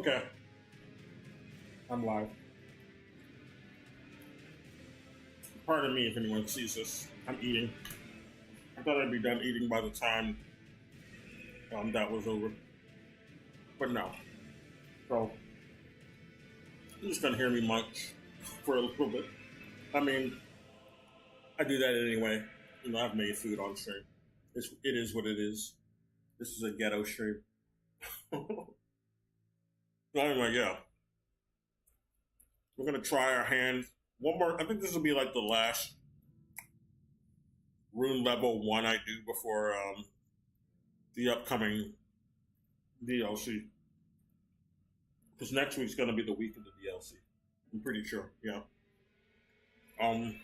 Okay, I'm live. Pardon me if anyone sees this. I'm eating. I thought I'd be done eating by the time that was over, but no. So you're just gonna hear me munch for a little bit. I mean, I do that anyway. You know, I've made food on stream. It is what it is. This is a ghetto stream. So anyway, yeah, we're gonna try our hand. One more. I think this will be like the last rune level one I do before the upcoming DLC. Because next week's gonna be the week of the DLC. I'm pretty sure. Yeah. Um.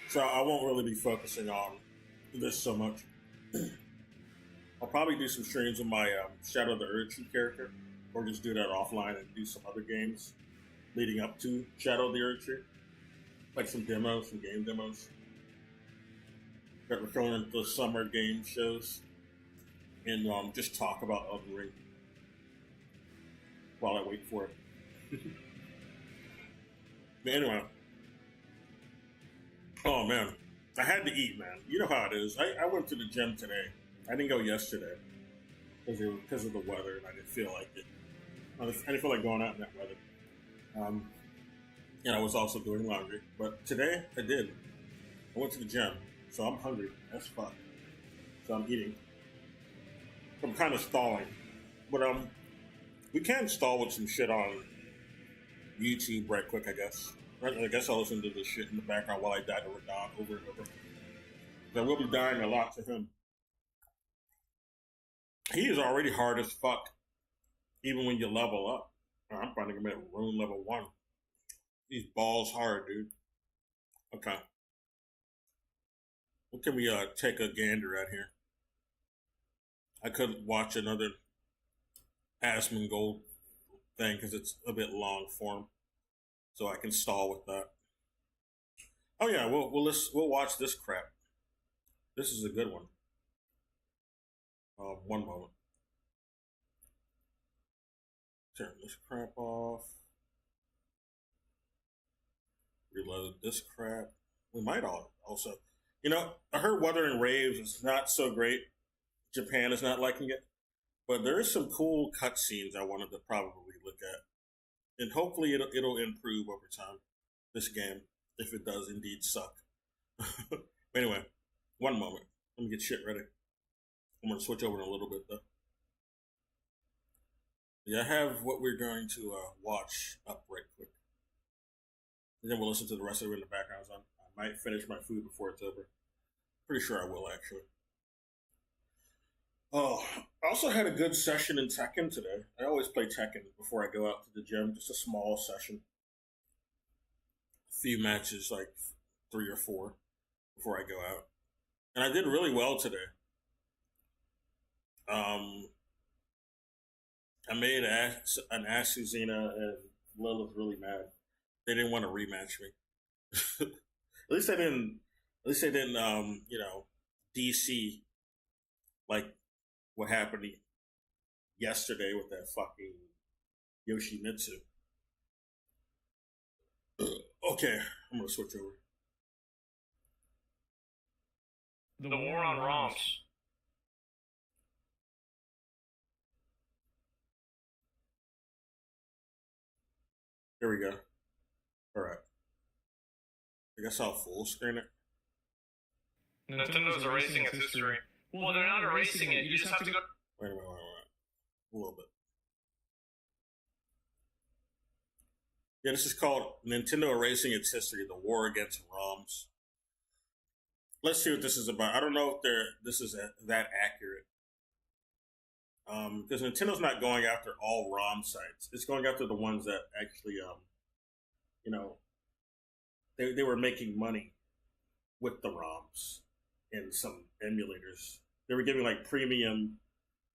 So I won't really be focusing on this so much. I'll probably do some streams with my Shadow the Erdtree character, or just do that offline and do some other games leading up to Shadow the Erdtree, like some demos, some game demos that we're throwing into the summer game shows, and just talk about Elden Ring while I wait for it. But anyway, oh man, I had to eat, man. You know how it is. I went to the gym today. I didn't go yesterday because of the weather, and I didn't feel like it. I didn't feel like going out in that weather. And I was also doing laundry. But today, I did. I went to the gym, so I'm hungry as fuck. So I'm eating. I'm kind of stalling. But we can stall with some shit on YouTube right quick, I guess. I guess I'll listen to this shit in the background while I die to Radon over and over. I will be dying a lot to him. He is already hard as fuck, even when you level up. I'm finding him at rune level 1. He's balls hard, dude. Okay. What can we take a gander at here? I could watch another Asmongold thing because it's a bit long form, so I can stall with that. Oh yeah, we'll watch this crap. This is a good one. One moment. Turn this crap off. Reload this crap. We might also. You know, I heard Wuthering Waves is not so great. Japan is not liking it. But there is some cool cutscenes I wanted to probably look at. And hopefully it'll improve over time, this game, if it does indeed suck. Anyway, one moment. Let me get shit ready. I'm going to switch over in a little bit, though. Yeah, I have what we're going to watch up right quick. And then we'll listen to the rest of it in the background. I might finish my food before it's over. Pretty sure I will, actually. Oh, I also had a good session in Tekken today. I always play Tekken before I go out to the gym. Just a small session. A few matches, like 3 or 4, before I go out. And I did really well today. I made an Asuzina and Lilith really mad. They didn't want to rematch me. At least they didn't. At least they didn't. DC like what happened yesterday with that fucking Yoshimitsu. Okay, I'm gonna switch over. The war on ROMs. Here we go. All right. I guess I'll full screen it. Nintendo's erasing its history. Well, they're not erasing it. You just have to go. Wait. A little bit. Yeah, this is called Nintendo Erasing Its History: The War Against ROMs. Let's see what this is about. I don't know if this is that accurate. Because Nintendo's not going after all ROM sites. It's going after the ones that actually, they were making money with the ROMs and some emulators. They were giving like premium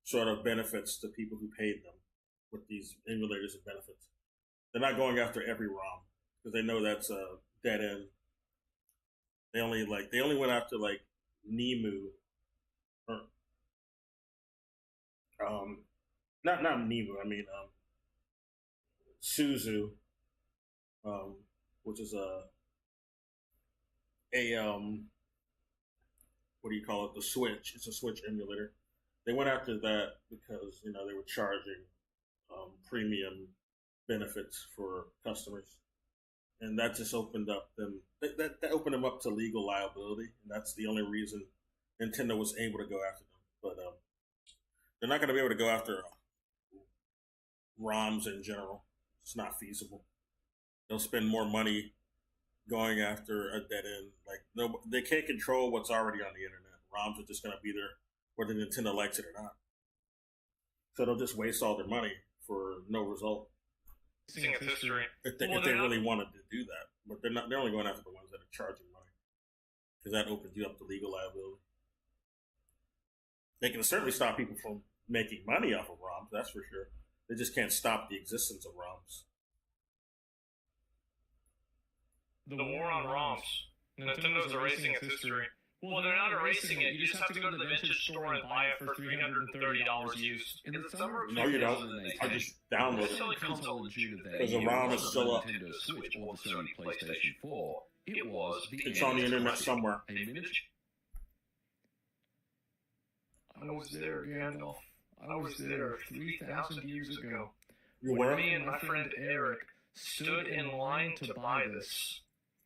sort of benefits to people who paid them with these emulators and benefits. They're not going after every ROM because they know that's a dead end. They only went after like Nemu or Not Mimu. I mean Suzu, which is a what do you call it? The Switch. It's a Switch emulator. They went after that because they were charging premium benefits for customers, and that just opened up them. That opened them up to legal liability, and that's the only reason Nintendo was able to go after them. But they're not going to be able to go after ROMs in general. It's not feasible. They'll spend more money going after a dead end. Like no, they can't control what's already on the internet. ROMs are just going to be there whether Nintendo likes it or not. So they'll just waste all their money for no result. Seeing its history. If they really wanted to do that, but they're not. They're only going after the ones that are charging money because that opens you up to legal liability. They can certainly stop people from making money off of ROMs. That's for sure. They just can't stop the existence of ROMs. The war on ROMs. Nintendo's erasing its history. Well, they're not erasing it. You just have to go to the vintage store and buy it for $330 used. In the summer of No, you don't. I just download it. Because the ROM is still up. Nintendo Switch or the Sony PlayStation 4. It was the It's on the internet somewhere. A miniature. I was there, Gandalf. I was there 3,000 years ago. You were? Me and my friend Eric stood in line to buy this.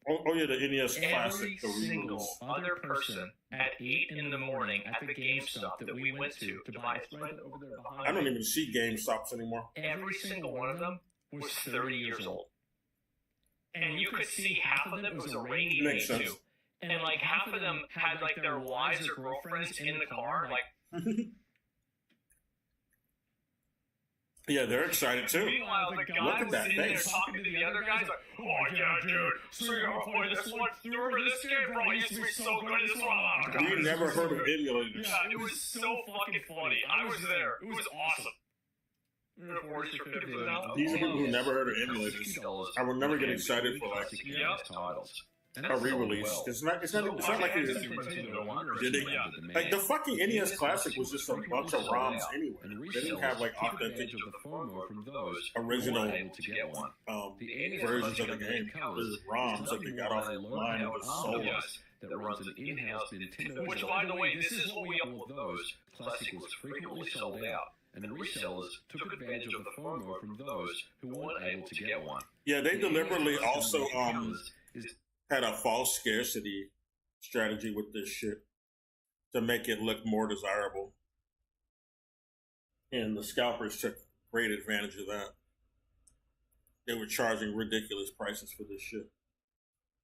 Oh yeah, the NES Classic. Every The single re-release. other person at 8 in the morning at the GameStop that we went to buy it right over there behind I don't even see GameStops anymore. every single one of them was 30 years old. And you could see half of them, it was a rainy day Makes sense. too. And like half of them had like their wives or girlfriends in the car, like Yeah, they're excited too. meanwhile the Look guy at was that sitting there face. talking to the other guys like, oh yeah dude, so you ever play this one? You remember this game, bro? It used to be so good, this one. Oh, God, We this never is heard so of good." emulators. Yeah, it was so fucking funny. I was there. It was awesome. These are people who never heard of emulators. I will never get excited for like titles. a re-release. It's not like it is. Did it? Like the fucking NES Classic was just a bunch of ROMs anyway. They didn't have like authentic original versions of the game. There's ROMs that they got off the line and was sold. That runs an in-house Nintendo. Which, by the way, this is what we all of those. Classic was frequently sold out, and the resellers took advantage of the FOMO from those who weren't able to get one. Yeah, they deliberately also had a false scarcity strategy with this shit to make it look more desirable. And the scalpers took great advantage of that. They were charging ridiculous prices for this shit.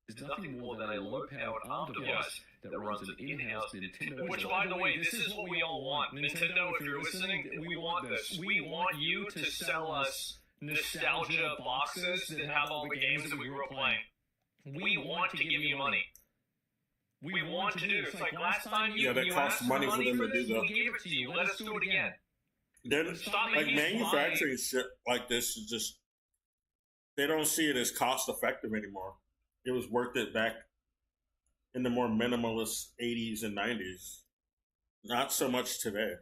Is nothing more than a low-powered ARM device that runs an in-house Nintendo. Which, by the way, this is what we all want. Nintendo, if you're listening, we want this. We want you to sell us nostalgia boxes that have all the games that we grew up playing. We want to give you money. We want to do this. Like last time you that costs asked money for for them to this, do that. we gave it to you. Let us do it again. Then, Stop like making manufacturing shit like this is just, they don't see it as cost effective anymore. It was worth it back in the more minimalist 80s and 90s. Not so much today.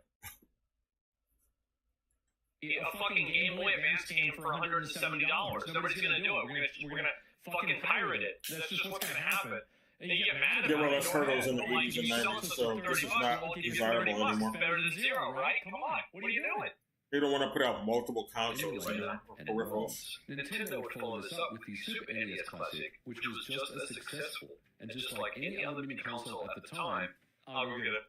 A fucking Game Boy Advance game for $170. Nobody's gonna do it. We're gonna fucking pirate it. That's just what's gonna happen. And you get mad about There were it. less hurdles in the 80s and 90s, so this is not desirable anymore. Better than zero, right? Come on. What are you doing? They don't want to put out multiple consoles anymore, or peripherals. Nintendo would follow this up with the Super NES Classic, which was just as successful, and just like any other mini console at the time. I'll go get it.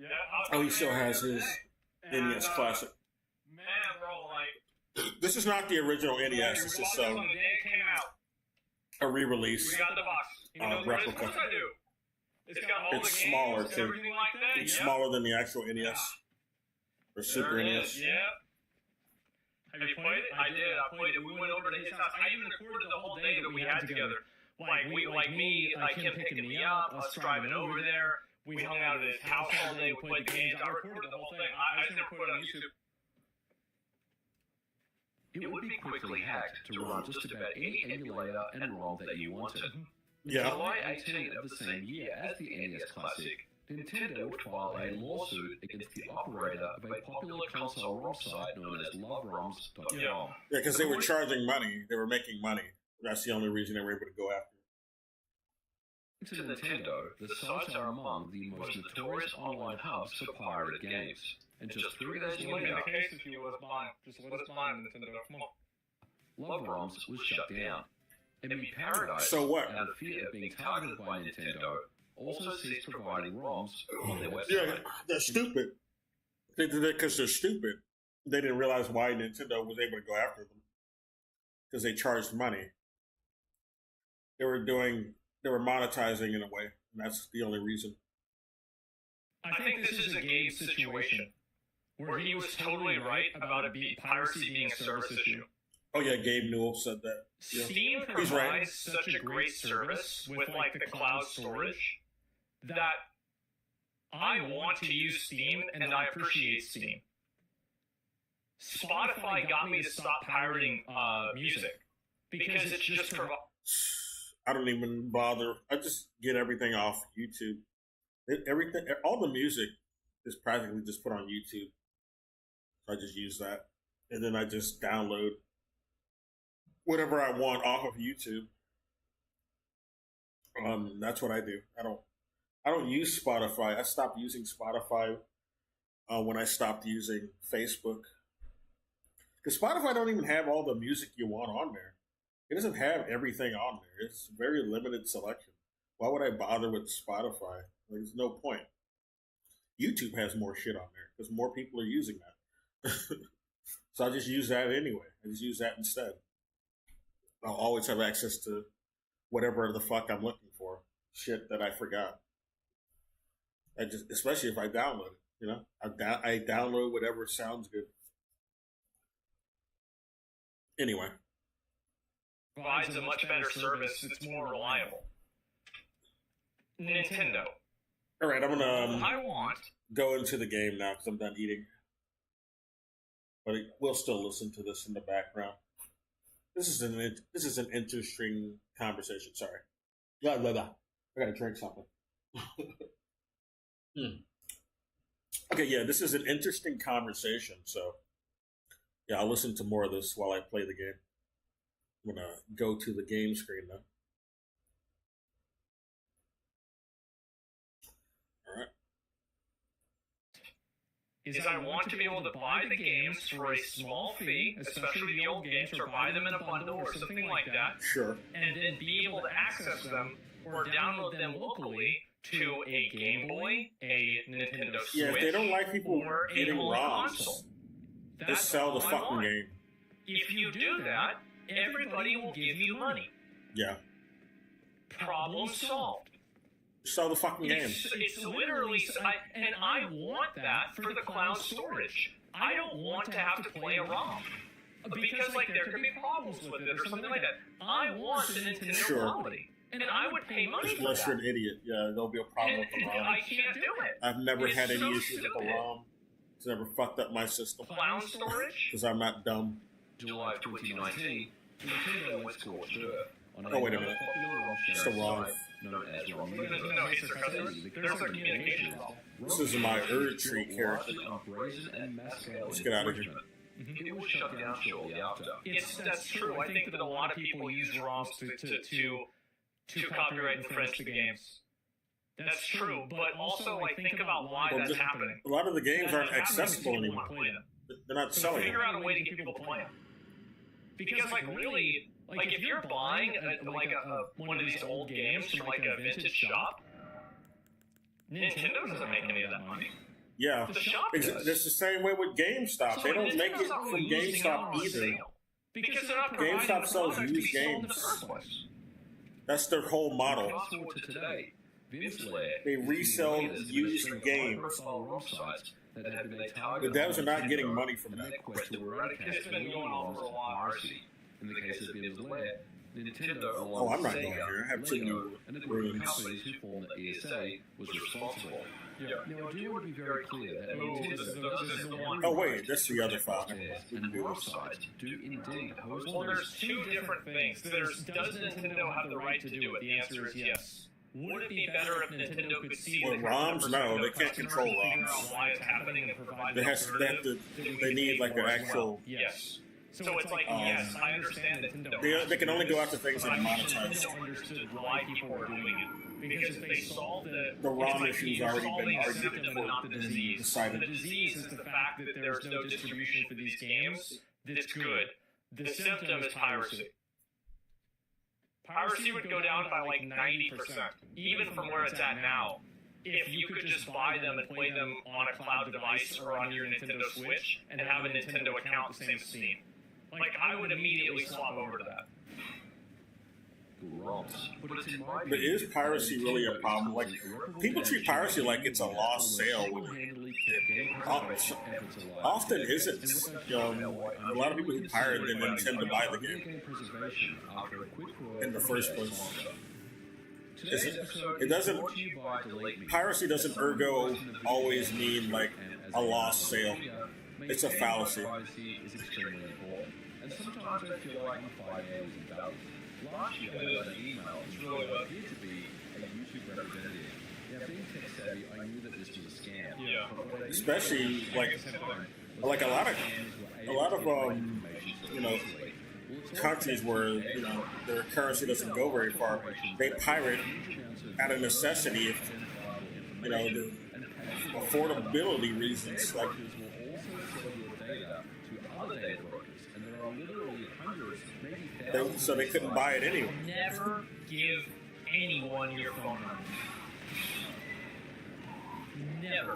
Yeah. Oh, he still has his NES Classic. Man, bro, like This is not the original NES. It's just on the day it came out. a re-release. We got the box. You know what replica. it's supposed to do? It's got all It's the games smaller, and too. everything like that. It's Yep. smaller than the actual NES or Super There it NES. is, yeah. Have you played it? I did. I played it. We went over to his house. I even recorded the whole day that we had together. Like me, him picking me up, us driving over there. We hung out at his house all day. We played the games. I recorded the whole thing. I just never put it on YouTube. It would be quickly hacked to run just about any emulator and ROM that you wanted. Yeah. July 18 of the same year as the NES Classic, Nintendo would file a lawsuit against the operator of a popular console ROM site known as loveroms.com. Yeah. Yeah, because they were charging money. They were making money. That's the only reason they were able to go after it. To Nintendo, the sites are among the most notorious online hubs for pirated games. And just 3 days Look later, at the case if you let us buy. Just let us buy Nintendo. Come on. LoveRoms was shut down. ME Paradise, So what? out of fear of being targeted by Nintendo, also ceased providing ROMs on their website. Yeah, they're stupid. They did it because they're stupid. They didn't realize why Nintendo was able to go after them. Because they charged money. They were monetizing in a way. And that's the only reason. I think this is a Gabe's situation where he was totally right about piracy being a service issue. Oh yeah, Gabe Newell said that. Yeah. Steam He's provides right. such a great service with like the cloud storage that I want to use Steam and I appreciate Steam. Spotify got me to stop pirating music because it's just I don't even bother. I just get everything off YouTube. Everything, all the music is practically just put on YouTube. So I just use that, and then I just download whatever I want off of YouTube. That's what I do. I don't use Spotify. I stopped using Spotify when I stopped using Facebook. Because Spotify don't even have all the music you want on there. It doesn't have everything on there. It's a very limited selection. Why would I bother with Spotify? There's no point. YouTube has more shit on there because more people are using that. So I just use that anyway. I just use that instead. I'll always have access to whatever the fuck I'm looking for. Shit that I forgot. Especially if I download it, you know? I download whatever sounds good. Anyway. provides a much better service. It's more reliable. Nintendo. All right, I'm gonna I want. go into the game now because I'm done eating. But we'll still listen to this in the background. This is an interesting conversation. Sorry. Blah, blah, blah. I gotta drink something. Okay, yeah, this is an interesting conversation. So, yeah, I'll listen to more of this while I play the game. I'm gonna go to the game screen now. Is I want to be able to buy the games for a small fee, especially the old games, or buy them in a bundle or something like that. Sure. And then be able to access them or download them locally to a Game Boy, a Nintendo Switch, Yeah, if they don't like people or a getting home ROMs, console. just sell the all I fucking want. game. If you do that, everybody will give you money. Yeah. Problem solved. Sell the fucking game. It's literally, and I want that for the cloud storage. I don't want to have to play a ROM. Because, like, there could be problems with it or something like that. I want the Nintendo Sure. quality. And I would pay money for Unless you're that. an idiot. Yeah, there'll be a problem with the ROM. I can't do it. I've never It's had any so issues with the stupid. ROM. It's never fucked up my system. Cloud storage? Because I'm not dumb. July 2019, Nintendo went scorched earth on Oh, wait a minute. popular ROM It's sharing the wrong. site known as ROM No, it's their customers. There's a communication problem. This is my Erdtree character. Let's get out of here. It was shut down shortly after. That's true. I think that a lot of people use ROMs to copyright infringe the games. That's true, but also, like, think about why Well, that's just- happening. A lot of the games aren't That's happening accessible because people anymore. wanna play them. They're not So selling figure them. out a way to get people to play them. Because, like, really, like, if you're buying one of these old games from like a vintage shop, Nintendo doesn't make any of that money. Yeah. The shop It's does. the same way with GameStop. So They don't make it Nintendo's not from really losing out GameStop on either. sale. Because they're not providing GameStop the sells product to be used sold in the games. first place. That's their whole model. Fast forward to today, Vince Lair They is resell the latest in a used string of games. high-profile ROM sites that have been a The target devs are of not getting Nintendo money from in that. their quest to eradicate It's been going on for a while. piracy. In the case of Vince Lair, Nintendo, Oh, along I'm with not going Sega, here. I have too Lego, many and a group of rooms. companies who formed the ESA, was responsible. Yeah. Now, I do want to be very clear that Oh, Nintendo this is does the one. Oh, wait, that's the other file. and ROM sites do indeed host Well, there's two different things. Does Nintendo have the right to do it? The answer is yes. Would it be better if Nintendo could see Well, the ROMs, no, they can't control figure out ROMs. why it's happening and provide They an have alternative to. that we They can need pay like for an as well. actual. Yes. So it's like, yes, I understand Nintendo. They can only go after things that But are I wish monetized. Nintendo understood why people are doing it. Because if they solve The ROM issue's you're already been solving a argued symptom and not the disease. decided. The disease is the fact that there's no distribution for these games. That's good. The symptom is piracy. Piracy would go down by like 90%, even from where it's at now. If you could just buy them and play them on a cloud device or on your Nintendo Switch and have a Nintendo account the same as Steam. Like, I would immediately swap over to that. But is piracy really a problem? Like, people treat piracy like it's a lost sale. Often isn't. A lot of people who pirate didn't intend to buy the game in the first place. It doesn't. Piracy doesn't ergo always mean like a lost sale. It's a fallacy. And sometimes I feel like I'm 5 hours in battle. Last year, I got an email which really appeared to be a YouTube representative. Now, being tech savvy, I knew that this was a scam. Yeah. Especially like a lot of countries where their currency doesn't go very far. They pirate out of necessity, the affordability reasons. Like, so they couldn't buy it anyway. Never give anyone your phone number. Never.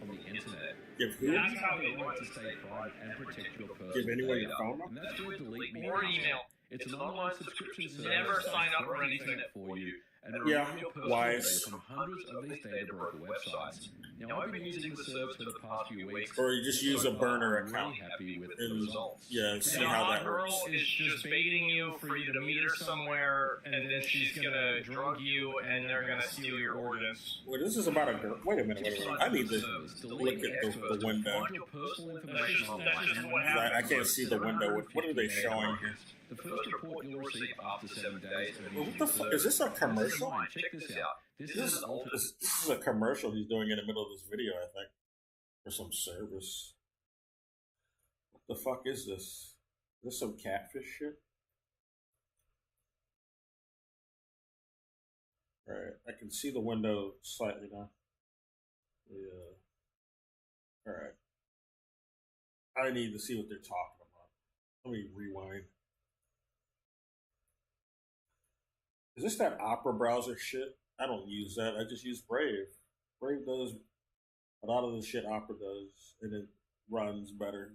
On the internet. Give who? That's how they want To stay private and protect your personal Give anyone data. your phone number? And that's where Delete Me Or comes email. from. It's an online subscription service. Never that sign up for does anything. everything for you. And Yeah, remove your personal wise. data from hundreds of these data broker websites. Now, I've been using the service for the past few weeks. Or you just use a burner I'm account. really happy with the And results. yeah, see The how hot that girl works. is just baiting you for you to meet her somewhere, and then she's gonna drug you, and they're gonna steal your organs. Well, this is about a girl. Wait a minute. I need to look at the window. Find your personal That's information just what I happens. can't see the window. What are they showing here? The first report you'll receive after 7 days. Well, what the fuck? Is this a commercial? Check this out. This This is an alternate. is a commercial he's doing in the middle of this video, I think. For some service. What the fuck is this? Is this some catfish shit? Alright, I can see the window slightly now. Yeah. Alright. I need to see what they're talking about. Let me rewind. Is this that Opera browser shit? I don't use that. I just use Brave. Brave does a lot of the shit Opera does, and it runs better.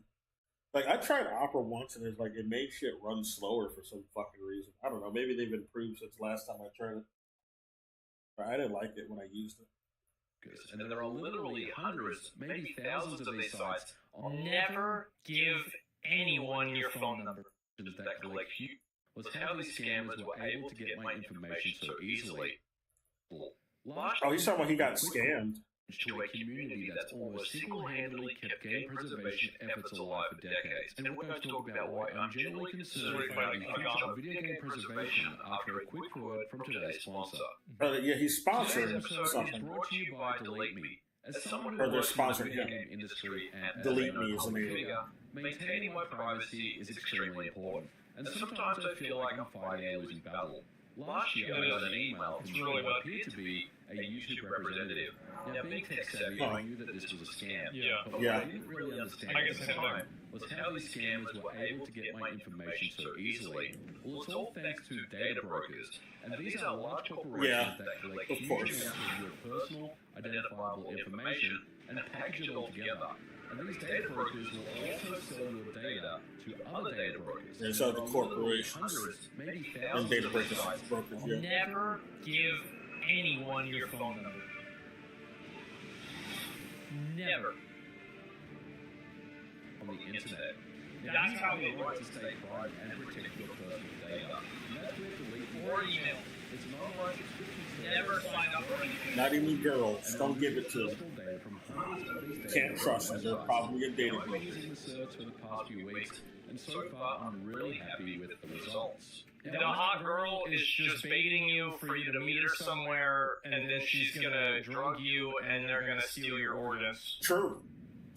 Like, I tried Opera once, and it's like it made shit run slower for some fucking reason. I don't know. Maybe they've improved since last time I tried it. But I didn't like it when I used it. And there are literally hundreds, maybe thousands of these sites on Never give anyone your phone number. that collect you. Was how these scammers were able to get my information so easily. Last Oh, he's talking about he got scammed. to a community that's almost single-handedly kept game preservation efforts alive for decades. And we're going to talk about why I'm genuinely concerned about the future of video game preservation after a quick word from today's sponsor. Yeah, he's Today's sponsoring episode is something. brought to you by Delete Me. As someone who Or they're works in the sponsoring video him. game industry and Delete as a Me is the public name. figure, maintaining my privacy is extremely important. And sometimes I feel like I'm fighting a losing battle. Last year, I got an email from really what appeared to be a YouTube representative. Now, being tech savvy, I knew that this was a scam. Yeah. But what I didn't really understand I at guess the I know. time was how these scammers were able to get my information so easily. Well, it's all thanks to data brokers. And these are large corporations Yeah, that collect of huge course. amounts of your personal, identifiable information and package it all together. And these data brokers will also sell your data to other data brokers. And so the There are corporations hundreds, maybe and thousands data of brokers, these sites. yeah. Never give anyone your phone number. Never. On the internet. That's how they it want works. to stay private and protect your personal data. And that's where Delete Me Or comes email. from. It's an online subscription service. Never sign up for anything. Not even girls. Don't give it to them. Personal data from hundreds of these Can't data trust them. They're websites. probably a data I've been broker. using the service for the past few weeks, and so far I'm really happy with the results. The hot girl is just baiting you for you to meet her somewhere, and then she's gonna drug you, and they're gonna steal your organs. True.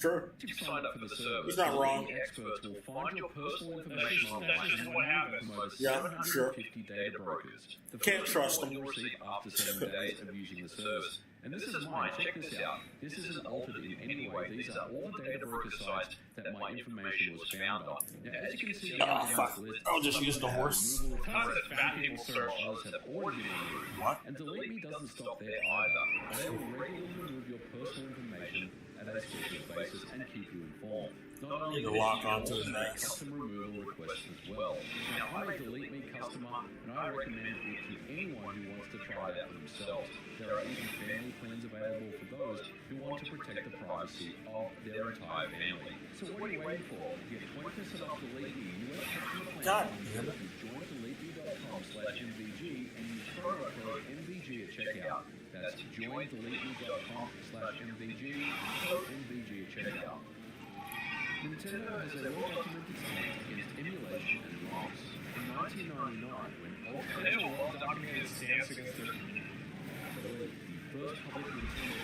If you sign up for the service, he's not wrong. Experts will find your personal information That's just what happens. Yeah, sure. 750 data brokers. The Can't trust them. you'll receive after 7 days of using the service. And this is mine. Check this out. This isn't altered in any way. These are all the data broker sites that my information was found on. Now, as you can see, Fuck. I'll just use the horse. Fat people search. others have already been removed. What? And Delete Me doesn't stop there either. They will regularly remove your personal information at a scheduled basis and keep you informed. Not only Need to this, lock you onto also his make ass. custom removal requests as well. Now, I'm a Delete Me customer, and I recommend it to anyone who wants to try it out for themselves. There are even family plans available for those who want to protect the privacy of their entire family. So what are you waiting for? Get 20% off Delete Me US customer plan. God damn it. Join DeleteMe.com/MVG and use promo code MVG at checkout. That's joindeleteme.com/MVG, code MVG at checkout. Nintendo has a well-documented stance against emulation and ROMs. In 1999, when They have a well-documented stance against it. the first public Nintendo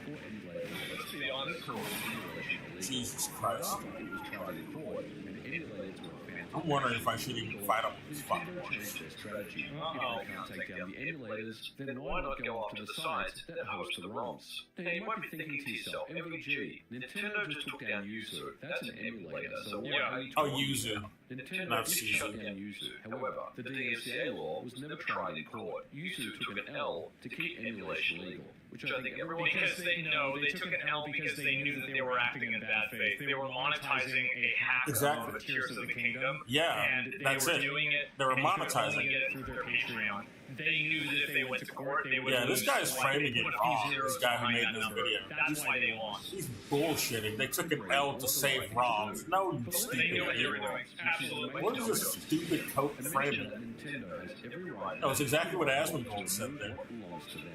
64 emulator Let's be honest. emulation illegal. Jesus Christ. After it was tried in court, and emulators were found I'm wondering if I should even fight up this fucking Nintendo horse. changed their strategy. Uh-oh. If they can't take down the emulators, then why not go after the sites that host the ROMs? Now you might be thinking to yourself, MVG, Nintendo just took down Yuzu. That's an emulator, so what Yeah. are you Oh, talking Yuzu. about? Nintendo Not did Yuzu. shut down Yuzu. However, the DMCA law was never tried in court. Yuzu took an L to keep emulation legal, which I think everyone Because they took an L because they knew that they were acting in bad faith. They were monetizing a hack Exactly. of the Tears of the Kingdom. Yeah, and they that's were it. doing it. They were and you could monetizing only get it through their Patreon. They knew that if they went to court, they would Yeah, lose. this guy's So, like, framing they it put a few wrong, zeros this guy who behind made that this number. video. That's why they lost. He's bullshitting. They took an L to save ROMs. No, you They knew what they were stupid. doing. Absolutely. What is this stupid coat framing? Nintendo has every right. That was exactly what Asmongold said there. What belongs to them.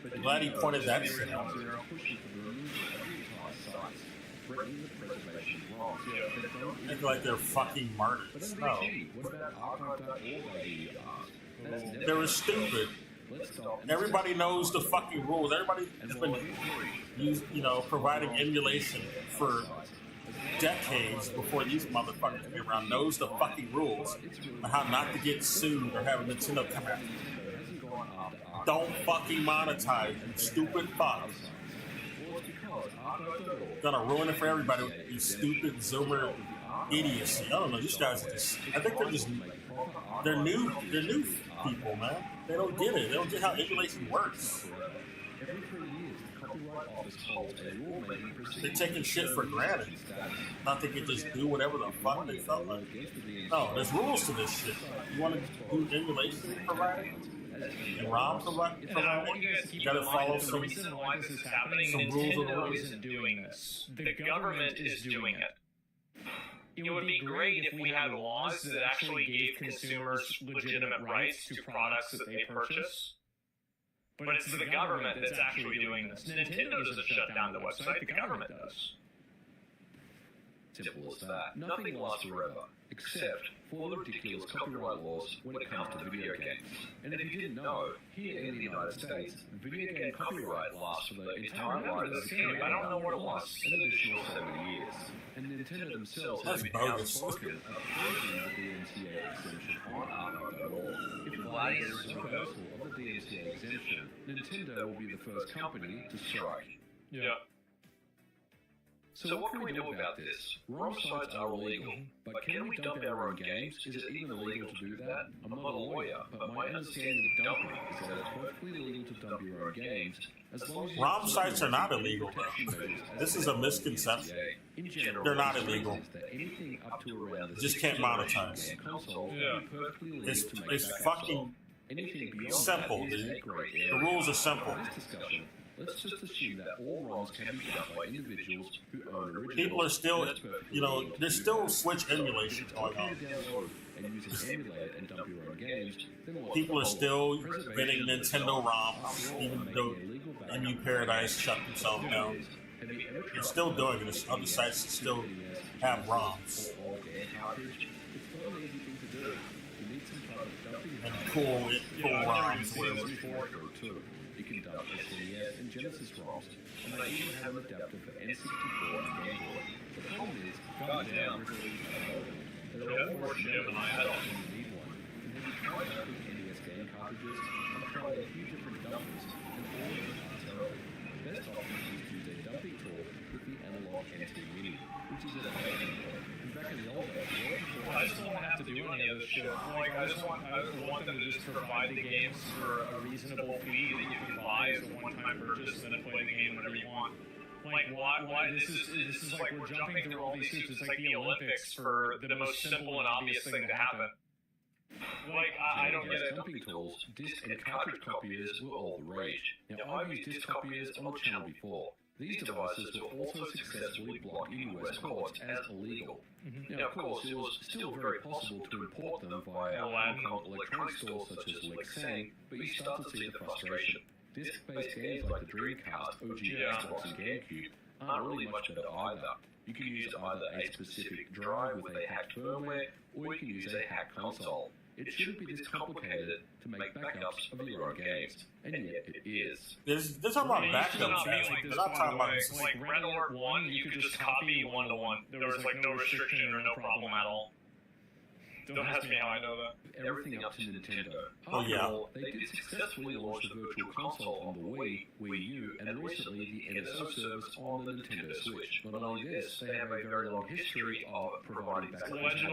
But I'm glad he pointed that shit out. They are pushing for the removal of the entire sites, threatening the preservation of ROMs. They don't They feel like they're fucking But martyrs. then No. what about archive.org, you ask? That's never They were stupid. Let's stop. Everybody knows the fucking rules. Everybody has been, providing emulation for decades before these motherfuckers came around. Knows the fucking rules on how not to get sued or have Nintendo come out. Don't fucking monetize, you stupid fucks. Gonna ruin it for everybody with these stupid Zoomer idiocy. I don't know. These guys are just. I think they're new people, man. They don't get it. They don't get how emulation works. Every 3 years, the Copyright Office holds a rulemaking proceeding. They're taking shit for granted. Not they can just do whatever the fuck they felt like. No, there's rules to this shit. You want to do emulation providing? And ROM providing? And I want you guys to keep Gotta in follow mind that the some- reason why this is happening, some rules of the Nintendo road. isn't doing this. The government is doing it. It would be great if we had laws that actually gave consumers legitimate rights to products that they purchase. But it's the government that's actually doing this. Nintendo doesn't shut down the website, the government does. Simple as that. Nothing lasts forever, except for the ridiculous copyright laws when it comes to video games. And if you didn't know, here in the United States, video game copyright lasts for the entire life of the game. I don't know what it was. An additional 7 years. And Nintendo themselves That's have been bogus. outspoken of closing the DMCA exemption on archive.org. If Vlad is a reversal of the DMCA exemption, Nintendo will be the first company to strike. Yeah. So what can we do about this? ROM sites are illegal, but can we dump our own games? Is it even illegal to do that? I'm not a lawyer, but my understanding of dumping is that it's perfectly legal to dump your own games as long as you ROM sites are not illegal, bro. This is a misconception. In general, They're not illegal. that anything up to around the Just can't monetize. console Yeah. will be perfectly legal It's to make it's backups fucking of. Anything beyond simple, that is dude. a gray The area. rules are simple. For this discussion, let's just assume that all ROMs can be dumped by individuals who own originals. People are still, That's perfectly you know, legal to there's do still that. Switch emulation going If on. you download and use an emulator and dump your own games, then what's People the are whole still preservation getting of the Nintendo ROM? ROMs, even though MU Paradise shut themselves down. Have you ever They're still doing it. Other sites still have ROMs. It's not an easy thing to do. You need some type of dumping and cool ROMs. You can dump SNES and Genesis ROMs, and they even have an adapter for N64 and Game Boy. The problem is, goddamn, they're all more shit than I had on. You need one. And have you tried dumping NES game cartridges? I've tried a few different dumpers, and all of them are terrible. The best option is to use a dumping tool with the analog NT Mini, which is a dumping tool. And back in the old days, I just don't have to do any of this shit. Like, I just want them to just provide the games for a reasonable fee that you can buy as a one-time purchase and then play the game whenever you want. Like, why? This is like we're jumping through all these hoops. It's like the Olympics for the most simple and obvious thing to happen. Like, I don't get it. Dumping tools, disc and cartridge copiers were all the rage. Now, I've used disc copiers on the channel before. These devices were also successfully blocked in US courts as illegal. Now, of course, it was still very possible to import them via electronic stores such as Lexang, but you start to see the frustration. Disc-based games like the Dreamcast, OG Xbox, and GameCube aren't really much better either. You can use either a specific drive with a hacked firmware, or you can use a hacked console. It shouldn't be this complicated to make backups of your own games, and yet it is. There's talking about backups. They're not talking about like Red Alert 1, you could just copy one-to-one. There was like no restriction or no problem at all. Don't ask me how I know that. Everything up to Nintendo. Oh, yeah. They did successfully launch the Virtual Console on the Wii, Wii U, and recently the NSO service on the Nintendo Switch. Not only this, they have a very long history of providing backwards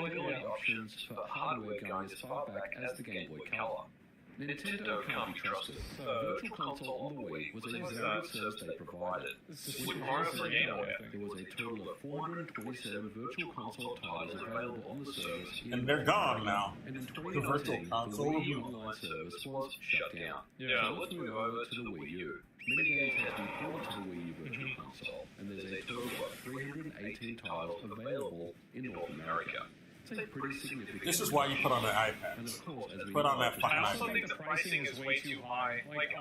options for hardware going as far back as the Game Boy Color. Nintendo can't be trusted. The Virtual Console on the Wii was a very good service they provided. Super Mario for Game Boy. There was a total of 427 Virtual Console titles available on the service. And they're gone now. And in The Virtual 2019, Console the Wii review. Online service was shut down. Yeah. So let's move over to the Wii U. Many games have been ported to the Wii U Virtual Console, and there's a total of 318 titles available in North America. It's a pretty significant. This is why you put on the iPad. And of course, as we Put on know, that fucking I also iPad. think the pricing is way too high. Like,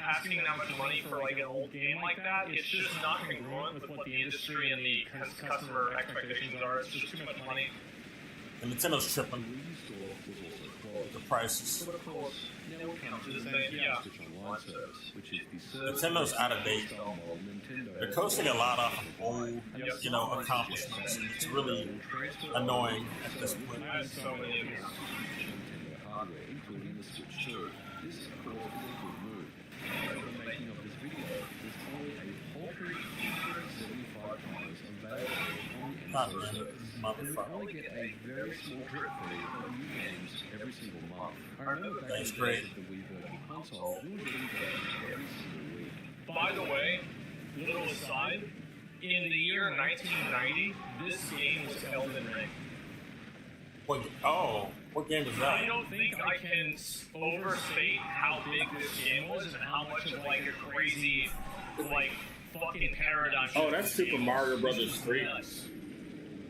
asking that much money for like an old game like that, it's just not congruent with what the industry and the customer expectations are. It's just too much money. And Nintendo's the tripping Wii U store was also closed. the prices. But of course, now we come to the Yeah. Switch Online service, which is the service Nintendo's out of date. style model Nintendo. They're coasting a lot off old, accomplishments. And it's really annoying at this point. I have so many of these. Nintendo hardware, including the Switch 2. This, of course, is a good move. At the making of this video, there's only a paltry 275 dollars available on the God NSO damn it, service. And we motherfucker. only get a very small drip fee of new games every single month. I remember back That's in the great. days of the Wii Virtual Console, we were getting games every single week. By the way, little aside, in the year 1990, this game was Elden Ring. What game is I that? don't think I can overstate how big this game was and how much of like a crazy, like, fucking paradigm. Oh, that's Super Mario Brothers 3. Yes.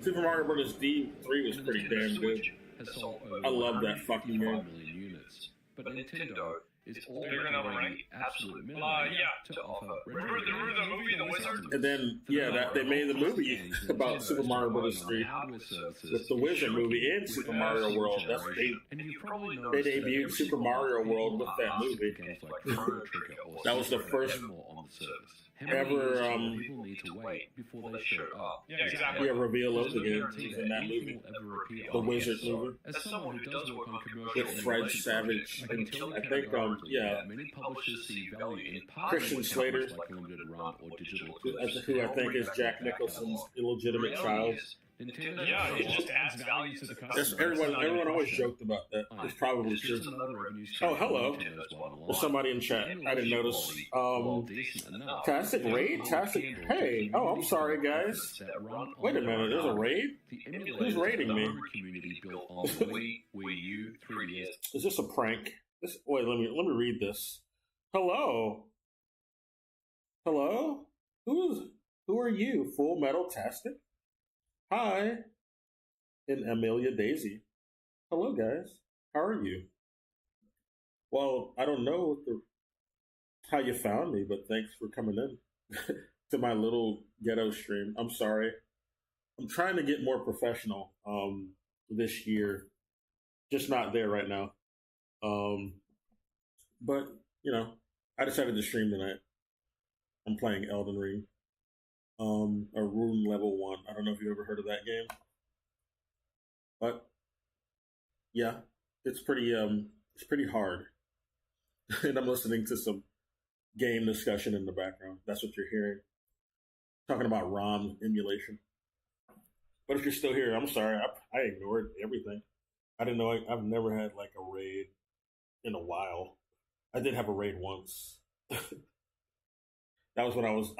Super Mario Brothers D3 was pretty damn good. Has sold over I love that fucking 155 game. million units. But Nintendo is all Bigger than Elden Ring? absolute minimum Yeah. to offer. Remember the movie The Wizard? And then, they made the movie about Super Mario Brothers 3 with the Wizard movie and Super Mario World. They debuted Super Mario World with that movie. That was the first ever people need to wait before they show up. Yeah, exactly. reveal of the game was in that movie. The Wizard movie. As someone who does work on commercial With Fred Savage. And I think, many publishers see value in Christian Slater, like limited run or digital who I think is Jack Nicholson's illegitimate child. Nintendo Yeah, it just adds value to the That's, customer. everyone always joked about that. It's probably true. Oh, hello. There's somebody in chat. I didn't notice. Tastic raid? Tastic. Hey. Oh, I'm sorry, guys. Wait a minute. There's a raid? Who's raiding me? Is this a prank? Wait, let me read this. Hello. Hello? Who are you? Full Metal Tastic? Hi. And Amelia Daisy. Hello, guys. How are you? Well, I don't know how you found me, but thanks for coming in to my little ghetto stream. I'm sorry. I'm trying to get more professional this year. Just not there right now. Um, but you know, I decided to stream tonight. I'm playing Elden Ring, a Rune Level 1. I don't know if you ever heard of that game, but yeah, it's pretty hard. And I'm listening to some game discussion in the background. That's what you're hearing. Talking about ROM emulation. But if you're still here, I'm sorry. I ignored everything. I didn't know. I've never had like a raid in a while. I did have a raid once. That was when I was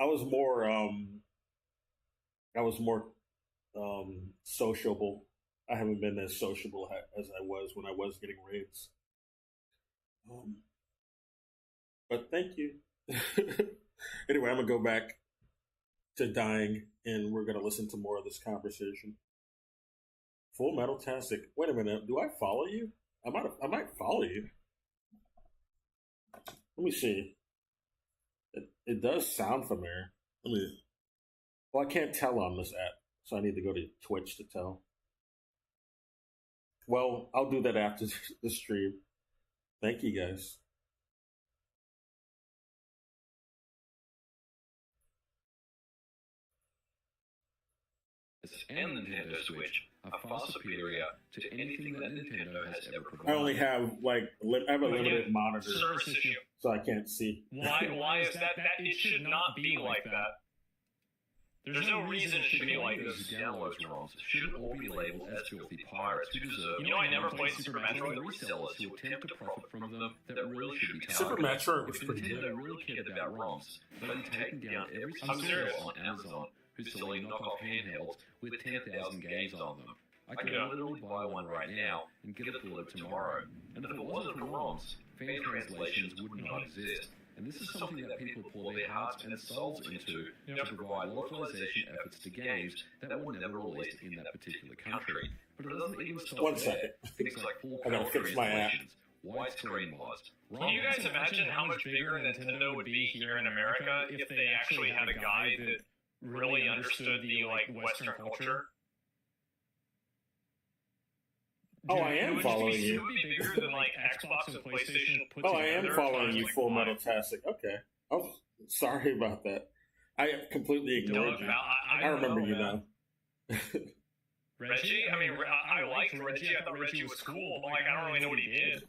more sociable. I haven't been as sociable as I was when I was getting raids. Um, but thank you. Anyway, I'm gonna go back to dying, and we're gonna listen to more of this conversation. Full Metal Tastic. Wait a minute. Do I follow you? I might follow you. Let me see. It does sound familiar. Let me. Well, I can't tell on this app, so I need to go to Twitch to tell. Well, I'll do that after the stream. Thank you, guys. And the Nintendo Switch are far superior to anything that Nintendo has ever provided. I only have I have a limited monitor, Service issue. so I can't see. Why is that? It should not be like that. There's no reason it should be like this. Downloads ROMs shouldn't all be labeled as filthy pirates who deserve. You know, I never played Super Metroid. The resellers who attempt to profit from them that really should be targeted. Super Metroid was If pretty Nintendo good. really cared about ROMs, they'd be taking down every I'm single serious. seller on Amazon who's selling knockoff handhelds with 10,000 games on them. I can Yeah. literally buy one right now and get it delivered tomorrow. And if it wasn't for ROMs, fan translations would not exist. And this is something that people pour their hearts and souls into to provide localization efforts to games that were never released in that particular country. But it doesn't even stop One there. second. Things like full I gotta color fix my app. translations, widescreen mods. Can you guys imagine how much bigger Nintendo would be here in America if they actually had a guy that really understood the Western culture? Oh, I am following It you. would be bigger than Xbox and PlayStation put Oh, I together. am following you, times, Full five. Metal Tastic. Okay. Oh, sorry about that. I completely ignored you. I remember you now. Reggie? I mean, I liked Reggie. I thought Reggie was cool, but I don't really know what he did.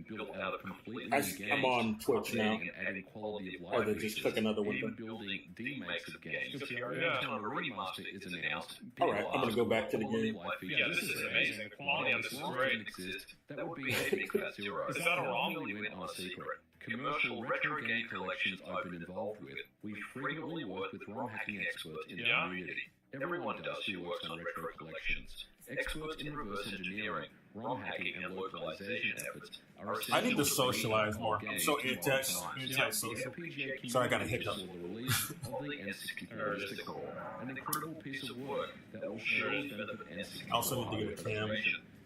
Built out a completely I'm new game, on Twitch now. updating and adding quality of life Or they just features, click another and window. even building D-makes of games. Yeah. Every time a remaster is announced, All right, I'm gonna go back to the quality game. of life features Yeah, this is are amazing. The quality on this is great. Exist, that would be a big fat zero. Is that a ROM? Really went on a secret. Commercial retro game collections I've been involved with. We frequently work with ROM hacking experts in the Yeah. community. Everyone does who works on retro collections. Experts in reverse engineering, ROM hacking, and localization efforts are essential. I need to socialize more. I'm so antisocial. FPGA So I got a hiccup. saw the release of the N64 Mystic Core, an incredible piece of work that will surely benefit N64. I also need to get a cam.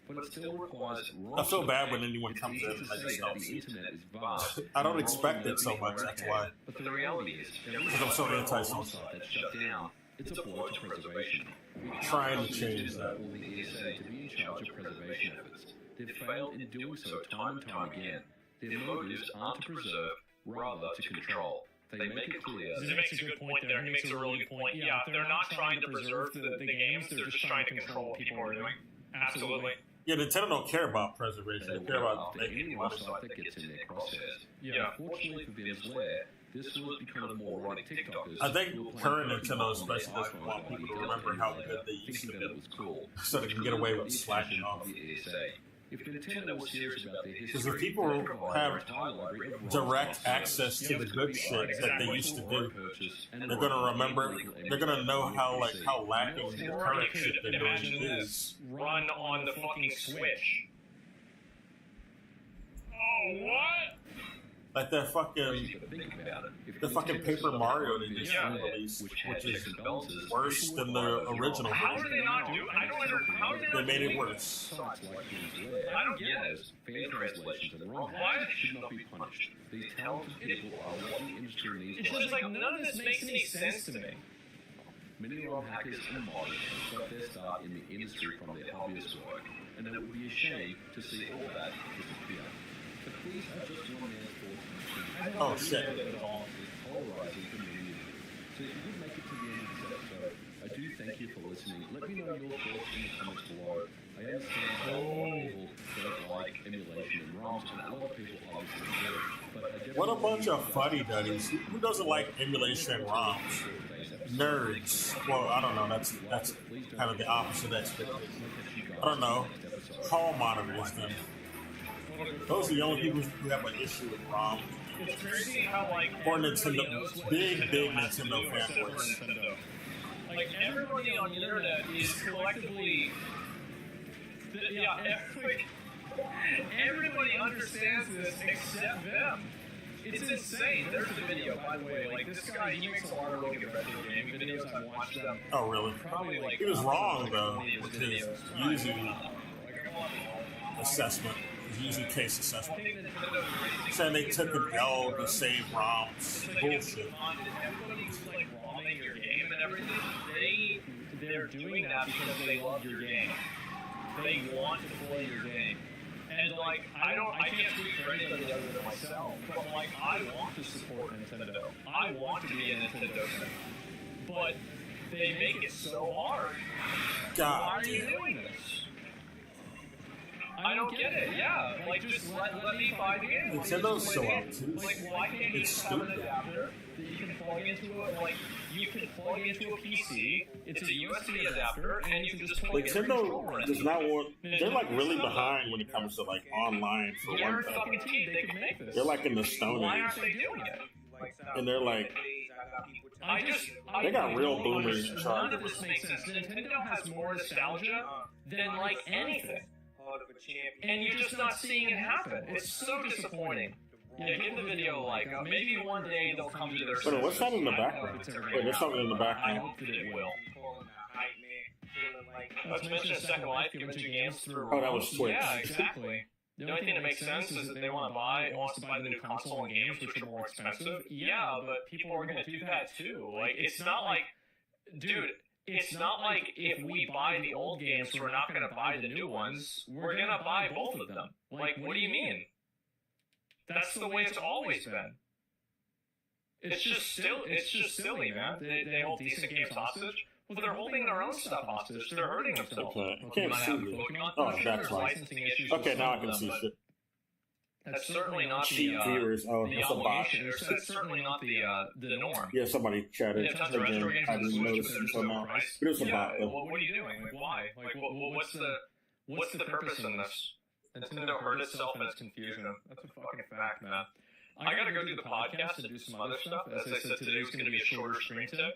But it still requires I feel bad when anyone comes in and I just don't see it. I don't expect it so much, that's why. But the reality is, Because I'm so antisocial. that's shut down. It's a blow to preservation. Trying to change that. The ESA to be in charge of preservation efforts. They've failed in doing so time and time again. Their motives aren't to preserve, rather to control. They make it clear. He makes a good point there. He makes a really good point. Yeah, they're not trying to preserve the games. They're just trying to control what people are doing. Absolutely. Yeah, Nintendo don't care about preservation. They care about making any money. website that gets in their crosshairs. Yeah. Unfortunately for Vince Lair, this was becoming more erotic TikTokers. I think who were playing current Pokemon Nintendo on especially their doesn't want iPhones people to on remember the how internet, good they used to thinking that be. it was cool. So they can get away with slacking off. The ESA. If Nintendo was serious about their history, Because if people they'd provide have their entire library of direct ROMs access to the good shit that they used to do, and they're gonna remember. They're gonna know how lacking the current shit they're doing Imagine is. this run on the fucking Switch. Oh, what? Like that fucking the fucking Paper Mario they just Yeah. released, which is worse than the original How version. did they not do? I don't understand. How did they They not made do it worse. I don't get it. Fan translations and ROM Why? hacks should not be punished. These talented people are what the industry needs. It's just like none of this makes any sense to me. many ROM hackers and modders got their start in the industry from their hobbyist work, and it would be a shame to see all that disappear. But please have just one man's thoughts. Oh, shit. It's polarizing community. So if you did make it to the end of this episode, I do thank you for listening. Let me know your thoughts in the comments below. I understand that a lot of people don't like emulation and ROMs, and a lot of people obviously do. But What a bunch of fuddy-duddies. Who doesn't like emulation and ROMs? Nerds. Well, I don't know. That's kind of the opposite expectation. I don't know. Hall monitors then. Those are the only people who have an issue with ROM. It's crazy how, like, Or Nintendo. Big Nintendo fanboys. Like, everybody on the internet is collectively... everybody understands this except them. It's insane. There's a video, by the way. Like, this guy, he makes a lot of really good retro gaming videos. I've watched them. Oh, really? Probably, like... He was wrong, though, with his using assessment. His using case assessment. Saying they took an L to save ROMs. Bullshit. Everybody's, like, ROMing your game and everything. They're doing that because they love your game. They want to play your game. And, like, I can't speak for anybody other than myself, but, like, I want to support Nintendo. I want to be a Nintendo fan. But they make it so hard. God. Why are you doing this? I don't get it, yeah. Like, just let me buy the game. Nintendo's so obtuse. Like, why can't you It's just have an stupid. adapter that you can plug into you can plug into a PC, it's a USB adapter, and you can just plug it in Nintendo does not want. They're like really behind when it comes to like online for one thing. Guaranteed they can make this. They're like in the Stone Why Age, aren't they doing it? and they're like they got real boomers in charge. None of this makes sense. Nintendo has more nostalgia than like anything. And you're just not seeing it happen. It's so disappointing. Yeah, give the video a like. Maybe one day they'll come to their senses. Wait, what's that in the background? Wait, there's something in the I background. hope that it will. Let's mention Second Life, giving 2 games through. Oh, that was Twitch. Yeah, exactly. The only thing that makes sense is that they wants to buy the new console and games, which are more expensive. Yeah, but people are going to do that too. Like, it's not like, dude. It's not like if we buy the old games, we're not going to buy the new ones. We're going to buy both of them. Like, what do you mean? That's the way it's always been. It's just silly, man. They hold decent games hostage. Well, they're holding their own stuff hostage. They're hurting themselves. Okay, I can't see you. Oh, that's right. Okay, now I can see shit. That's certainly not Cheap viewers. Oh, the that's a bot. obligation. That's certainly not the norm. Yeah, somebody chatted. Yeah, tons of retro games I on the didn't Switch, notice but it there's until no now. price. But it was a Yeah, bot, though. what are you doing? Like, why? Like, what's the purpose in this? Nintendo hurt itself in its confusion. That's a fucking fact, man. I gotta go do the podcast and do some other stuff. As I said, today was gonna be a shorter stream today.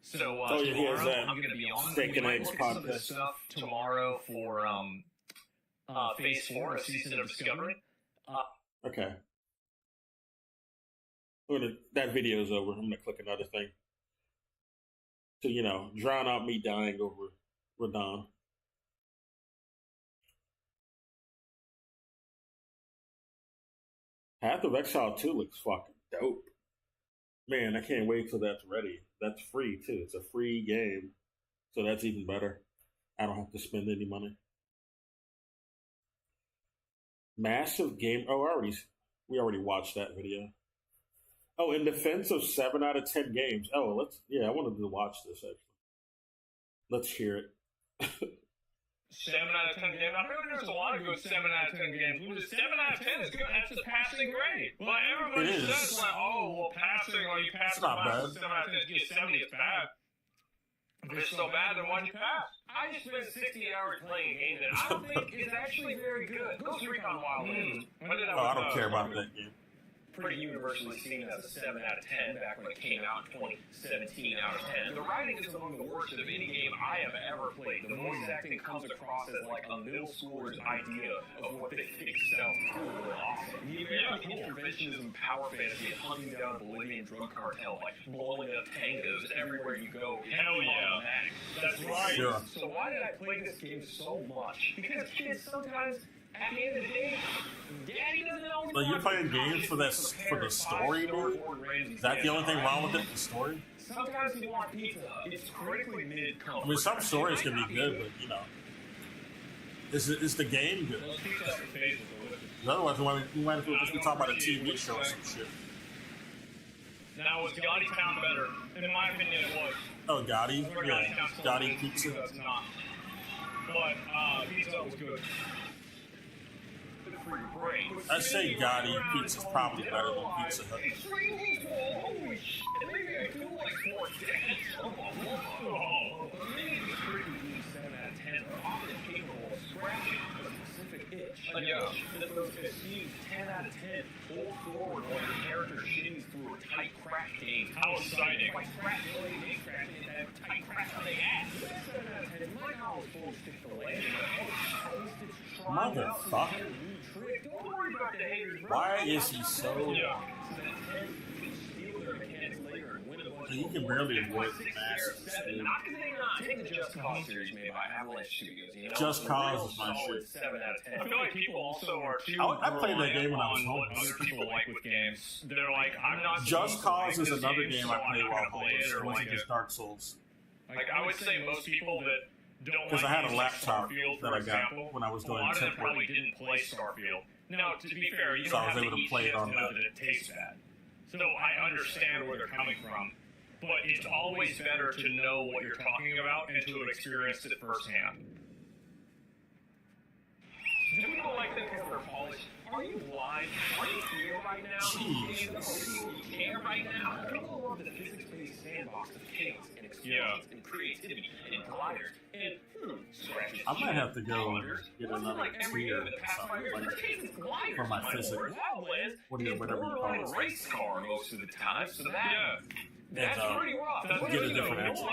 So Oh, yeah, here's tomorrow that I'm gonna be on. Steak We and might Eggs look at some of podcast. this stuff tomorrow for Phase 4 of Season of Discovery. Okay. That video's over. I'm gonna click another thing. To, drown out me dying over Radon. Path of Exile 2 looks fucking dope. Man, I can't wait till that's ready. That's free too. It's a free game. So that's even better. I don't have to spend any money. Massive game. Oh, we already watched that video. Oh, in defense of 7 out of 10 games. Oh, I wanted to watch this actually. Let's hear it. 7 out of 10 games. I feel like there's a lot of good 7 out of 10 games. 7 out of 10 is good. That's a passing grade. Well, everybody It is. says, like, oh, well, passing, you pass It's not bad. 7 out of 10, you get 70, it's bad. If it's so bad, then why'd you pass? I just spent 60 hours playing a game that I don't think is actually very good. Ghost Recon Wildlands. Oh, I don't care about that game. Pretty universally seen as a 7 out of 10 back when it came out in 2017 out of 10. The writing is among the worst of any game I have ever played. The voice acting comes across as like a middle schooler's idea of what they think sounds cool or awesome. The American interventionism power fantasy of hunting down a Bolivian drug cartel, like blowing up tangas everywhere you go. Hell yeah. That's right. Sure. So why did I play this game so much? Because kids sometimes At the end of the day, Daddy doesn't always. Like, you're playing games for this for the story, dude? Is that the only thing wrong with it? The story? Sometimes you want pizza. It's critically mid. I mean, some stories can be good, but you know, is the game good? Otherwise, we might as well just be talking about a TV show or some shit. Now, was Gotti Town better? In my opinion, it was. Oh, Gotti? Yeah, Gotti Pizza. That's not. But pizza was good. I'd say Gotti Pizza's probably better than Pizza Hut. Holy shit! Maybe I feel like 4 days. Oh, maybe 7 out of 10 are often capable of scratching a specific itch. That those esteemed 10 out of 10 pull forward while your character shins through a tight crack game. How exciting! Like scratching that tight crack on the ass. 7 out of 10 might not always fully stick the landing, but at least it's trying out. Motherfucker. Don't worry about the haters. Why is he so... He can barely avoid the masses, dude. Take the Just Cause series made by Avalanche Studios. You know, Just Cause is my shit. 7 out of 10. I feel like people also are too. I played that game when I was homeless. Other people like with games. They're like, I'm not. Just Cause is another game I played while homeless. It wasn't just Dark Souls. Like, I would say most people that don't Because I had a laptop Starfield, that I got when I was doing a lot of them temp work. probably didn't play Starfield. Now, to be fair, you So don't I was have able to eat play it shit on to know that. that it tastes bad. So I understand where they're coming from. But it's always better to know what you're talking about and to have experienced it firsthand. Do people like them because they're polished? Are you blind? Are you here right now? Jesus. You care right now? People love the physics-based sandbox of chaos and experience and creativity and gliders and scratches. I might have to go and get another tier or something like for my physics. Whatever you call it. Race car most of the time, so that's pretty rough. That's get a different answer.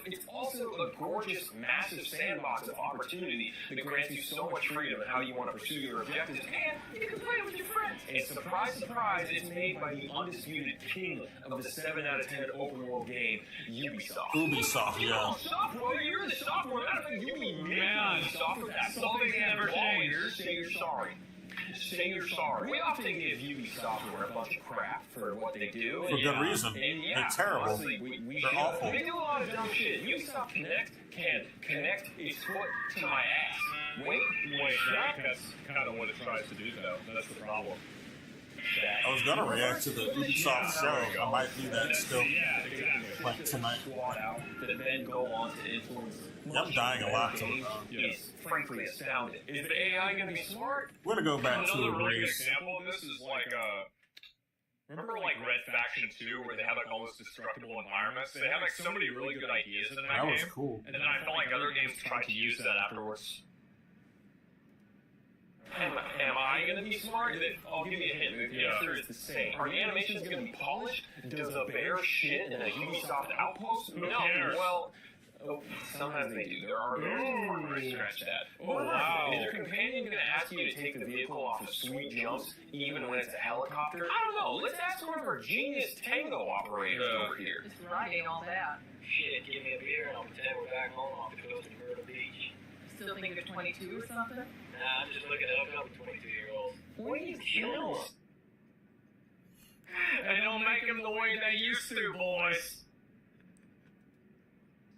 It's also a gorgeous, massive sandbox of opportunity that grants you so much freedom in how you want to pursue your objectives, and you can play with your friends. And surprise, surprise, it's made by the undisputed king of the 7 out of 10 open world game, Ubisoft. Ubisoft, yeah. Software, you're the software. I don't think you mean software. That's something that never changes. Say you're sorry. Say you're sorry. We often give Ubisoft a bunch of crap for what they do. For good reason. They're terrible. Honestly, They're awful. They do a lot of dumb shit. Ubisoft Connect can connect its foot to my ass. Wait, that's kind of what it tries to do, though. That's the problem. I was gonna react to the Ubisoft show. I might do that still, like tonight. That then go on to influence. I'm dying a lot to it. Is frankly astounded. Is the AI going to be smart? We're gonna go back to Another a really good race. example of this is like remember like Red Faction 2 where they have like all those destructible environments? They have like so many really good ideas in that That game. was cool. And then I felt like other games tried to use that afterwards. Am I going to be smart? I'll give you a hint. The answer is the same. Are the animations going to be polished? Does a bear shit in a Ubisoft outpost? No. Well, sometimes they do. There are scratch that. Oh, wow. Is your companion going to ask you to take the vehicle off of sweet jumps even when it's a helicopter? I don't know. Let's ask one of our genius tango operators over here. Just writing all that. Shit, give me a beer and I'll pretend we're back home off the coast of Myrtle Beach. Still think you're 22 or something? Nah, I'm just looking to hook up with 22-year-olds. What are you doing? And don't make them the way they used to, boys.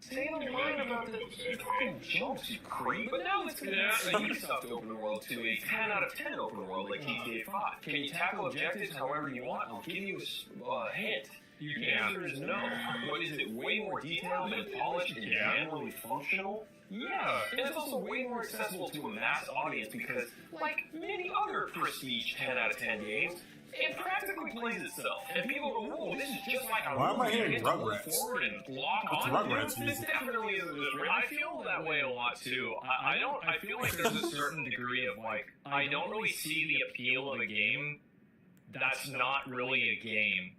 Stay on the line about the fucking jumps, you creep. But now let's get a Ubisoft open world to a 10 out of 10 open world like GTA 5. Can you tackle objectives however you want? I'll give you a hint. The answer is no. But is it way more detailed and polished and generally functional? Yeah, and it's also way more accessible to a mass audience because, like many other prestige 10 out of 10 games, it practically plays itself. And people go, "Whoa, this is just like a Why am I movie. hearing You get to look Rugrats? forward and lock It's on Rugrats to it." music. It definitely isn't just real. I feel that way a lot too. I feel like there's a certain degree of like I don't really see the appeal of a game that's not really a game.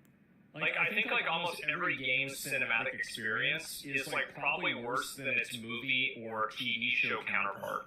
Like, I think, like, almost every game's cinematic experience is, like, probably worse than its movie or TV show counterpart.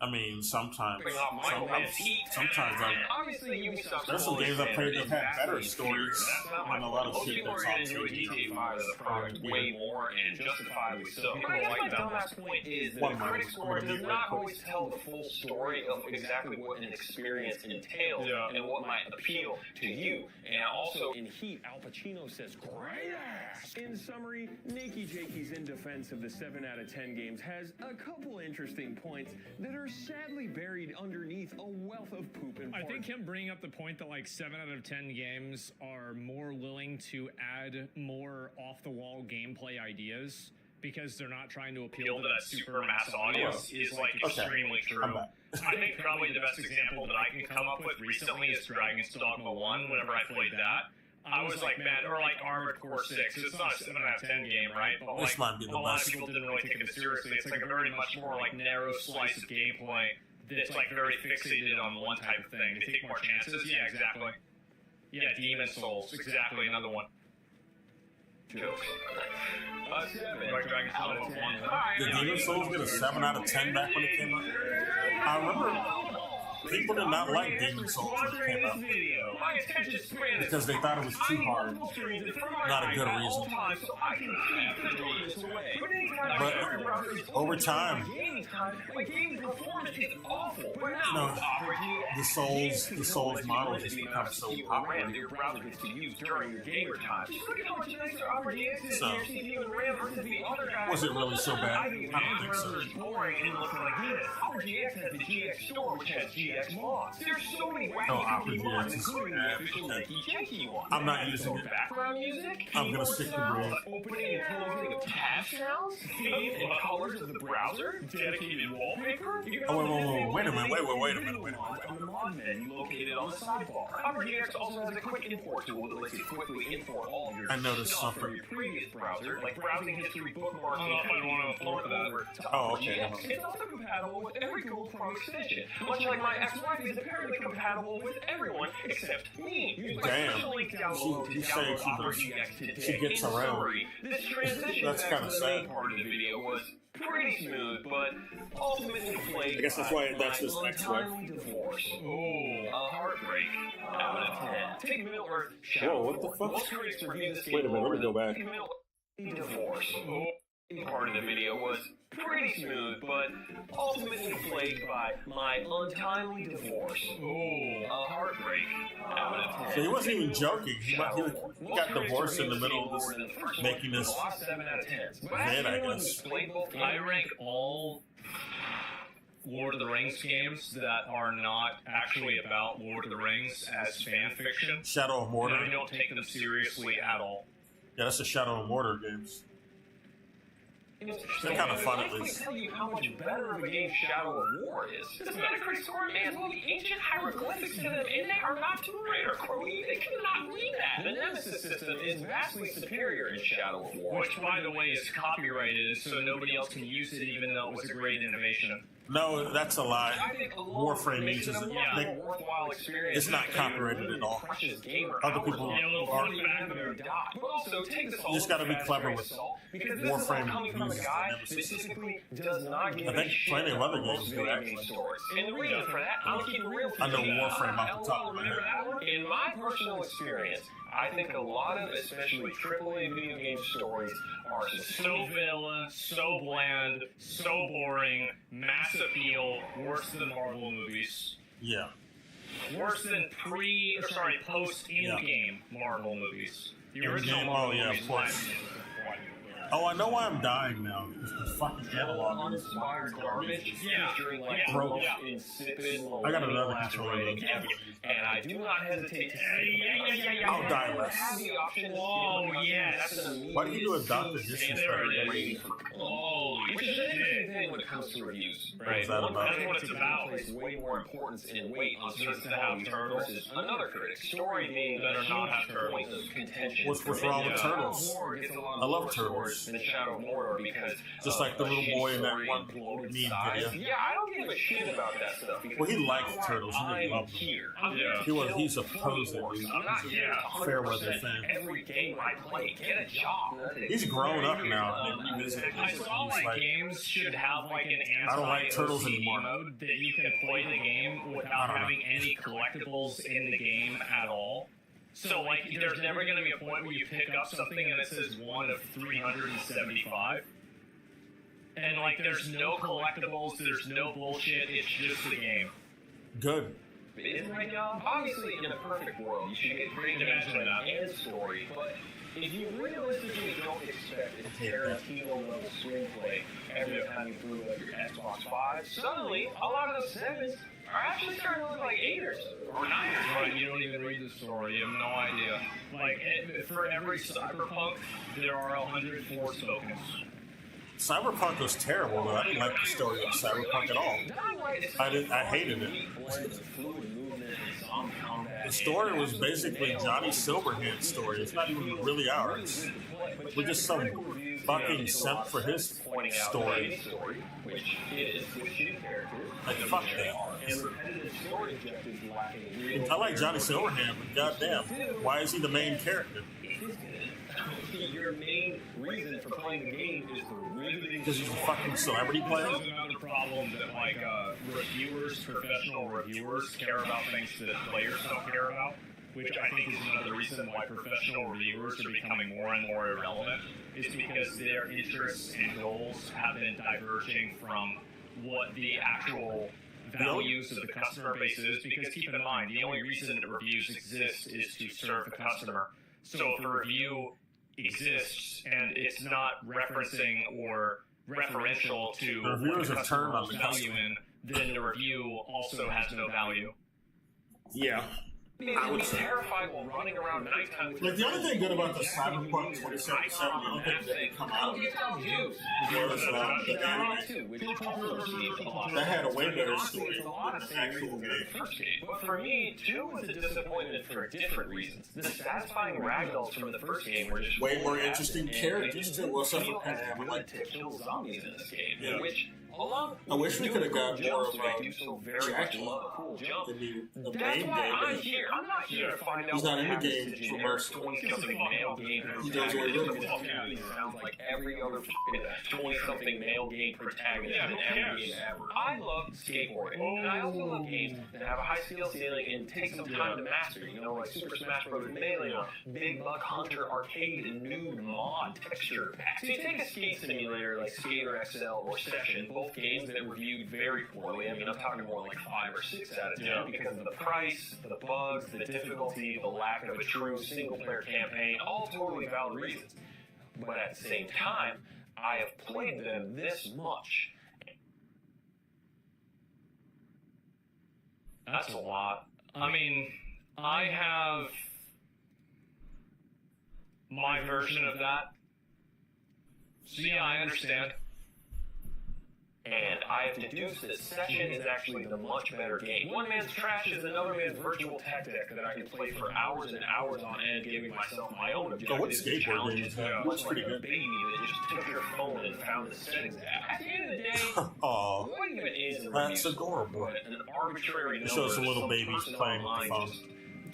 I mean, sometimes Bring up Michael Mann's Heat. sometimes Obviously, Ubisoft's there's some games I played that have better stories than a lot of Most shit people are that's going on to enjoy GTA 5 as a product way more, and justifiably so. But I guess my dumbass point is that One a moment, critic score I'm gonna does be not right quick. always tell the full story of exactly what an experience entails and what might appeal to you. And also, In Heat, Al Pacino says, great ass! In summary, Nakey Jakey's in defense of the 7 out of 10 games has a couple interesting points that are sadly buried underneath a wealth of poop and I farts. think him bringing up the point that like 7 out of 10 games are more willing to add more off-the-wall gameplay ideas because they're not trying to appeal to that super mass audience is like extremely true. I'm back. I think probably the best example that I can come up with recently is Dragon's Dogma 1. Whenever I played that, I was like, man, or like Armored Core 6. It's not a 7 out of 10 game, right? But This like, might be the a lot of best. people didn't really take it seriously. It's like a very much more like narrow slice of gameplay that's like very fixated on one type of thing. They take more chances. Yeah, exactly. Yeah, Demon Souls, exactly, another one. jokes. 7 Like Dragon's out of Dogma 10. 1. Did Demon Souls get a 7 out of 10 back when it came out? I remember people did not like Demon Souls when it came out My attention span is because they thought it was too hard. Not a good reason. But over time, my gaming performance is awful. But you now, know, the Souls model has become so popular. your browser gets to use during your gamer time. Just look at how much nicer RGX is So, your CPU and RAM versus the other guys. was it really so bad? I think I don't think so. is boring and looks like this. RGX has the GX store, which has GX mods. There's so many wacky No, goofy mods, RGX is including the bad. official Nakey Jakey one. I'm not using it. Background music, I'm gonna keyboard stick to sounds, Brave. opening and closing of tab sounds, theme and colors of the browser, dedicated wallpaper. Oh, wait a minute. On the mod menu located on the sidebar. RGX also has a quick import tool that lets you quickly import all of your I noticed stuff something. from your previous browser, like browsing history, bookmarks, I don't know if I want to upload that. over to Oh, okay. RGX. It's also compatible with every Google Chrome extension, much like my ex-wife is apparently compatible with everyone except me. Use my Damn. special link down below to She download said RGX today. she gets In around. summary, this transition That's back kinda to the main sad. part of the video was pretty smooth, but ultimately plagued I guess that's by why that's my his ex-wife. untimely divorce. A heartbreak out of 10. Take Middle Earth Shadow. Whoa, what the fuck? Most critics review this game Wait a minute, let me go back. Divorce. Part of the video was pretty smooth, but ultimately plagued by my untimely divorce. A heartbreak out of 10. So he wasn't even joking. He got divorced in the middle of this, making this 7 out of 10. vid, I guess. I rank all Lord of the Rings games that are not actually about Lord of the Rings as fan fiction. Shadow of And I Mordor. don't take them seriously at all. Yeah, that's the Shadow of Mordor games. They're kind of fun at least. Tell you how much better of a game Shadow of War is. This Metacritic score may as well be ancient hieroglyphics to them, and they are not Tomb Raider. They cannot read that. The Nemesis system is vastly superior in Shadow of War. Which, by the way, is copyrighted, so nobody else can use it, even though it was a great innovation. No, that's a lie. I think alone Warframe makes uses it a it. much They- more worthwhile experience. It's not copyrighted at all. Precious gamer Other hours people on it. Yeah, a little are. fun fact about it. But also, take this all You just gotta be with clever a with salt, because this Warframe is all coming from a uses guy the that Nemesis. typically does not give I think a shit plenty of other about games most do, video actually. game stories. And the reason for that, I'll keep it real for I know you. Warframe off the top of my Remember head. that one? In my personal experience, I think a lot of, especially AAA video game stories, are So vanilla, so bland, so boring, mass appeal, worse than Marvel movies. Yeah. Worse than post in-game Marvel movies. The In-game? original Oh, Marvel yeah, of movies. course. Oh, I know why I'm dying now. It's the fucking analog. uninspired garbage Yeah. featuring like Yeah. Gross. gross, insipid, I got another millennial controller. aspirating epic. And I do not hesitate to say, I'll die less. have the option to Oh, skip it. yes. That's an immediate Why do you do a Dr. Distance There it is. rating for Holy which is an interesting shit. thing when it comes to reviews. What's that One about? critic That's what it's about. places way more importance and weight on certain to have turtles. versus another critic. Story being Better not have turtles. point of contention. What's wrong with And, turtles? War gets a lot of I love more turtles. scores worse than Shadow of Mordor because Just like the little boy in that one meme video. Yeah, I don't give a shit about that stuff. Because Well, he liked turtles. He really loved them. Here. He's a poser. I'm not here to fair weather fan. every game I play. Get a job. He's grown up now. And revisiting I saw he's like games should have like an I don't like turtles anti-OCD anymore. mode that you can play the game without having any collectibles in the game at all. So like, there's never going to be a point where you pick up something and it says 1 of 375. And like, there's no collectibles, there's no bullshit, it's just the game. Good. Is my job? Obviously, in a perfect world, you should get great dimension and story, but if you realistically don't expect a Tarantino-level screenplay every time you boot up your Xbox 5, suddenly, a lot of the 7s are actually starting to look like 8ers or 9ers. Right, you don't even read the story, you have no idea. Like, for every cyberpunk, there are 104 tokens. Cyberpunk was terrible, though. I didn't like the story of Cyberpunk at all. I hated it. The story was basically Johnny Silverhand's story. It's not even really ours. We're just some fucking simp for his story. Like, fuck that. I like Johnny Silverhand, but goddamn, why is he the main character? Your main reason for playing the game is the riveting. Because he's a fucking celebrity player? There's another problem that, like, reviewers, professional reviewers, care about things that players don't care about, which I think is another reason why professional reviewers are becoming more and more irrelevant, is because their interests and goals have been diverging from what the actual values of the customer base is, because keep in mind, the only reason that reviews exist is to serve the customer. So if a review exists and it's not referencing or referential to The reviewers what have turned on the the value customer. in, then the review also has no value. Yeah. I would be terrified while running around nighttime. Like, the only thing good about the Cyberpunk 2077, the only thing that didn't come out was the anime. That had a way better story than the actual game. But for me, 2 was a disappointment for different reasons. The satisfying ragdolls from the first game were just Way more interesting characters, too. Well, except for Pam, I like to kill zombies in this game, Yeah. which along I wish we could have got more of Jackie. the That's main why I'm game. here. I'm not here to find out He's not what in the happens game to for generic most. 20-something male game He does what he does. protagonist. Sounds like every other 20-something male game protagonist in every game ever. I love skateboarding, and I also love games that have a high skill ceiling and take some time to master. You know, like Super Smash Bros. Melee or Big Buck Hunter Arcade and Nude Mod texture packs. So you take a skate simulator like Skater XL or Session, both games that reviewed very poorly. I mean, I'm talking more like 5 or 6 out of 10 because of the price, the bugs, the difficulty, the lack of a true single-player campaign, all totally valid reasons. But at the same time, I have played them this much. That's a lot. I mean, I have my version of that. So yeah, I understand. And I have deduced that Session is actually the much better game. One man's trash is another man's virtual tech deck that I can play for hours and hours on end, giving myself my own objectives. what skateboard game is that? Much That's like pretty a good. baby that just took your phone and found the settings app. At the end of the day, Aw, what even is a that's review adorable. but an arbitrary It number shows the that little some babies person playing with the online phone. just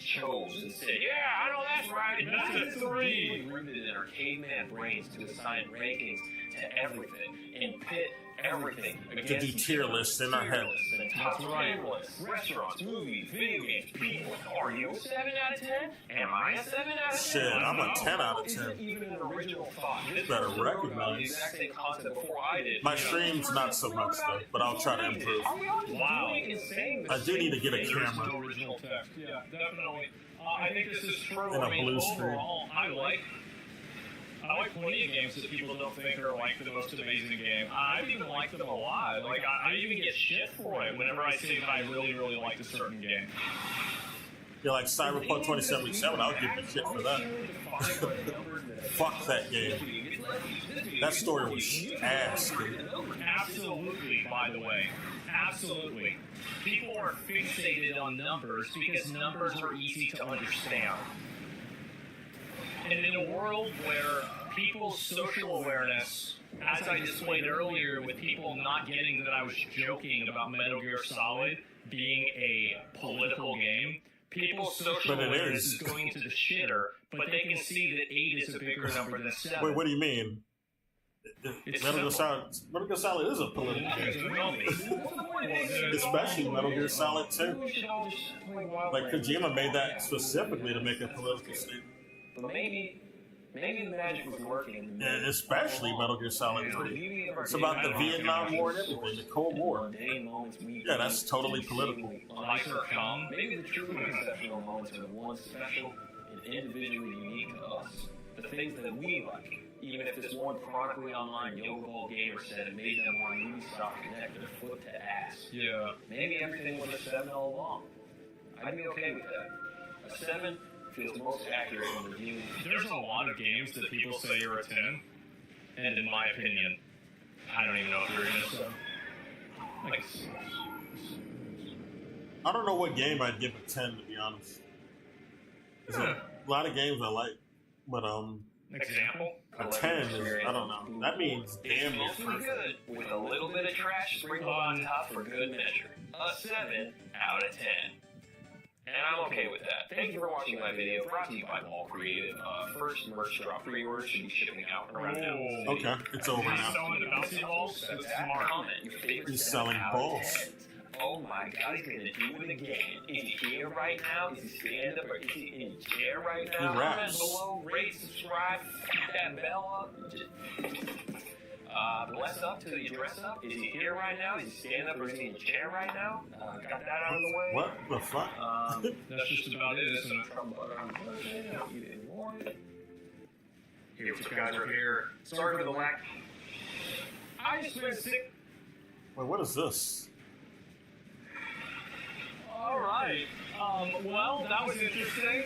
chose and said, yeah, I know that's right. That's a 3. Rooted in our caveman brains to assign rankings to everything and pit everything To do tier lists in our head. and top 10 lists, restaurants, movies, video games, people. Are you a 7 out of 10? Am I a 7 out of 10? Shit, I'm a 10 out of Isn't 10. even an original thought. This Better person wrote about recognize. the exact same concept before I did. My stream's not so much, though, but I'll try to improve. Wow. I do need to get a camera. Original text. Yeah, definitely. I think this is true. And a I mean, blue screen. overall, I like plenty of games that people don't think are like the most amazing game. I even like them a lot. Like I even get shit for it whenever I say that I really, really liked a certain game. You're like Cyberpunk 2077, I'll give you shit for that. Fuck that game. That story was ass, dude. Absolutely, by the way. Absolutely. People are fixated on numbers because numbers are easy to understand. And in a world where people's social awareness, as I displayed earlier with people not getting that I was joking about Metal Gear Solid being a political game, people's social awareness is going to the shitter, but they can see that 8 is a bigger number than 7. Wait, what do you mean? Metal Gear Solid is a political game. Especially Metal Gear Solid 2. Like, Kojima made that specifically to make a political statement. But maybe the magic was working. And especially Metal Gear Solid 3. It's about the Vietnam War and everything, the Cold War. Yeah, that's totally political. Maybe the truly exceptional moments are the ones special and individually unique to us. The things that we like. Even if this one chronically online Yoga Ball gamer said it made them want Ubisoft Connect their foot to ass. Yeah. Maybe everything was a 7 all along. I'd be okay with that. A 7 feels most accurate when reviewing. There's a lot of games that people say are a 10, and in my opinion, I don't even know if you're gonna say. Like, I don't know what game I'd give a 10, to be honest. There's a lot of games I like, but example? a 10 is, I don't know. That means damn near It's perfect. good, with a little bit of trash sprinkled on top for good measure. A 7 out of 10. And I'm okay with that. Thank you for watching my video, brought to you by Ball Creative. First merch drop pre-orders should be shipping out around now. Okay, it's over now. Selling the bouncy balls? So That's that smart. comment, your favorite He's 7 selling out of balls. 10. Oh my god, he's gonna do it again. Is he here right now? Is he standing up or is he in his chair right now? He raps. Comment below, rate, subscribe, hit that bell up. Bless up till you dress up. Is he here right now? Is he standing up or is he in the chair right now? Got that out of the way. What the fuck? That's just about it, isn't it? Here, what's up, guys? We're here. Sorry for the lack. I just been sick. Wait, what is this? Alright. Well, that was interesting.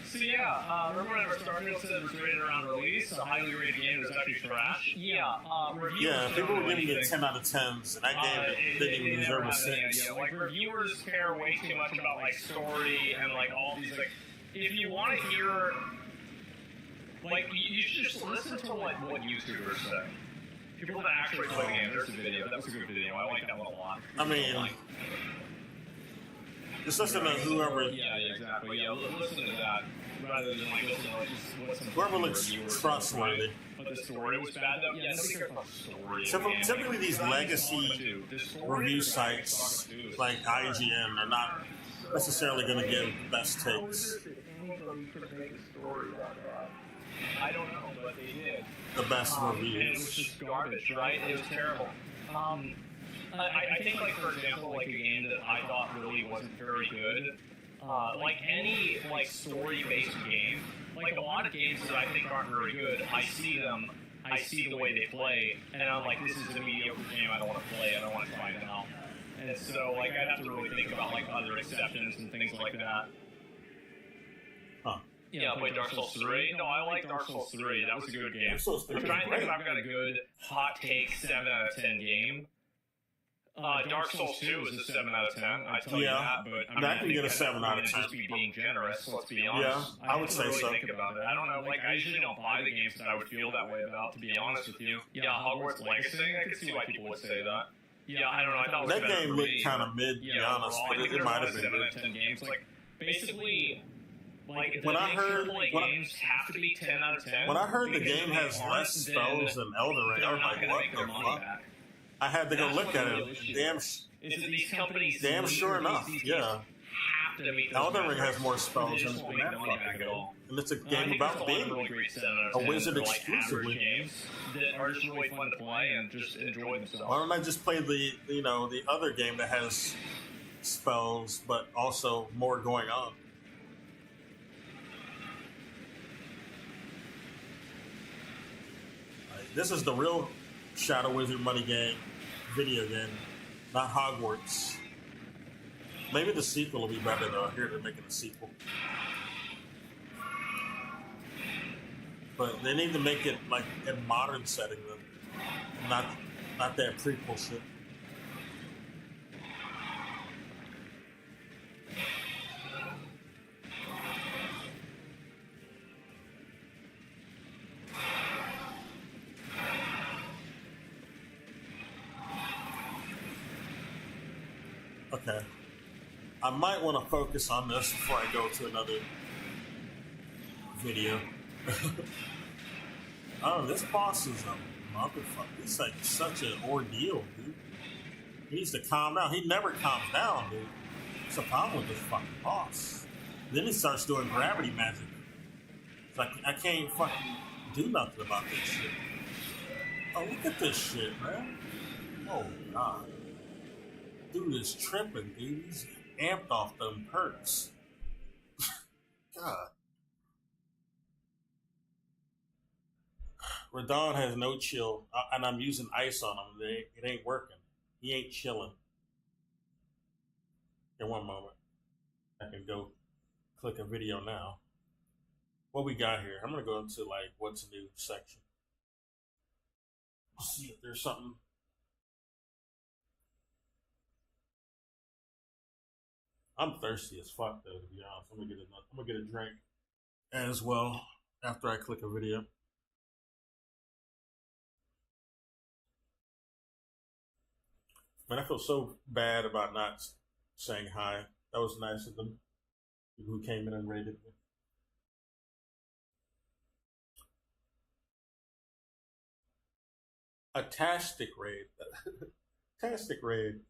So yeah, remember when I started, it said it was rated around release, a highly rated game was actually trash? Yeah, reviewers Yeah, people don't were giving really it 10 out of 10s, and that game didn't even deserve a never had any 6. idea. Like, reviewers care way too much about, like, story and, like, all these, like, if you want to hear, like, you should just listen to what YouTubers say. People that actually play the game. There's a video. That was a good video. I like that one a lot. I mean, just listen to whoever, Yeah, exactly. Yeah, listen to that rather than like listen to like just what some whoever looks reviewers trustworthy. say. But the story was bad though. Yeah, nobody cares about the story. Typically these legacy review sites like IGN are not necessarily going to give best takes. I don't know, but they did. The best And it was reviews. just garbage, right? It was terrible. I think, like, for example, like, a game that I thought really wasn't very good, like, any, like, story-based game, like, a lot of games that I think aren't very good, I see them, I see the way they play, and I'm like, this is a mediocre game, I don't want to play it, I don't want to try it out. And so, like, I'd have to really think about, like, other exceptions and things like that. Huh. Yeah, I played Dark Souls 3. No, I like Dark Souls 3. That was a good game. Dark Souls 3 I'm was trying to think great. if I've got a good hot take 7 out of 10 game. Dark Souls 2 is a 7 out of 10. I tell you Yeah, that, but I that can think get a 7 out of would 10. Just be being generous. Let's be honest. Yeah, I would have to say really so. Think about it. I don't know. Like, I usually don't buy the games that I would feel that way about. To be honest with you. Yeah, Hogwarts Legacy. I could see why people would say that. Yeah, I don't know. I thought it was That better game for looked me. kind of mid, to be Yeah, honest, overall, I but think it there's might only have been 7 out good. of 10 games. Like, basically. Like, When the I heard- AAA when I- games have to be 10 out of 10. When I heard the because game if has they aren't, less then spells than Elden Ring, I they're was not like, gonna what make their the money fuck? back. I had to go That's look what at the real it. issue Damn, is that these companies, damn sure these enough, games yeah. have to meet those Elden Ring metrics. has more spells They than just won't make that money back fucking at all. game. And it's a I game think about there's being really great 7 out of a 10 wizard for, like, exclusively. average games that are just really fun to play and just enjoy themselves. Why don't I just play the the other game that has spells but also more going on? This is the real Shadow Wizard money game, video game, not Hogwarts. Maybe the sequel will be better though. I hear they're making a sequel. But they need to make it like in modern setting though. Not that prequel shit. Okay. I might want to focus on this before I go to another video. Oh, this boss is a motherfucker. He's like such an ordeal, dude. He needs to calm down. He never calms down, dude. It's a problem with this fucking boss. Then he starts doing gravity magic. It's like, I can't fucking do nothing about this shit. Oh, look at this shit, man. Oh, God. Dude is tripping, dude. He's amped off them perks. God. Radon has no chill, and I'm using ice on him. It ain't working. He ain't chilling. In one moment, I can go click a video now. What we got here? I'm gonna go into like what's new section. See if there's something. I'm thirsty as fuck though, to be honest. I'm gonna get a drink as well after I click a video. Man, I feel so bad about not saying hi. That was nice of them. People who came in and rated me. A Tastic raid. Tastic raid.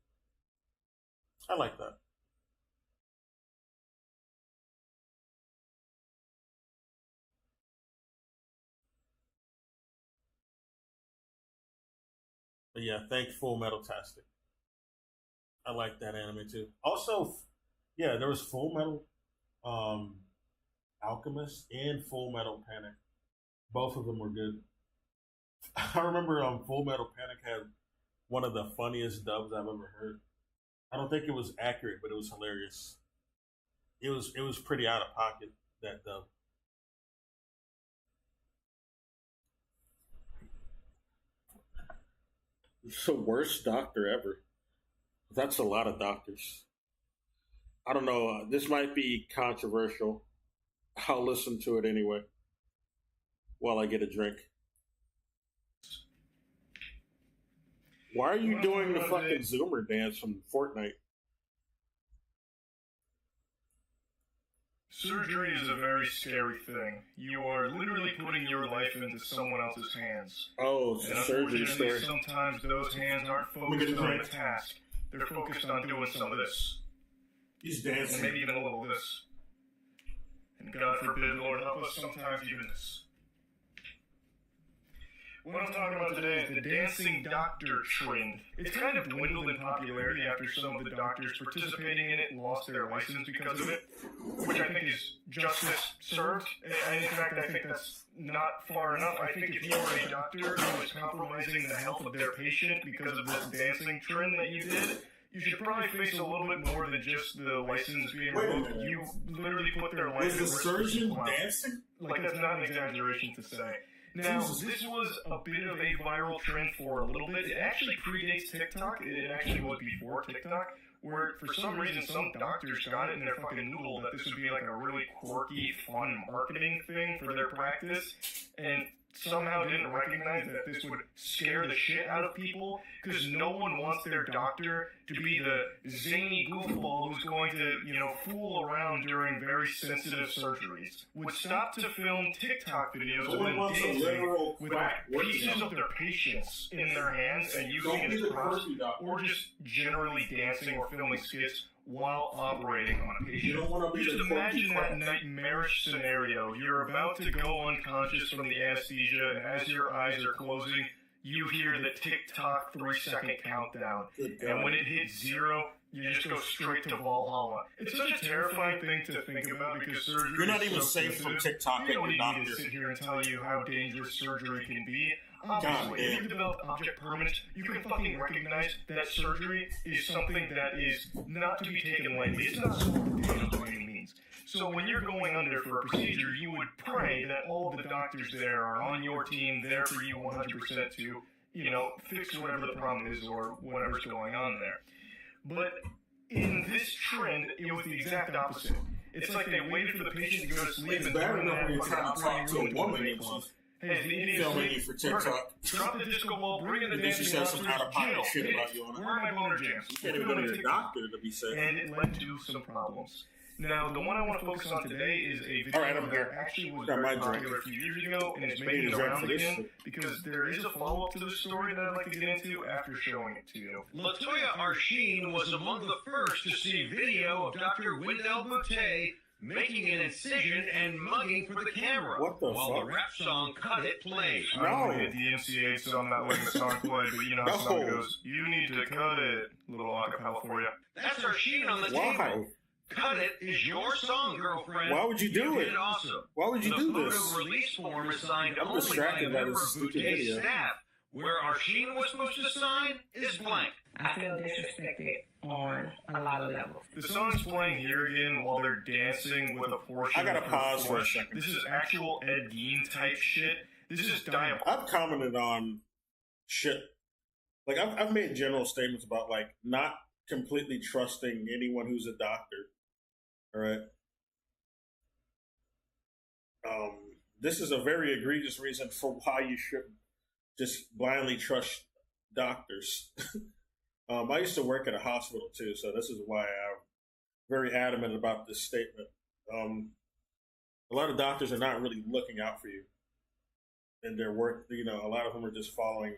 I like that. But yeah, thank Full Metal Tastic. I like that anime too. Also, yeah, there was Full Metal Alchemist and Full Metal Panic. Both of them were good. I remember Full Metal Panic had one of the funniest dubs I've ever heard. I don't think it was accurate, but it was hilarious. It was pretty out of pocket, that dub. It's the worst doctor ever. That's a lot of doctors. I don't know. This might be controversial. I'll listen to it anyway while I get a drink. Why are you doing the fucking Zoomer dance from Fortnite? Surgery is a very scary thing. You are literally putting your life into someone else's hands. Oh, it's a surgery story. Sometimes those hands aren't focused on the task. They're focused on doing some of this. He's dancing. And maybe even a little of this. And God forbid, Lord help us, sometimes even this. What I'm talking about today is the dancing doctor trend. It's kind of dwindled in popularity after some of the doctors participating in it lost their license because of it, which I think is justice served. And in fact, I think that's not far enough. I think if you are a doctor who is compromising the health of their patient because of this dancing trend that you did, you should probably face a little bit more than just the license being revoked. You literally put their life at risk. Was the surgeon dancing? Like, that's not an exaggeration to say. Now, this was a bit of a viral trend for a little bit. It actually predates TikTok. It actually was before TikTok, where for some reason some doctors got it in their fucking noodle that this would be like a really quirky, fun marketing thing for their practice, and somehow didn't recognize that this would scare the shit out of people, because no one wants their doctor to be the zany goofball who's going to, fool around during very sensitive surgeries. Would stop to film TikTok videos of them dancing with pieces of their patients in their hands and using it as props, or just generally dancing or filming skits while operating on a patient. Just imagine that nightmarish scenario. You're about to go unconscious from the anesthesia, and as your eyes are closing, you hear the tick-tock 3-second countdown. And when it hits 0, you just go straight to Valhalla. It's such a terrifying thing to think about because surgery You're not even safe from TikTok. You don't need me to sit here and tell you how dangerous surgery can be. Obviously, if you develop object permanence, you can fucking recognize that surgery is something that is not to be taken lightly. It's not small potatoes by any means. So when you're going under for a procedure, you would pray that all of the doctors there are on your team, there for you 100% to, fix whatever the problem is or whatever's going on there. But in this trend, it was the exact opposite. It's like they waited for the patient to go to sleep and bad enough when you're trying to talk to a woman. Hey, the idiot Filming you for TikTok. Drop the disco ball, bring in the And then she dancing says some monsters, out-of-pocket Jill, shit hit about it. you on it. Where are my boner jams? You can't even go to the doctor to be safe. And it led to some problems. Now, the one I want to focus on today is a video Alright, I'm here. that actually was Got my very drink. popular a few years ago, and it's Need making a the drink rounds for this again, shit. because there is a follow-up to this story that I'd like to get into after showing it to you. Latoya Arsheen was among the first to see video of Dr. Wendell Boutte making an incision and mugging for the camera What the while fuck? the rap song Cut It played. I don't want to hit the MCA, so I'm not letting the song play, but you know how the song goes. You need to cut it. Little acapella for you. That's Arsheen on the Why? table. Cut It is your song, girlfriend. Why would you do did it? awesome. Why would you do The this? photo release form is signed I'm only by a distracted by member this of stupid Boutte's video. staff. Where Arsheen was supposed to sign is blank. I feel disrespected on a lot of levels. The song's playing here again while they're dancing with a portion I gotta of her pause for a flesh. second. This is actual Ed Gein type shit. This is diabolical. I've commented on shit. Like, I've made general statements about, like, not completely trusting anyone who's a doctor. All right? This is a very egregious reason for why you should just blindly trust doctors. I used to work at a hospital, too, so this is why I'm very adamant about this statement. A lot of doctors are not really looking out for you in their work. You know, a lot of them are just following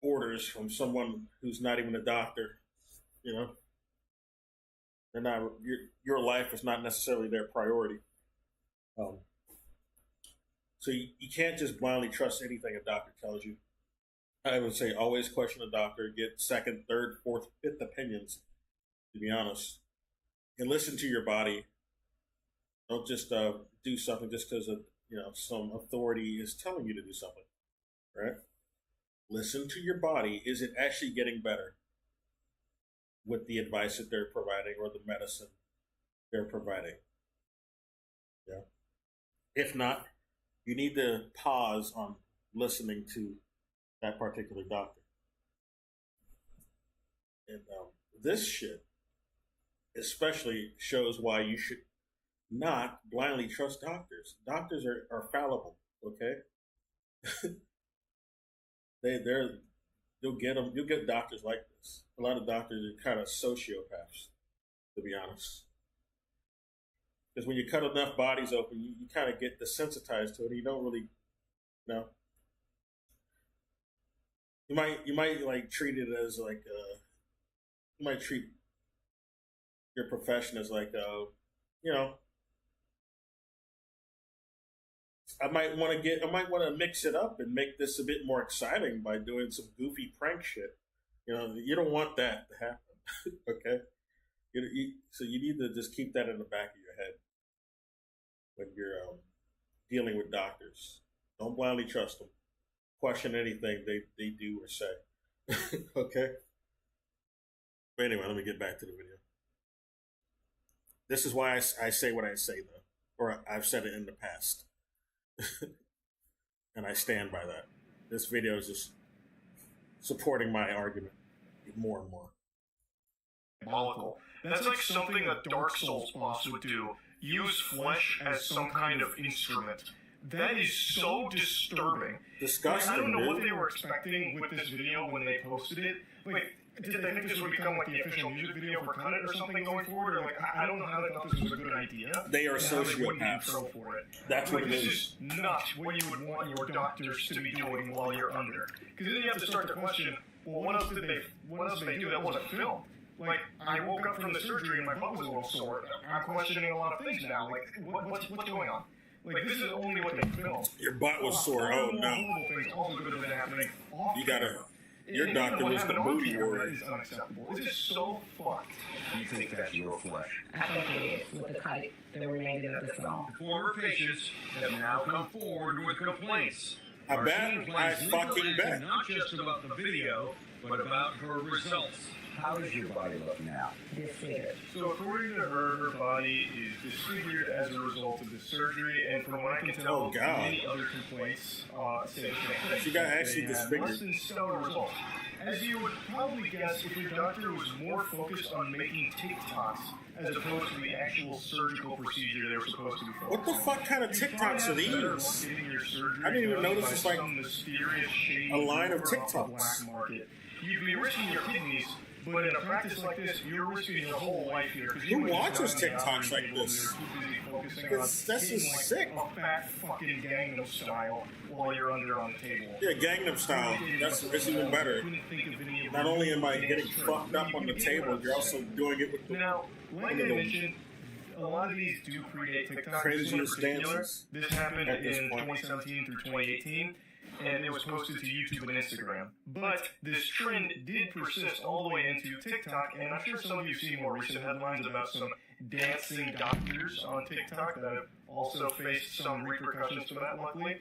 orders from someone who's not even a doctor. You know, they're not. Your life is not necessarily their priority. So you can't just blindly trust anything a doctor tells you. I would say always question a doctor, get second, third, fourth, fifth opinions, to be honest. And listen to your body. Don't just do something just because of, you know, some authority is telling you to do something, right? Listen to your body. Is it actually getting better with the advice that they're providing or the medicine they're providing? Yeah. If not, you need to pause on listening to that particular doctor. And this shit especially shows why you should not blindly trust doctors. Doctors are fallible, okay? You'll get doctors like this. A lot of doctors are kind of sociopaths, to be honest. Because when you cut enough bodies open, you kind of get desensitized to it. You don't really, you know. You might like treat it as like you might treat your profession as like you know. I might want to mix it up and make this a bit more exciting by doing some goofy prank shit. You know, you don't want that to happen. Okay, so you need to just keep that in the back of your head when you're dealing with doctors. Don't blindly trust them. Question anything they do or say. Okay? But anyway, let me get back to the video. This is why I say what I say, though. Or I've said it in the past. And I stand by that. This video is just supporting my argument more and more. Diabolical. That's like something a Dark Souls boss would do. Use flesh as some kind of instrument. That is so disturbing. Disgusting, I don't know what dude. they were expecting with this video when they posted it. Like, did they think this would become like the official music video for Cut It or something going forward? Or like, I don't know how they thought this was a good idea. They are and how they wouldn't sociopaths. go for it. That's what Like, it this is. is not what you would want your doctors to be doing while you're under. Because then you have to start to question, well, what else did they do that wasn't filmed? Like, I woke up from the surgery and my butt was a little sore. I'm questioning a lot of things now. Like, what's going on? Like, this is only what they filmed. Your butt was sore. Oh, no. Horrible things also could have been happening off You gotta... Your and doctor what was the happened on movie camera warrior. is unacceptable. This is so fucked. You think that's your flesh? I think it is with the cut the remainder of the song. Former patients have now come forward with complaints. I bet. Arsheen I plans legal fucking action bet. Not just about the video, but about her results. How does your body look now? Disfigured. So according to her, her body is disfigured as a result of the surgery, and from what I can tell, many other complaints say the same. She got actually They had disfigured. less than stellar results. As you would probably guess, if your doctor was more focused on making TikToks as opposed to the actual surgical procedure they were supposed to be focused on. What the fuck kind of TikToks are these? I didn't even notice it's like a line of TikToks. You'd be risking your kidneys, but in a practice like this, you're risking your whole life here. Who watches TikToks like this? That's just sick. A fat fucking Gangnam Style while you're under on the table. Yeah, Gangnam Style. That's even better. Not only am I getting fucked up on the table, you're also doing it with the... Now, like I mentioned, a lot of these do predate TikTok. Craziest dances. This happened At this in point. 2017 through 2018, and it was posted to YouTube and Instagram. But this trend did persist all the way into TikTok, and I'm sure some of you have seen more recent headlines about some dancing doctors on TikTok that have also faced some repercussions for that, luckily.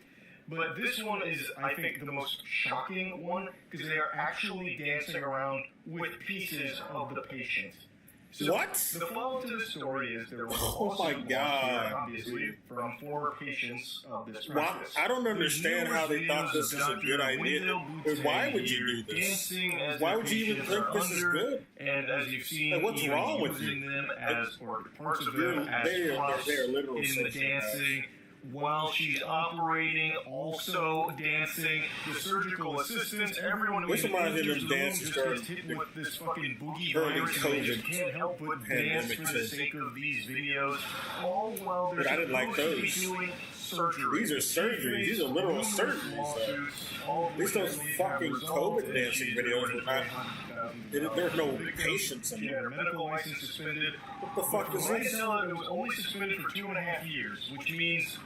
But this one is, I think, the most shocking one, because they are actually dancing around with pieces of the patient. So What? The follow to the story is there was Oh my God. obviously, from former patients of this Why, practice. I don't understand how they thought this is a good idea. But why would you do this? Why would you even think this is good? And as you've seen, Like, what's even wrong with using you? them as, or parts of They them as are props literal in the sociopaths. dancing. While she's operating, also dancing, the surgical assistants, everyone who This reminds me of enters them the room dances just during gets hit with this fucking boogie during virus, and they COVID just can't help but dance pandemic for the too. sake of these videos, all while they're But I didn't like supposed to be those. doing surgery. These are surgeries. These are literal surgeries. These those fucking COVID dancing videos were not... There's no patience in She had her them. medical license suspended. What the fuck is Right this? now, it was only suspended for 2.5 years, which means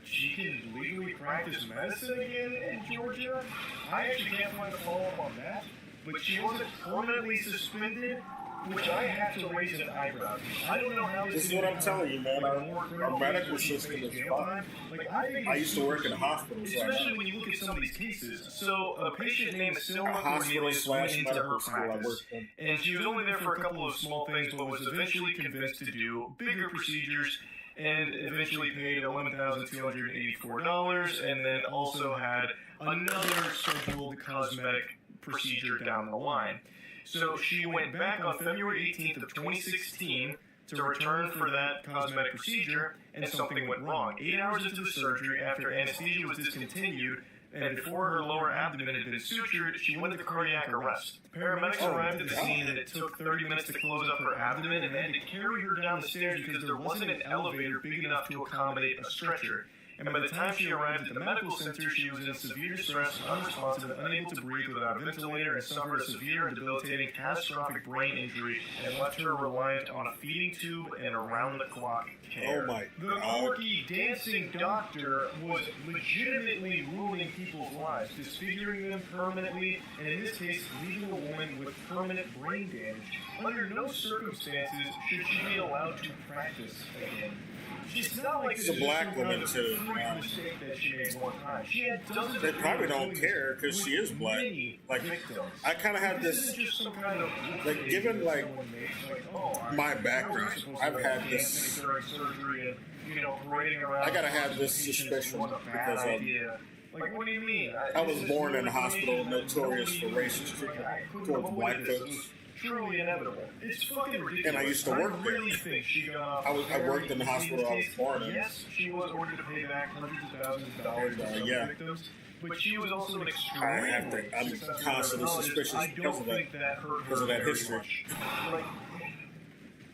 she can legally practice medicine again in Georgia. I actually can't find a follow-up on that, but she wasn't permanently suspended, which I have to raise an eyebrow. I don't know how This is what I'm telling you, man. Our medical system is fucked. I used to work in a hospital, so I Especially know. when you look at some of these cases. So, a patient named A Selma hospital Cornelius went slash into her medical school I practice. worked in. And she was only there for a couple of small things, but was eventually convinced to do bigger procedures and eventually paid $11,284 and then also had another scheduled cosmetic procedure down the line. So she went back on February 18th of 2016 to return for that cosmetic procedure, and something went wrong. 8 hours into the surgery, after anesthesia was discontinued, and before her lower abdomen had been sutured, she went into cardiac arrest. Paramedics arrived at the scene, and it took 30 minutes to close up her abdomen, and they had to carry her down the stairs because there wasn't an elevator big enough to accommodate a stretcher. And by the time she arrived at the medical center, she was in severe distress, unresponsive, and unable to breathe without a ventilator, and suffered a severe and debilitating catastrophic brain injury, and left her reliant on a feeding tube and around-the-clock care. Oh my The God. quirky dancing doctor was legitimately ruining people's lives, disfiguring them permanently, and in this case, leaving a woman with permanent brain damage. Under no circumstances should she be allowed to practice again. It's not like She's a black woman, too. Mistake that she made one time. She had dozens They of probably people don't doing care this because she is with black. many Like, victims. I kind of had This this, isn't just some kind of like, given, like, oh, my background, I've had this, during surgery and, you know, parading around. I gotta have this suspicion Was a bad because idea. Like, what do you mean? I was born in a hospital notorious for racist treatment towards black folks. Truly inevitable. It's fucking ridiculous. And I used to work there. really think she got off I worked in the hospital I was born in. Yes, she was ordered to pay back hundreds of thousands of dollars to some Yeah. victims, but she was also an extremely I have to- I'm successful constantly dermatologist. suspicious I because don't of that- think that hurt because her of that very history. much. Like,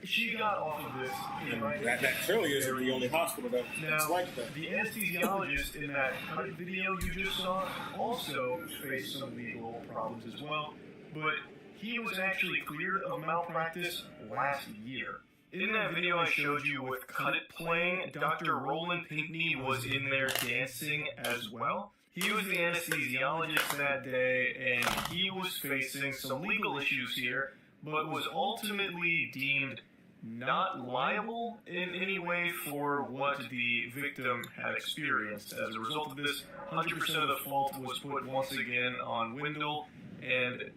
she got off of this. And right? that clearly isn't the only hospital that's Now, like that. the anesthesiologist in that cut video you just saw also faced some legal problems as well, but he was actually cleared of malpractice last year. In that video I showed you with Cut It playing, Dr. Roland Pinkney was in there dancing as well. He was the anesthesiologist that day, and he was facing some legal issues here, but was ultimately deemed not liable in any way for what the victim had experienced. As a result of this, 100% of the fault was put once again on Wendell, and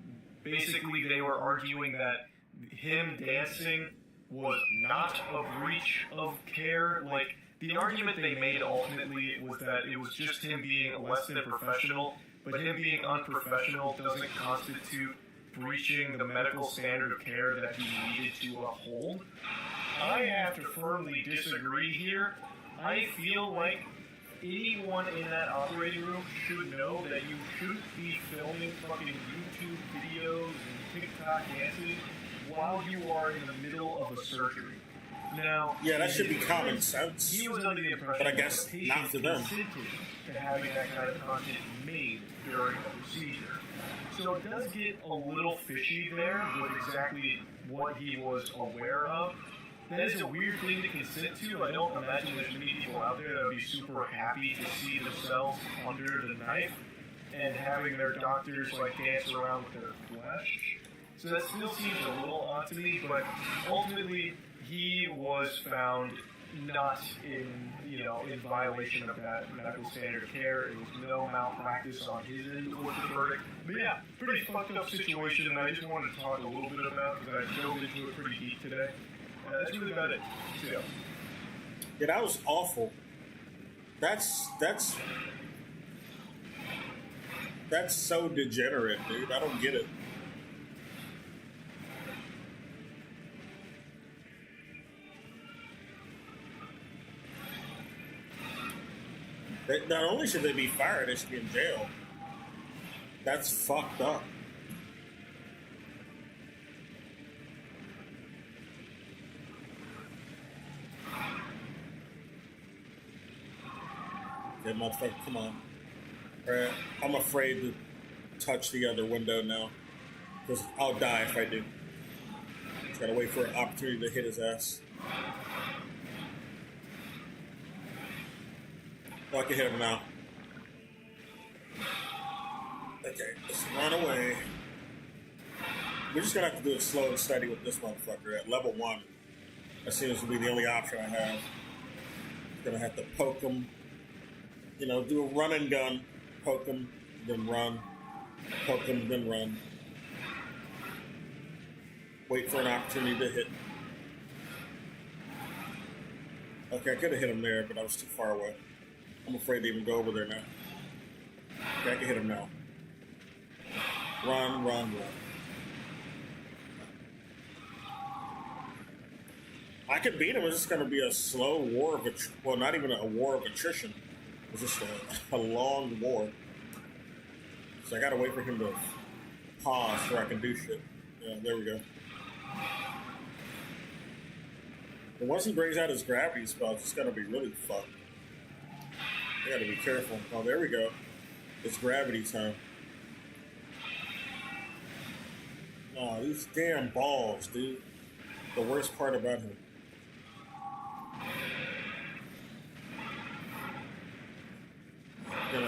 basically they were arguing that him dancing was not a breach of care. Like, the argument they made ultimately was that it was just him being less than professional, but him being unprofessional doesn't constitute breaching the medical standard of care that he needed to uphold. I have to firmly disagree here. I feel like anyone in that operating room should know that you shouldn't be filming fucking YouTube videos and TikTok dances while you are in the middle of a surgery. Now, yeah, that should be common sense. He was under the impression but I guess that not to them. consented to having that kind of content made during the procedure. So it does get a little fishy there with exactly what he was aware of. That is a weird thing to consent to. I don't imagine there's many people out there that would be super happy to see themselves under the knife and having their doctors like dance around with their flesh. So that still seems a little odd to me, but ultimately he was found not in violation of that medical standard of care. It was no malpractice on his end with the verdict. But yeah, pretty fucked up situation, and I just wanted to talk a little bit about because I dove into it pretty deep today. That's really about it. So. Yeah, that was awful. That's so degenerate, dude. I don't get it. Not only should they be fired, they should be in jail. That's fucked up. Yeah, motherfucker, come on. Right, I'm afraid to touch the other window now. Because I'll die if I do. Just gotta wait for an opportunity to hit his ass. Oh, I can hit him now. Okay, let's run away. We're just gonna have to do it slow and steady with this motherfucker at level 1. That seems to be the only option I have. Gonna have to poke him. You know, do a run and gun. Poke him, then run. Poke him, then run. Wait for an opportunity to hit. Okay, I could have hit him there, but I was too far away. I'm afraid to even go over there now. Okay, I can hit him now. Run, run, run. I could beat him. It's just going to be a slow war of well, not even a war of attrition. It's just a long war. So I got to wait for him to pause so I can do shit. Yeah, there we go. And once he brings out his gravity spells, it's going to be really fucked. I got to be careful. Oh, there we go. It's gravity time. Oh, these damn balls, dude. The worst part about him. You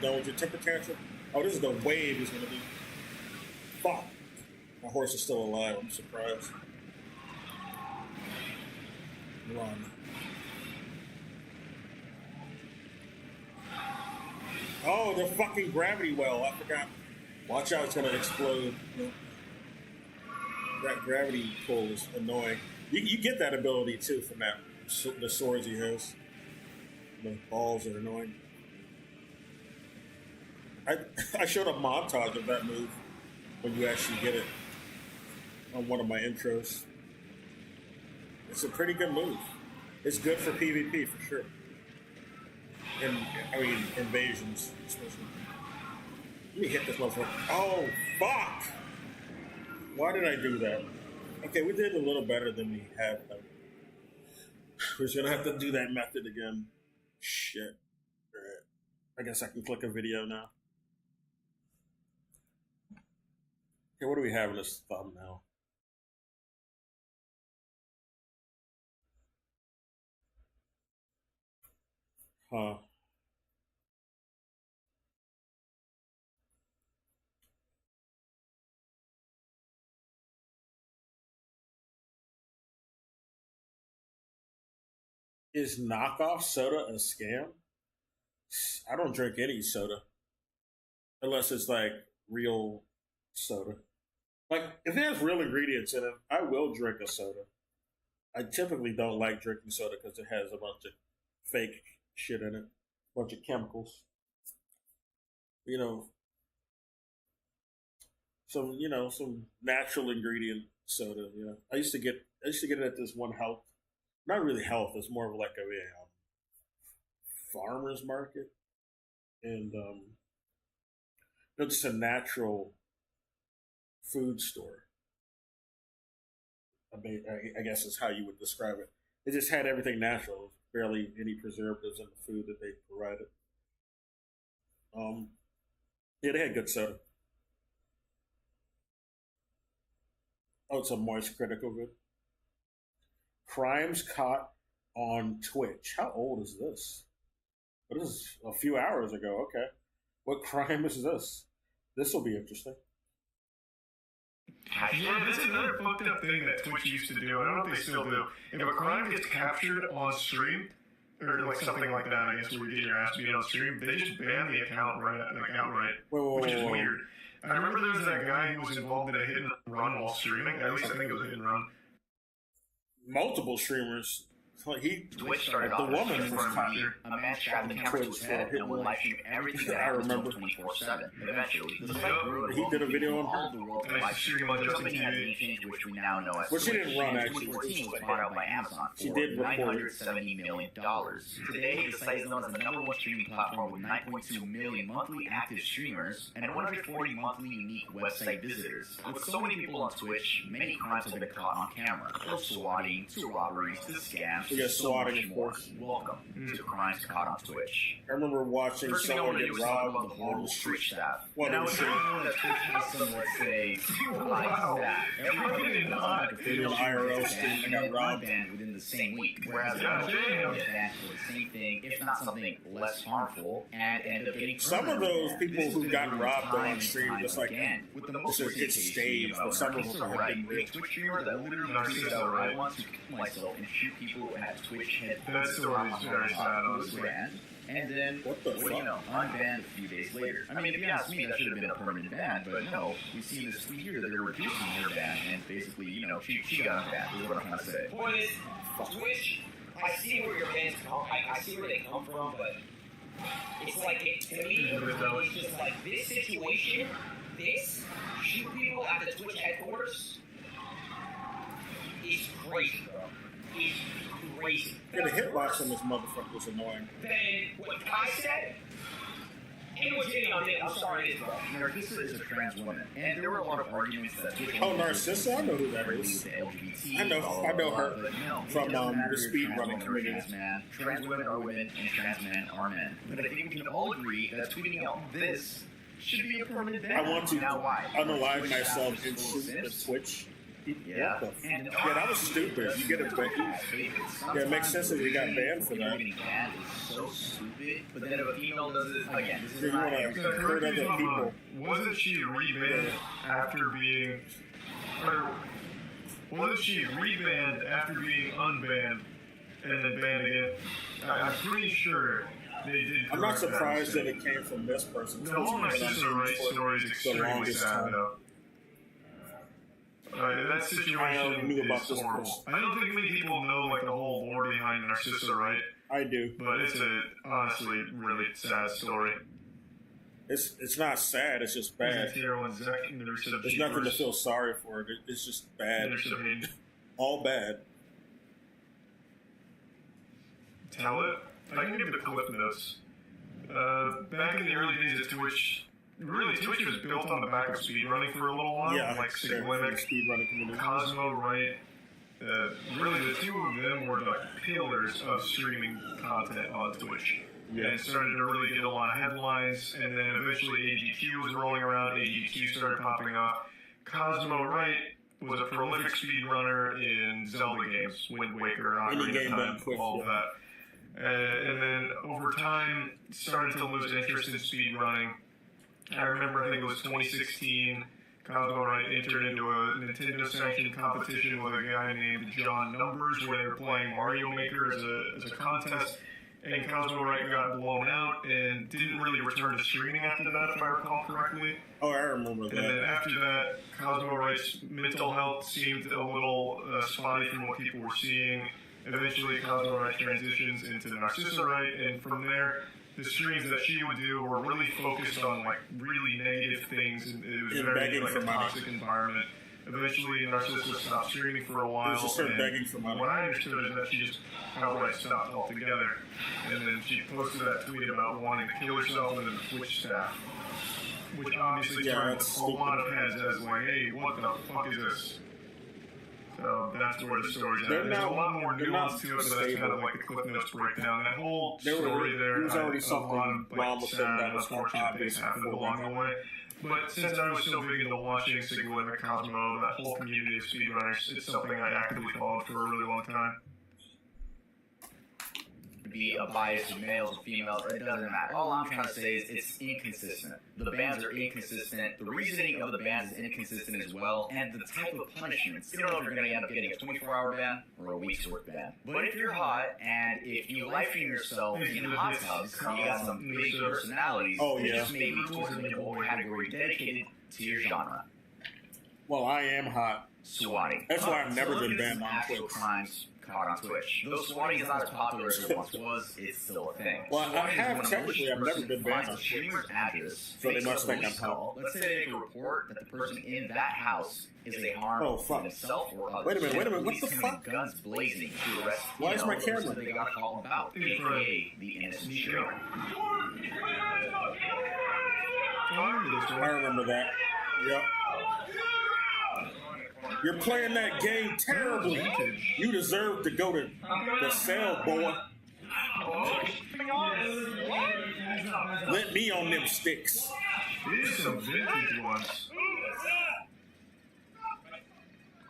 done with your temper tantrum? Oh, this is the wave he's gonna be. Fuck. My horse is still alive. I'm surprised. Run. Oh, the fucking gravity well. I forgot. Watch out, it's gonna explode. That gravity pull is annoying. You get that ability too from that the swords he has. The balls are annoying. I showed a montage of that move when you actually get it on one of my intros. It's a pretty good move. It's good for PvP for sure. And I mean invasions, especially. Let me hit this motherfucker. Oh fuck! Why did I do that? Okay, we did a little better than we have. We're just gonna have to do that method again. Shit. Alright. I guess I can click a video now. Okay, what do we have in this thumbnail? Huh. Is knockoff soda a scam? I don't drink any soda. Unless it's like real soda. Like, if it has real ingredients in it, I will drink a soda. I typically don't like drinking soda because it has a bunch of fake shit in it, a bunch of chemicals. You know, some natural ingredient soda. You know, I used to get it at this one health, not really health. It's more of like a farmer's market, and it's a natural food store. I guess is how you would describe it. It just had everything natural, barely any preservatives in the food that they provided. Yeah, they had good soda. Oh, it's a moist critical good. Crimes caught on Twitch. How old is this? What is a few hours ago? Okay. What crime is this? This will be interesting. Yeah, this is another fucked up thing that Twitch used to do. I don't know if they still do. If a crime gets captured on stream, or like something like that, I guess, where you get your ass beat on stream, they just ban the account outright, which is weird. I remember there was that guy who was involved in a hit and run while streaming. At least I think it was a hit and run. Multiple streamers. Twitch started the off woman as was a man strapped in camera to his head and would live stream everything that happens to him 24/7. Eventually, the site grew he did a video on all the world to live stream. The company had a change which we now know as Well, she didn't run, actually. 2014 was bought out by Amazon She for did report. $970 million. Today, the site is known as the #1 streaming platform with 9.2 million monthly active streamers and 140 monthly unique website visitors. With so many people on Twitch, many crimes have been caught on camera, from swatting to robberies to scams Yeah, to so swatting, much of more. course. Welcome to Crimes Caught on Twitch. I remember watching First thing I someone want to get do is talk about robbed the on horrible the Twitch street. staff. Well, Now, they it's were not that Twitch has some, let's say, live staff. Everybody in the They did an IRL stream and got robbed. banned within the same week. Whereas others get banned for the same thing, if not something less harmful, and end up getting Some of those people This who has got been robbed time on and stream, time just like again. With the most it's recent staged, case but some of them Narcissa have Wright, been a real. Twitch streamer that literally Narcissa I Wright. want to kill myself and shoot people at Twitch head. That story is very sad, honestly. And then, What the fuck? unbanned a few days later. I mean, if you ask me, that should have been a permanent ban, but no, we've seen this year that they're reducing her ban, and basically, she got unbanned, is what I'm trying to say. Point is, Twitch, I see where your fans come, I see where they come from, but it's like, to me, it's just like, this situation, shoot people at the Twitch headquarters, is crazy, bro. Is crazy. Yeah, the hitbox on this motherfucker was annoying. Then, what Kai said, it was hitting on it, I'm sorry, it is, bro. Narcissa is a trans woman, and there were a lot of arguments that Twitch Oh, Narcissa? I know who that is. I know her from the speedrunning community. Trans women are women, and trans men are men. But I think we can all agree that tweeting out this should be a permanent ban. I want to Now why? unalive myself and shoot the Twitch. Yeah. Yeah, that was stupid. You get it banned. Yeah, it makes sense that you got banned for that. Getting banned is so stupid. But then if a female does it again, this You is not want to hurt other people. Wasn't she rebanned after being, or wasn't she rebanned after being unbanned and then banned again? I'm pretty sure they did. I'm not correct surprised that mistake. it came from this person. The whole Narcissa Wright story is the extremely longest sad, time. though. That I situation knew about is this horrible. person. I don't think many people know like the whole lore behind Narcissa Wright, I do. but it's a honestly really sad story. It's not sad. It's just bad. There's nothing to feel sorry for. It's just bad. All bad. Tell it. I can give the clip notes. Back in the early days of Twitch, really Twitch was built on the back of speedrunning for a little while. Yeah, Like sure. Sigmimic, Speedrunning community. Cosmo Wright. Really, the two of them were the pillars of streaming content on Twitch. Yeah. And started to really get a lot of headlines, and then eventually AGQ was rolling around, AGQ started popping off. Cosmo Wright was a prolific speedrunner in Zelda games, Wind Waker, Any Ocarina game of done Time, quick, all of yeah. that. And then over time, started to lose interest in speedrunning. I remember, I think it was 2016, Cosmo Wright entered into a Nintendo-sanctioned competition with a guy named John Numbers, where they were playing Mario Maker as a contest. and Cosmo Wright got blown out and didn't really return to streaming after that, if I recall correctly. Oh, I remember that. And then after that, Cosmo Wright's mental health seemed a little spotty from what people were seeing. Eventually, Cosmo Wright transitions into Narcissa Wright, and from there, the streams that she would do were really focused on like really negative things, and it was very like a toxic environment. Eventually, Narcissa stopped streaming for a while. She started begging for money. What I understood is that she just outright stopped altogether, and then she posted that tweet about wanting to kill herself and then the Twitch staff, which obviously turned a lot of heads as like, hey, what the fuck is this? So that's where the story's at. There's a lot more nuance to it, but that's kind of like the Cliff Notes breakdown. That whole story there, was already something wrong with sad and unfortunate things happened along the way. But since I was so big into watching Sigma, Cosmo, that whole community of speedrunners, it's something I actively followed for a really long time. Be a bias of males or females, it doesn't matter. All I'm trying to say is it's inconsistent. The bans are inconsistent, the reasoning of the bans is inconsistent as well, and the type of punishments. You don't know if you're going to end up getting a 24-hour ban or a week's worth ban. But if you're hot, and if you life stream yourself in hot tubs, you got some big personalities, just maybe towards a mid-old category dedicated to your genre. Well, I am hot. Swatting. That's why I've never been banned on Twitch. Crimes caught on Twitch. Though swatting is not as popular as it once was, it's still a thing. Well, I have technically, I've never been banned on Twitch. Address, so they must think I'm hot. Let's say they make a report that the person in that house is a harm to himself or others. Wait a minute, what the fuck? Guns blazing to arrest. Why is my camera? They got a call about, aka the innocent shooter. I remember that. Yep. You're playing that game terribly. You deserve to go to the cell, boy. Let me on them sticks. Here's some vintage ones.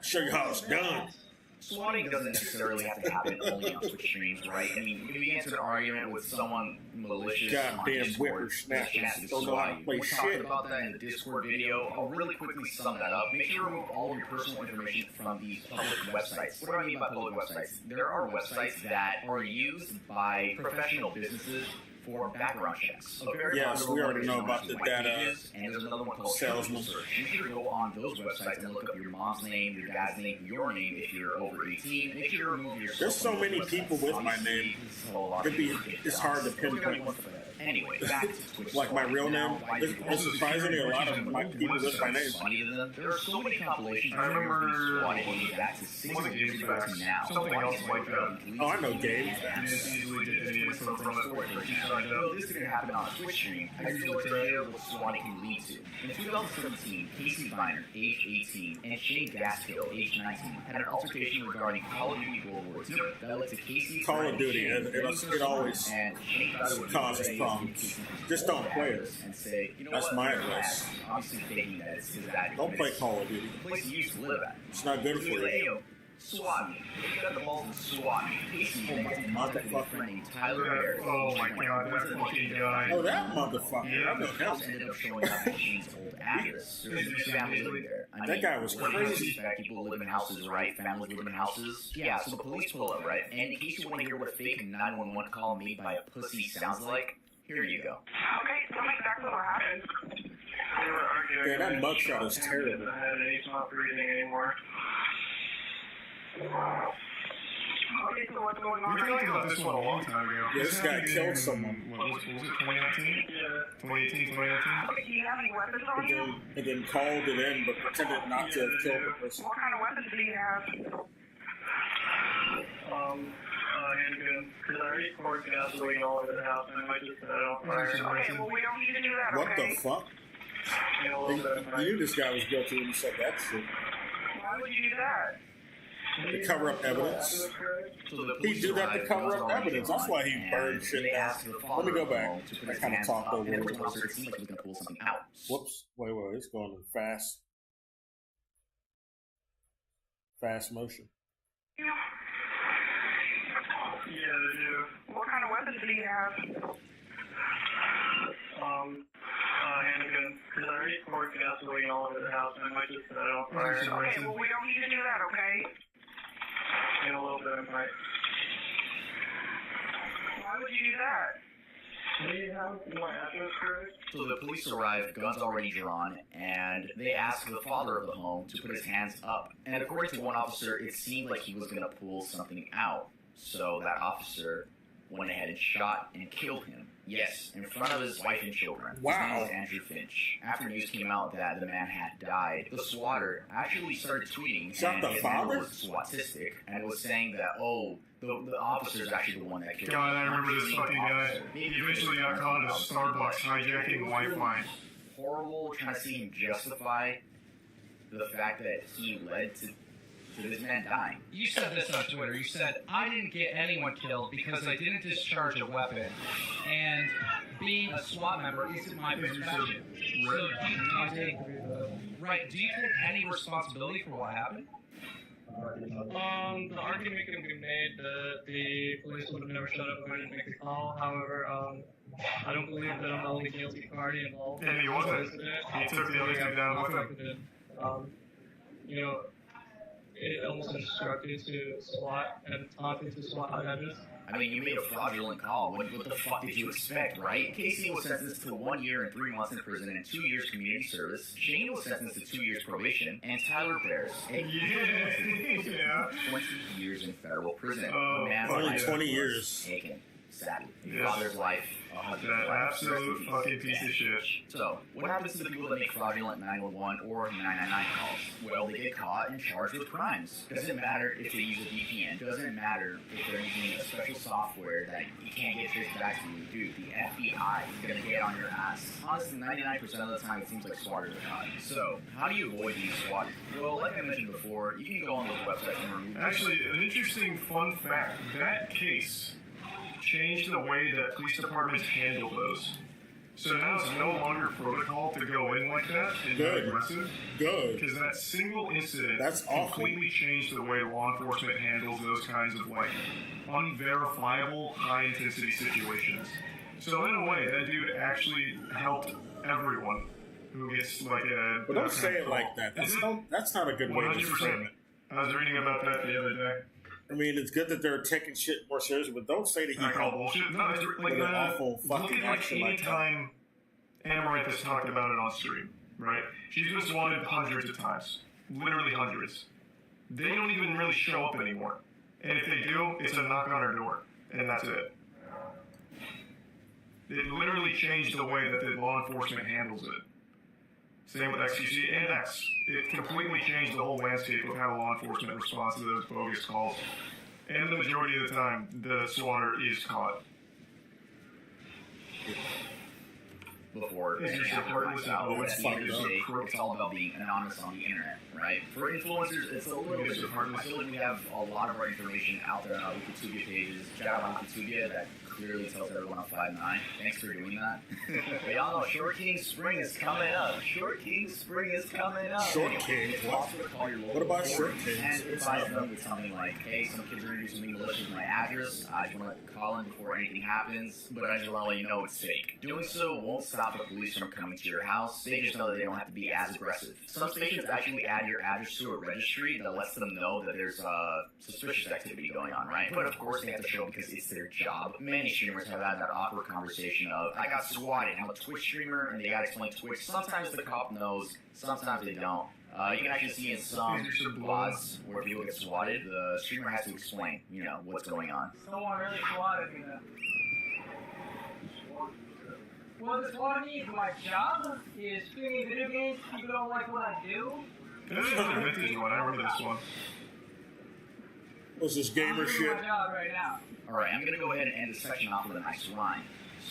Show you how it's done. Swatting doesn't necessarily have to happen only on Twitch streams, right? I mean, if you get into an argument with someone malicious on Discord, there's a chance to swat you. We talked about that in the Discord video. I'll really quickly sum that up. Make sure you remove all of your personal information from these public websites. What do I mean by public websites? There are websites that are used by professional businesses for background checks. Yes, we already know about the data and there's another one called salesman. Make sure to go on those websites and look up your mom's name, your dad's name, your name if you're over 18. Make sure to remove your There's so many people with my name. It's hard to pinpoint. Anyway, back to Twitch. Like my real name. It's surprisingly a lot of my people with my name. There are so many compilations. I remember back to 6 years ago to now. Something else like that. Oh, I know Gabe. This is going to happen on a Twitch stream. I usually like to share what swatting can lead to. In 2017, Casey Viner, age 18, and Shane Gaskill, age 19, had an altercation regarding Call of Duty World War II that led to Casey Call of Duty, it always causes problems. Just don't play it. That's my advice. Obviously thinking that it's his dad. Don't play Call of Duty. The place he used to live at. It's not good for you. SWAT me. If you got the balls and SWAT me. Casey motherfucker. Tyler Bear. Oh my god, that fucking guy. Oh, that motherfucker. Yeah, I know him. Ended up showing up at Shane's old address. There's a family living there. That guy was crazy. People live in houses, right? Families live in houses. Yeah, so the police pull up, right? And in case you want to hear what a fake 911 call made by a pussy sounds like, here you go. Okay, tell me exactly what happened. Yeah, that mugshot is terrible. He's not breathing anymore. Okay, so what's going on? We talked about this one a long time ago. Yeah, this guy killed someone. What was it, 2019? Yeah. 2018, 2019? Okay, do you have any weapons on you? And then called it in, but pretended not to have killed the person. What kind of weapons do you have? Handgun. Because I already poured gasoline all over the house, and I might just set it on fire. Okay, well, we don't need to do that, What okay? the fuck? You knew this guy was guilty when you said that shit. Why would you do that? To cover up evidence. He do that to cover up evidence. That's why he burned shit down. Let me go back. I kind of talked over it. Whoops. Wait, it's going in fast. Fast motion. Yeah, they do. What kind of weapons do you have? Handgun. Because I already poured gasoline all over the house, and I might just set it on fire. Okay, well, we don't need to do that, okay? In a little bit, I might. Why would would you do that? Do you have my address, Chris? So the police arrive, guns already drawn, and they ask the father of the home to put his hands up. And according to one officer, it seemed like he was going to pull something out. So that officer went ahead and shot and killed him. Yes, in front of his wife and children. Wow. His name is Andrew Finch. After news came out that the man had died, the SWATer actually started tweeting. Shot the father? Was SWATistic, and was saying that, the officer is actually the one that killed him. God, I remember this fucking guy. He eventually got caught at a Starbucks hijacking Wi-Fi. Horrible trying to see him justify the fact that he led to this man dying. You said this on Twitter. You said, I didn't get anyone killed because I didn't discharge a weapon. And being a SWAT member isn't my profession. So do you take any responsibility for what happened? The argument can be made that the police would have never showed up if I didn't make the call. However, I don't believe that I'm the only guilty party involved. And he wasn't. He took the other guy down with him. It almost instructed to SWAT and taunted to SWAT judges. I mean, you made a fraudulent call. What the fuck did you expect, right? Casey was sentenced to 1 year and 3 months in prison and 2 years community service. Shane was sentenced to 2 years probation. And Tyler Bears, 20 years in federal prison. Only 20 years. Taken, sadly. Father's life. That absolute fucking piece of shit. So, what happens to the people that make fraudulent 911 or 999 calls? Well, they get caught and charged with crimes. Doesn't matter if they use a VPN. Doesn't matter if they're using a special software that you can't get traced back to you. Dude, the FBI is going to get on your ass. Honestly, 99% of the time, it seems like SWATers are caught. So, how do you avoid being swatted? Well, like I mentioned before, you can go on those websites and remove. Actually, an interesting fun fact. That case changed the way that police departments handle those. So now it's no longer protocol to go in like that and be aggressive. Good. Because that single incident completely changed the way law enforcement handles those kinds of unverifiable, high-intensity situations. So in a way, that dude actually helped everyone who gets But don't say it like that. That's not a good way to frame it. I was reading about that the other day. I mean, it's good that they're taking shit more seriously, but don't say that he called bullshit. No, it's like an awful fucking action like that. Anytime Amaranth has talked about it on stream, right? She's been swatted hundreds of times. Literally hundreds. They don't even really show up anymore. And if they do, it's a knock on her door. And that's it. It literally changed the way that the law enforcement handles it. Same with XQC and X. It completely changed the whole landscape of how law enforcement responds to those bogus calls. And the majority of the time, the swatter is caught. Before it's all about being anonymous on the internet, right? For influencers, it's a little bit different. I feel like we have a lot of our information out there on our Wikitubia pages. Shout out on Wikitubia that clearly tells everyone on 5'9". Thanks for doing that. But y'all know Short King Spring is coming up. Short King Spring is coming up. Short King? What about Short King? And advise them with something like, hey, some kids are going to do something malicious with my address. I just want to call in before anything happens, but I just want to let you know it's fake. Doing so won't stop the police from coming to your house. They just know that they don't have to be as aggressive. Some stations actually add your address to a registry that lets them know that there's suspicious activity going on, right? But of course they have to show because it's their job. Many streamers have had that awkward conversation of, I got swatted, I'm a Twitch streamer, and they gotta explain Twitch. Sometimes the cop knows, sometimes they don't. You can actually see in some VODs where people get swatted, the streamer has to explain, what's going on. Someone really swatted me then. Well, this what I need. My job is streaming video games. People don't like what I do. This is another vintage one. I remember this one. What's this gamer shit? My job right now. Alright, I'm gonna go ahead and end this section off with a nice rhyme.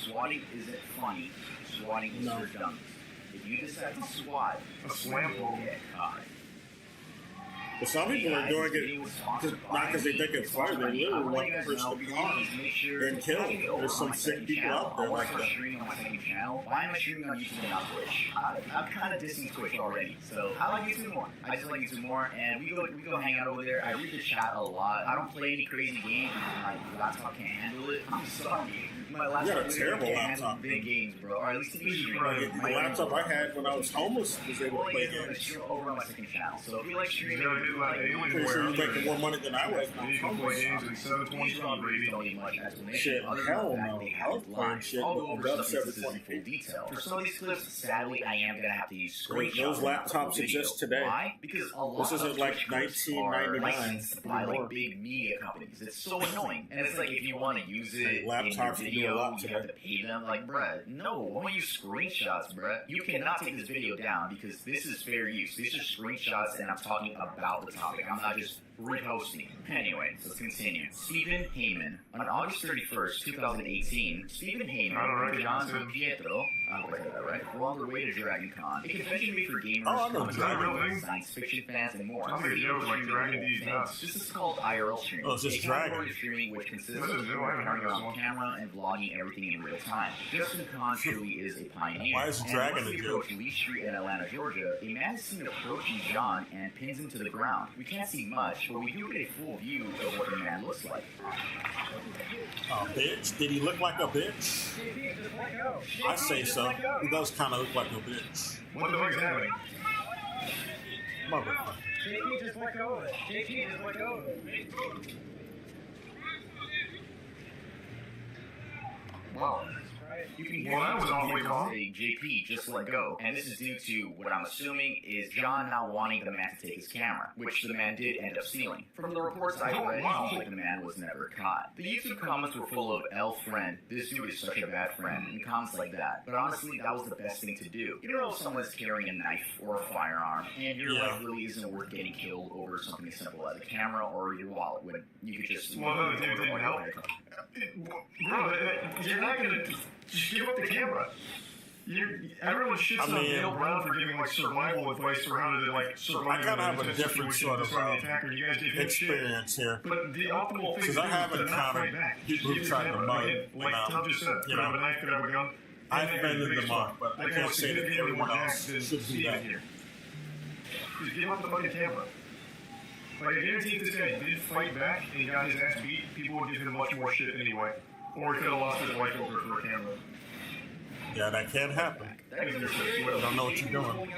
Swatting isn't funny. Swatting is for dummies. If you decide to swat, a slam will get caught. But some people are doing it not because they think it's funny, they literally want the person to be harmed and killed. There's some sick people out there like that. Why am I streaming on YouTube and not Twitch? I'm kind of dissing Twitch already, so I like YouTube more. I just like YouTube more, and we go hang out over there. I read the chat a lot. I don't play any crazy games because my laptop can't handle it. I'm sorry. My You got a laptop terrible can't handle laptop. big games, bro. Or at least The laptop I had when I was homeless was able to play games. over on my second channel. So if you like streaming, You gotta do like Pretty sure you're making more money than I was. You can play games in 720 these robberies don't need much explanation. Shit, other hell than the fact no. they I have was playing lines. shit I'll with go over above some instances in 720p. full detail. For some of these clips, sadly, I am gonna have to use screenshots. Those laptops exist today. Why? Because a lot This isn't of like Twitch clips are 1999 licensed by anymore. like big media companies. It's so annoying. And it's like if you want to use it in your Laptops can do a video, lot you have today. to pay them. Like, bruh, no, why don't you screenshots, bruh? You cannot take this video down because this is fair use. These are screenshots, and I'm talking about the topic. I'm not just reposting. Anyway, let's continue. Stephen Heyman. On August 31st, 2018, Stephen Heyman, John and Pietro, I hope I said that right, were on their way to Dragon Con, a convention made for gamers, Oh, I know comic Dragon. fans, science fiction fans, and more. Sounds like a joke, like Dragon D's nuts. This is called IRL streaming. Oh, it's just a category Dragon. of streaming which consists What of is it? I haven't heard turning of this on one. camera and vlogging everything in real time. Justin Kahn truly is a pioneer. Why is And Dragon once a we joke? approach Lee Street in Atlanta, Georgia, a man is seen approaching John and pins him to the ground. We can't see much, but we do get a full view of what the man looks like. Oh, bitch. Did he look like a bitch? JP, just let go. I say so. He does kind of look like a bitch. What the fuck is happening? Motherfucker. JP, just let go of it. JP, just let go of it. Wow. You can hear Well, that was awfully calm. say, JP, just let go. And this is due to what I'm assuming is John not wanting the man to take his camera, which the man did end up stealing. From the reports I read, it seems like the man was never caught. The YouTube comments were full of L friend, this dude is such a bad friend, and comments like that. But honestly, that was the best thing to do. You don't know if someone's carrying a knife or a firearm, and your life really isn't worth getting killed over something as simple as a camera or your wallet when you could just... Well, no, dude, didn't help. Bro, you're not gonna just give up the camera. Everyone shits on Neil Brown for giving like survival advice for how to like survive. I kind of have a different sort of You guys did experience here. But the optimal thing Because to I do haven't is to not fight encountered back. people who tried to mug, Like Tom just said, you could have know. a knife, could have a gun. I've been in the mug, but I can't say that everyone else should do that. Just give up the fucking camera. Like, I guarantee if this guy did fight back and he got his ass beat, people would give him much more shit anyway. Or he could have lost his life over for a camera. Yeah, that can't happen. That is You don't know what you're doing.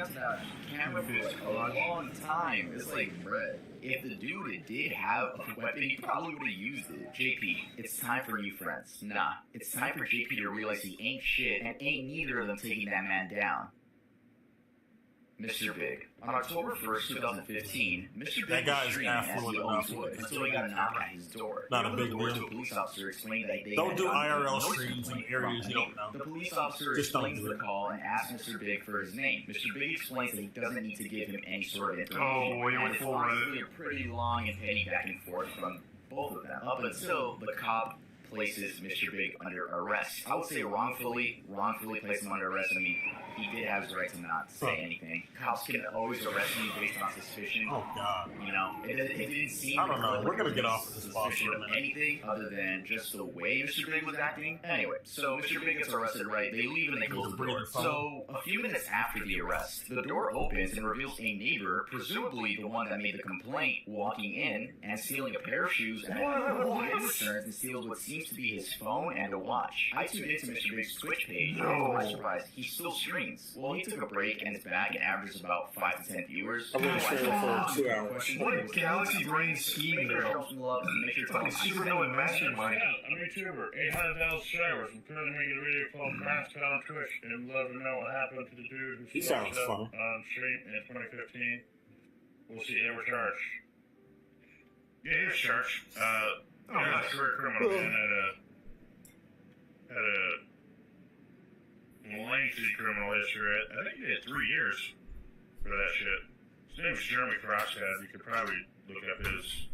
Camera for like a long time. It's like, bruh, if the dude did have a weapon, he probably would have used it. JP, it's time for new friends. Nah, it's time for JP to realize he ain't shit and ain't neither of them taking that man down. Mr. Big. On October 1st, 2015, Mr. Big That guy was is streaming as he affluent always enough. would until he got a knock at his door. Not a He opened big the door deal. to a police officer explaining that they Don't had do gotten IRL noise streams in complaint areas from you him. don't know. The police officer Just don't explains do the it. call and asks Mr. Big for his name. Mr. Big explains that he doesn't need to give him any sort of information. Oh, boy, you and went it's full honestly a pretty long and petty back and forth from both of them. Up until the cop places Mr. Big under arrest. I would say wrongfully place him under arrest. I mean, he did have his right to not say anything. Cops can always arrest you based on suspicion. Oh, God. You know, it didn't seem... I don't know. like We're going to there get was off of this boss suspicion for a of minute. anything other than just the way Mr. Big was acting. Anyway, so Mr. Big gets arrested, right? They leave and they close the door. So, a few minutes after the arrest, the door opens and reveals a neighbor, presumably the one that made the complaint, walking in and stealing a pair of shoes, and then returns and steals what seems to be his phone and a watch. I tuned into Mr. Big's Twitch page, and to my surprise, he still streams. Well, he took a break and is back and averages about 5 to 10 viewers. I'm gonna stream for 2 hours. What a galaxy brain scheme there. Fucking supervillain mastermind. I'm a YouTuber, 800,000 subscribers. I'm currently making a video called Masked on Twitch, and would love to know what happened to the dude who He smoked sounds up fun. on stream in 2015. We'll see ever charged. Yeah, he was charged. He was a career criminal and had a lengthy criminal history. I think he had 3 years for that shit. His name was Jeremy Crosshead. You could probably look up his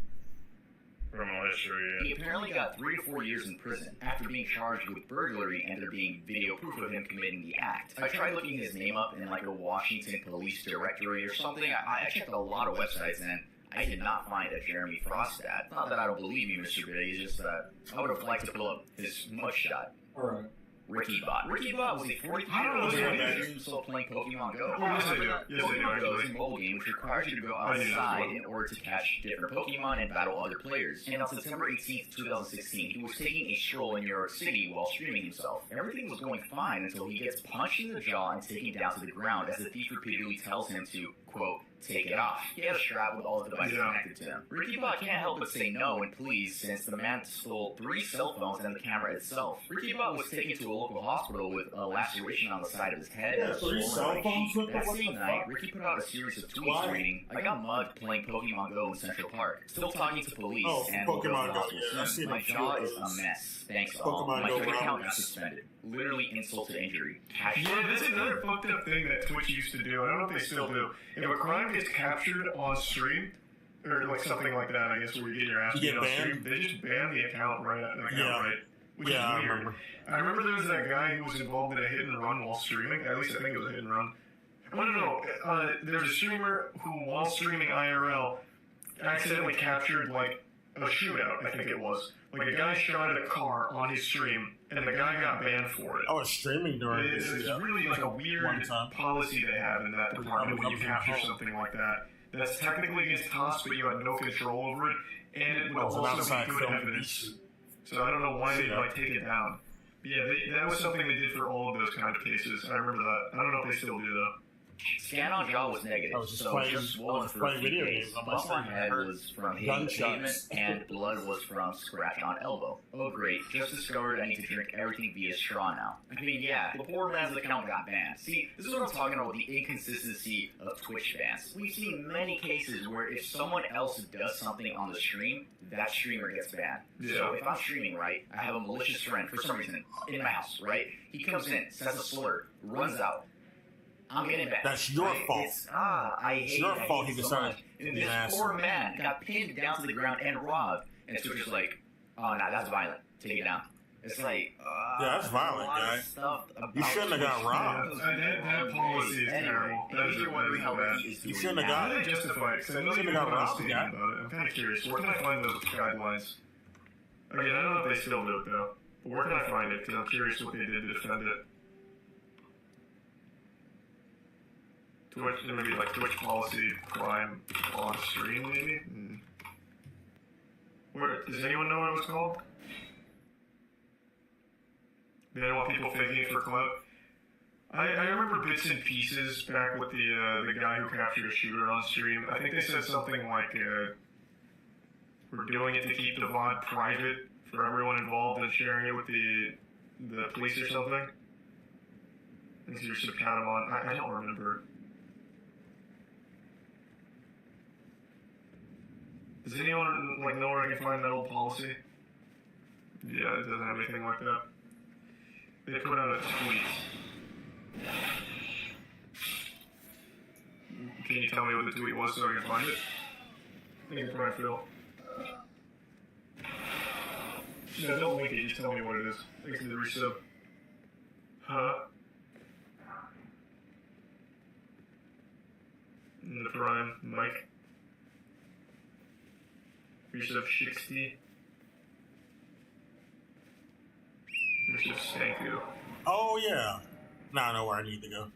criminal history. He apparently got 3 to 4 years in prison after being charged with burglary and there being video proof of him committing the act. I tried looking his name up in like a Washington police directory or something. I checked a lot of websites and I did not find a Jeremy Frostad. Not that I don't believe you, Mr. Big, it's just that I would have liked to pull up his mugshot. Alright. RickyBot. RickyBot was a 43-year-old man who himself playing Pokemon Go. Yes, I do. Yes, I do, Pokemon Go is actually. a mobile game which requires you to go outside in order to catch different Pokemon and battle other players. And on September 18th, 2016, he was taking a stroll in New York City while streaming himself. Everything was going fine until he gets punched in the jaw and taken down to the ground as the thief repeatedly tells him to, quote, take it off. He had a strap with all the devices connected to him. RickyBot can't help but say no and please, since the man stole 3 cell phones and the camera itself. RickyBot was taken to a local hospital with a laceration on the side of his head and a swollen right cheek. That same night, Ricky put out a series of tweets reading, I got mugged playing Pokemon Go in Central Park. Still talking to police and will go to the hospital soon. My jaw is a mess. Thanks all. My Twitter account got suspended. Literally insult to injury. Yeah, that's another fucked up thing that Twitch used to do. I don't know if they still do. If a crime gets captured on stream, or like something like that, I guess, where you get your ass beat on stream, they just ban the account right. Which is weird. I remember there was that guy who was involved in a hit and run while streaming. At least I think it was a hit and run. I don't know. There's a streamer who, while streaming IRL, accidentally captured like a shootout. I think it was. Like a guy shot at a car on his stream, and the guy got banned for it. I was streaming during It's really like a weird policy they have in that department when you capture something like that. That's technically against us, but you had no control over it, and it would also be good evidence. So I don't know why they like take it down. Yeah, that was something they did for all of those kind of cases. I remember that. I don't know if they still do though. Scan on jaw was negative, so just swollen for a few days. Bump on head was from hitting the pavement, and blood was from scratch on elbow. Oh great, just discovered I need to drink everything via straw now. I mean, yeah, the poor man's account got banned. See, this is what I'm talking about, the inconsistency of Twitch bans. We've seen many cases where if someone else does something on the stream, that streamer gets banned. Yeah. So if I'm streaming, right, I have a malicious friend, for some reason, in my house, right? He comes in, says a slur, runs out. I'm getting back. That's your fault. It's your fault he decided. And this poor man got pinned down to the ground and robbed. And Twitch is like, oh, no, that's violent. Take it down. It's like, yeah, that's violent, guy. You shouldn't have got robbed. That policy is terrible. That is really bad. You shouldn't have got it. Justified. Because I know you've got robbed about it. I'm kind of curious. Where can I find those guidelines? Again, I don't know if they still do it, though. But where can I find it? Because I'm curious what they did to defend it. Twitch, maybe like Twitch policy crime on stream, maybe? Where, does anyone know what it was called? They don't want people faking it for clout. I remember bits and pieces back with the guy who captured a shooter on stream. I think they said something like, we're doing it to keep the VOD private for everyone involved and sharing it with the police or something. I think you should count them on. I don't remember. Does anyone like know where I can find that old policy? Yeah, it doesn't have anything like that. They put out a tweet. Can you tell me what the tweet was so I can find it? I think it's probably Phil. No, don't link it, just tell me what it is. Thanks for the resub. Huh? In the prime, Mike. Resub 60. Resub Stanku. Oh, yeah. Now I know where I need to go.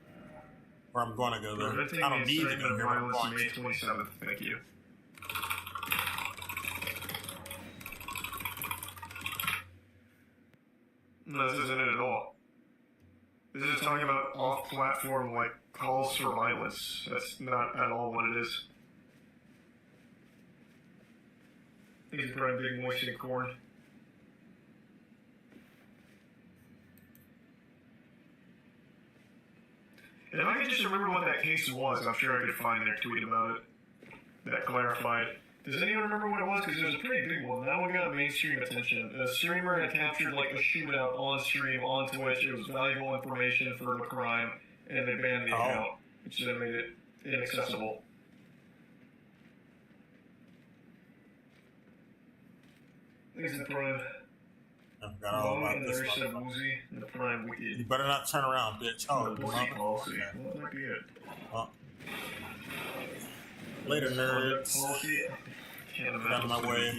Where I'm going to go, though. I don't need to go here. I'm going May 27th. Thank you. No, this isn't it at all. This is talking about off-platform, like, calls for violence. That's not at all what it is. I think it's probably big moistened corn. And if I could just remember what that case was, I'm sure I could find their tweet about it that clarified. Does anyone remember what it was? Because it was a pretty big one. That one got mainstream attention. A streamer had captured like a shootout on stream on Twitch. It was valuable information for the crime, and they banned the account, which then made it inaccessible. Thanks to the Prime. I forgot all about this one. The Prime Wicked. You better not turn around, bitch. Oh, policy. Well, that might be it. Later, nerds. Can't Get out of my way.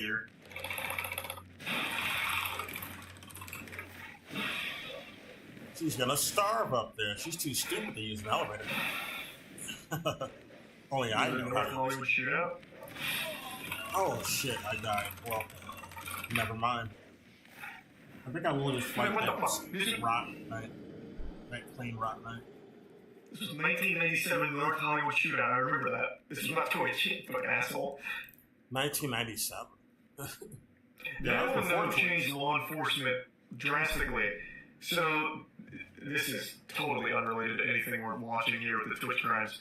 She's gonna starve up there. She's too stupid to use an elevator. Only I know how to Hollywood shootout. Oh shit, I died. Well, never mind. I think I will just fight that rock night. That clean rock night. This was 1997 North Hollywood shootout. I remember that. This is not Twitch, fucking asshole. 1997. That one changed law enforcement drastically. So, this is totally unrelated to anything we're watching here with the Twitch crimes.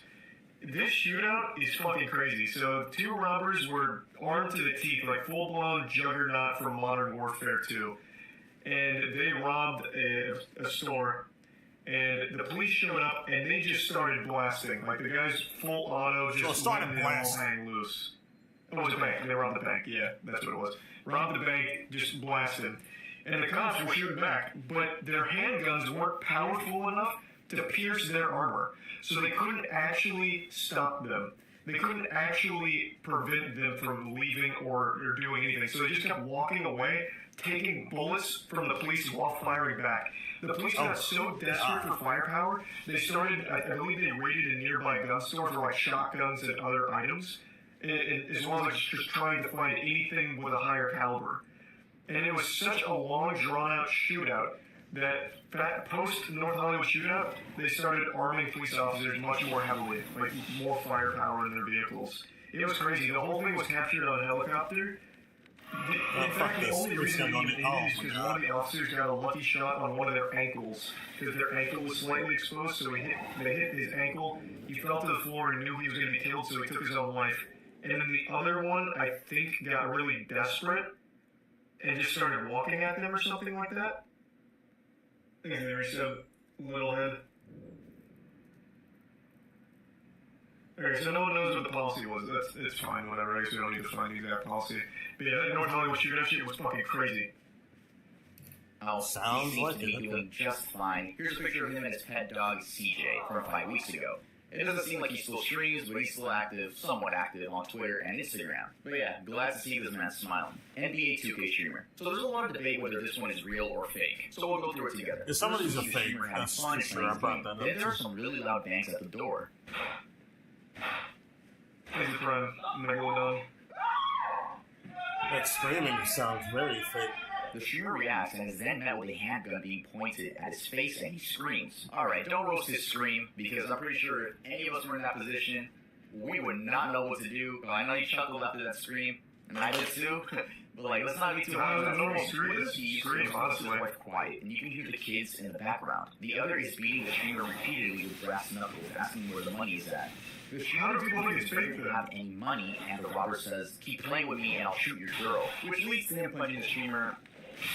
This shootout is fucking crazy. So, two robbers were armed to the teeth, like full-blown juggernaut from Modern Warfare 2. And they robbed a store. And the police showed up, and they just started blasting. Like, the guys full auto just letting them all hang loose. Oh, it was a bank. They robbed the bank. Yeah, that's what it was. Robbed the bank, just blasted. And the cops were shooting back, but their handguns weren't powerful enough to pierce their armor. So they couldn't actually stop them. They couldn't actually prevent them from leaving or doing anything. So they just kept walking away, taking bullets from the police while firing back. The police got so desperate for firepower, they started, I believe they raided a nearby gun store for like shotguns and other items, as well as just trying to find anything with a higher caliber. And it was such a long, drawn-out shootout that post-North Hollywood shootout, they started arming police officers much more heavily, like more firepower in their vehicles. It was crazy. The whole thing was captured on a helicopter. In fact, the only reason they even did it is because one of the officers got a lucky shot on one of their ankles, because their ankle was slightly exposed, so they hit his ankle, he fell to the floor and knew he was going to be killed, so he took his own life. And then the other one, I think, got really desperate and just started walking at them or something like that. I think there's a little head. Okay, so no one knows what the policy was. It's fine, whatever. I guess we don't need to find the exact policy. But yeah, that North Hollywood shootout shit was fucking crazy. Oh, sounds he seems like to be doing just fine. Here's a picture of him and his pet dog, CJ, from 5 weeks ago. It doesn't seem like he still streams, but he's still active, somewhat active, on Twitter and Instagram. But yeah, glad to see this man smiling. NBA 2K streamer. So there's a lot of debate whether this one is real or fake. So we'll go through it together. Yeah, some of these are fake. That's fun, sure. Then there are some really loud bangs at the door. He's a friend. Megalodon. That screaming sounds very fake. The streamer reacts and is then met with a handgun being pointed at his face and he screams. Alright, don't roast his scream, because I'm pretty sure if any of us were in that position, we would not know what to do. I know you chuckled after that scream, and I did too, but like, let's not be too hard. That's normal scream, honestly. Quite quiet, and you can hear the kids in the background. The other is beating the streamer repeatedly with brass knuckles, asking where the money is at. The streamer doesn't have any money, and the robber says, "Keep playing with me and I'll shoot your girl," which leads to him punching the streamer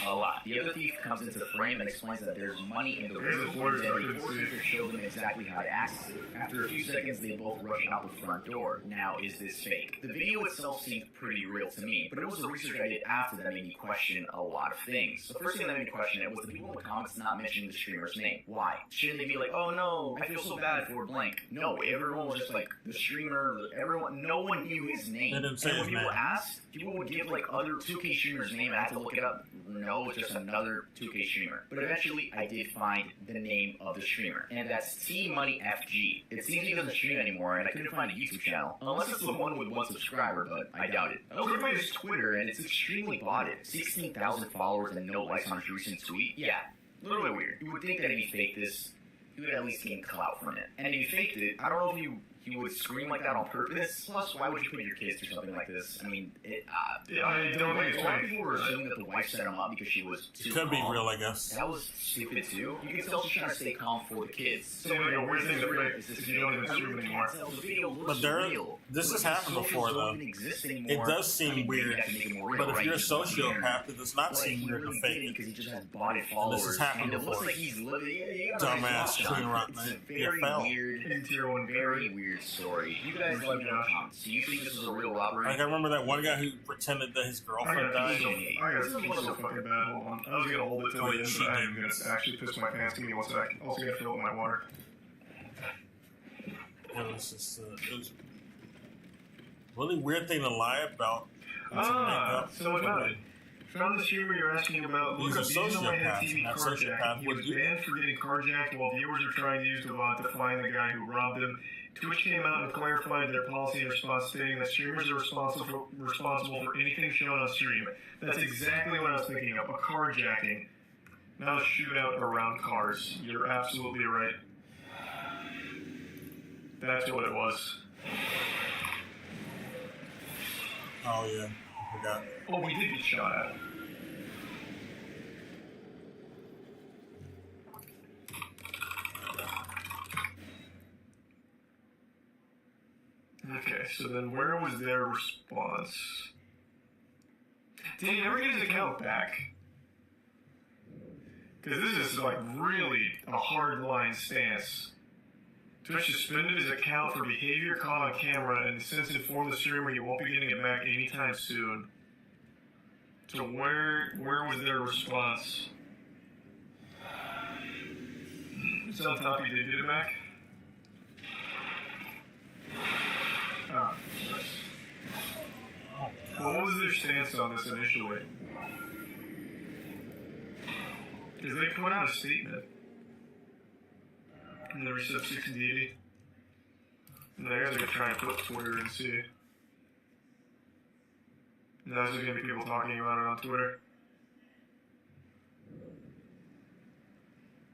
a lot. The other thief comes into the frame and explains that there's money in the room, and forces him to show them exactly how to access it. After a few seconds, they both rush out the front door. Now, is this fake? The video itself seemed pretty real to me, but it was the research I did after that made me question a lot of things. The first thing that made me question it was the people in the comments not mentioning the streamer's name. Why? Shouldn't they be like, oh no, I feel so bad for blank? No, everyone was just like, the streamer, everyone, no one knew his name. They didn't say and when his people name. asked, people would give like other 2K streamers' name and I had to look it up. No, it's just another 2K streamer. But eventually, I did find the name of the streamer, and that's TMoneyFG. It seems he doesn't stream anymore, and I couldn't find a YouTube channel, unless it's the one with 1 subscriber, but I doubt it. I was looking at his Twitter, and it's extremely botted. 16,000 followers and no likes on his recent tweet. Yeah, a little bit weird. You would think that if he faked this, he would at least gain clout from it. And if he faked it, I don't know if he would scream like that on purpose. Plus, why would you put your kids through something like this? I mean, I don't think it's a lot of people were assuming that the wife set him up because she was too It could be calm. real, I guess. That was stupid too. You can tell she's trying to stay calm for the kids. So the weird thing is this you don't even stream anymore. But this has happened before, though. It does seem weird, but if you're a sociopath, it does not seem weird to fake it. Because he just has botted followers. This has happened and it looks before. like he's living. Dumbass Queen Rock It's a Knight. very You fell. weird, very weird story. You guys let me know in the comments. Do you think this is a real robbery? Like, I remember that one guy who pretended that his girlfriend died. This is so fucking bad. Hold on. I was gonna hold it till the end, but I'm gonna actually piss my pants. Give me 1 sec. Also gonna fill up my water. It was just it was a really weird thing to lie about. So what happened? Found the streamer you're asking about. Look up sociopath. TV That carjack. sociopath He was banned for getting carjacked while viewers are trying to use the bot to find the guy who robbed him. Twitch came out and clarified their policy in response, stating that streamers are responsible for anything shown on stream. That's exactly what I was thinking of, a carjacking. Not a shootout around cars. You're absolutely right. That's what it was. Oh, yeah. I forgot. Oh, we did get shot at. Okay, so then where was their response? Did he ever get his account back? Because this is like really a hardline stance. Twitch suspended his account for behavior caught on camera and since informed the streamer he won't be getting it back anytime soon. So where was their response? It's on top he did get it back? Oh, what was their stance on this initially? Because they put out a statement. And they were sub 680. And they're going to try and put Twitter and see. And there's going to be people talking about it on Twitter.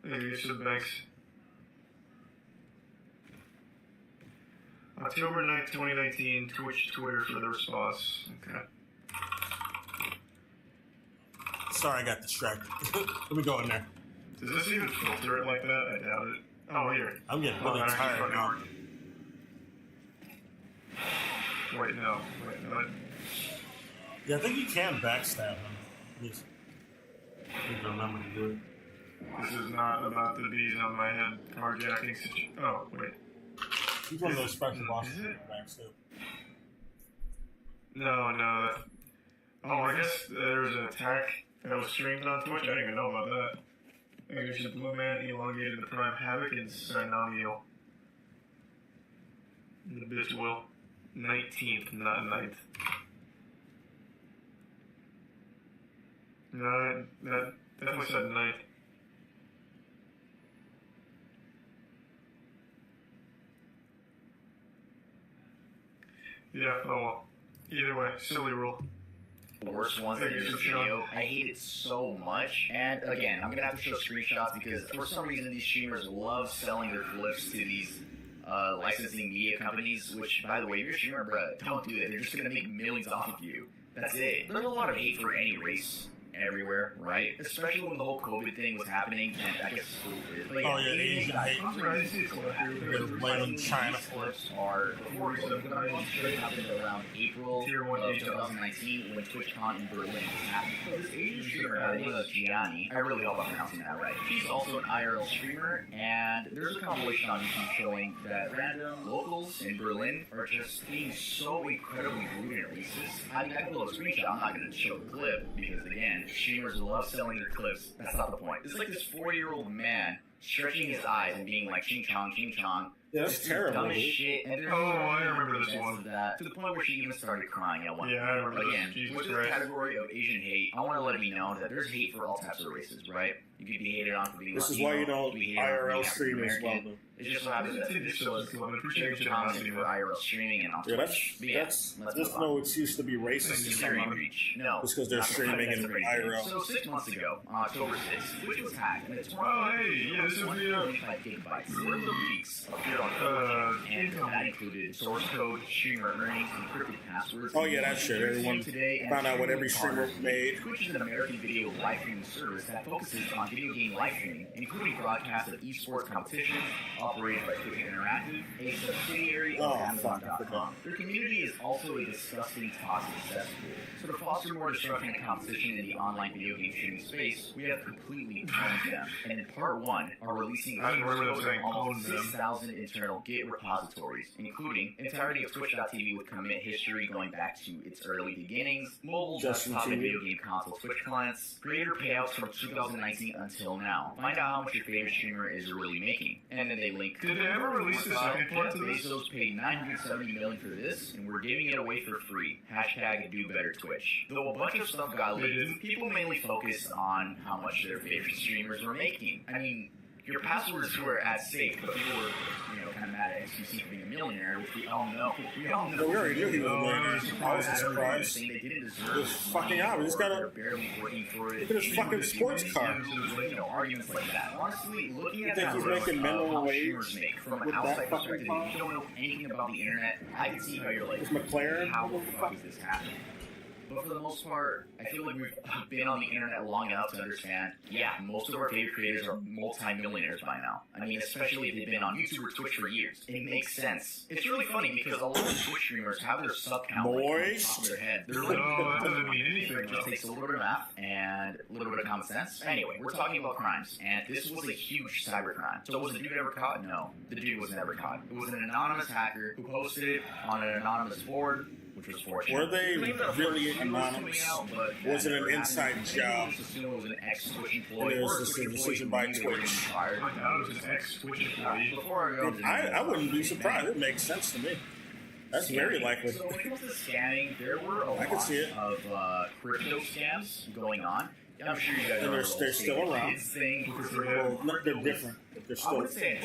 Maybe some banks. October 9th, 2019, Twitch Twitter for the response. Okay. Sorry, I got distracted. Let me go in there. Does this even filter it like that? I doubt it. Oh, here. I'm getting really tired now. Wait, no. Wait, no. Yeah, I think you can backstab him. I need to remember to do it. This is not about the bees on my head carjacking situation. Oh, wait. He's one of those special bosses that backstab. No. Oh, I guess there was an attack that was streamed on Twitch. I didn't even know about that. I guess the Blue Man elongated the Prime Havoc and Synonio. The bitch will. 19th, not 9th. No, that definitely said 9th. Yeah, oh well. Either way, silly rule. The worst ones in this video. I hate it so much. And again, I'm gonna have to show screenshots because for some reason these streamers love selling their clips to these licensing media companies, which, by the way, if you're a streamer, bruh, don't do it. They're just gonna make millions off of you. That's it. There's a lot of hate for any race everywhere, right? Especially when the whole COVID thing was happening, and I guess stupid. Like, oh yeah, Asian hate. They're blaming China flips are before it happened around April of 2019 when TwitchCon in Berlin was happening. So this Asian streamer, her name is Gianni. I really hope I'm pronouncing that right. She's also an IRL streamer, and there's a compilation on YouTube showing that random locals in Berlin are just being so incredibly rude and racist. I mean, I can pull a screenshot. I'm not going to show the clip because, again, streamers love selling their clips. That's not the point. It's like this 40-year-old man stretching his eyes and being like, ching chong, ching chong. Yeah, that's terrible. Dumb as shit. And oh, I remember this one. That, to the point where she even started crying at one point. Yeah, I remember Again, this. with this category of Asian hate, I want to let it be known that there's hate for all types of races, right? You could be hated on for being This Latino, is why you don't be hated on for IRL being stream as well, African-American. It just so happens that this show is dominant for IRL streaming and on yeah, Twitch. that's no excuse to be racist to someone. No, just because they're streaming in IRL. So 6 months ago, on October 6th, Twitch was hacked, and it's this is the 125 gigabytes worth of leaks appeared on Twitch, and that included source code, streamer earnings, encrypted passwords. Oh yeah, that shit. Everyone found out what every streamer made. Twitch is an American video live streaming service that focuses on video game live streaming, including broadcasts of esports competitions, operated by Twitch Interactive, a subsidiary of Amazon.com. Their community is also a disgusting toxic cesspool. So to foster more disruption and competition in the online video game streaming space, we have completely owned them. And in part 1, are releasing I remember them saying almost clone them. 6,000 internal Git repositories, including entirety of Twitch.tv with commit history going back to its early beginnings, mobile, desktop, and video game console Twitch clients, creator payouts from 2019 until now. Find out how much your favorite streamer is really making, and then they link. Did they ever release the second part to this? Bezos paid $970 million for this, and we're giving it away for free. Hashtag do better Twitch. Though a bunch of stuff got leaked, people mainly focused on how much their favorite streamers were making. I mean, your passwords were at stake, but people were, kind of mad at XQC for being a millionaire, which we all know. We already knew he was a millionaire. I wasn't surprised. They didn't deserve it. Fucking out. He's got a barely working for it. Look at his fucking sports car. Arguments like that. Honestly, looking at he's making minimum wage from an with outside that fucking perspective, car? if you don't know anything about the internet, I can see how you're like, Is McLaren? how the fuck is this happening? But for the most part, I feel like we've been on the internet long enough to understand, most of our favorite creators are multi-millionaires by now. I mean, especially if they've been on YouTube or Twitch for years. It makes sense. It's really funny because a lot of Twitch streamers have their sub count on top of their head. They're like, that doesn't mean anything. It just takes a little bit of math and a little bit of common sense. Anyway, we're talking about crimes, and this was a huge cybercrime. So was the dude ever caught? No, the dude was never caught. It was an anonymous hacker who posted it on an anonymous board, which was fortunate. Were they really anonymous? Was it an inside job? It was an ex-Twitch And employee. it was just a decision by Twitch. I doubt it was an ex-Twitch employee. Before I go into I wouldn't be surprised. It makes sense to me. That's very likely. So when it comes to scamming, there were a lot of crypto scams going on. I'm sure you guys And know they're still around. Well, they're different. But they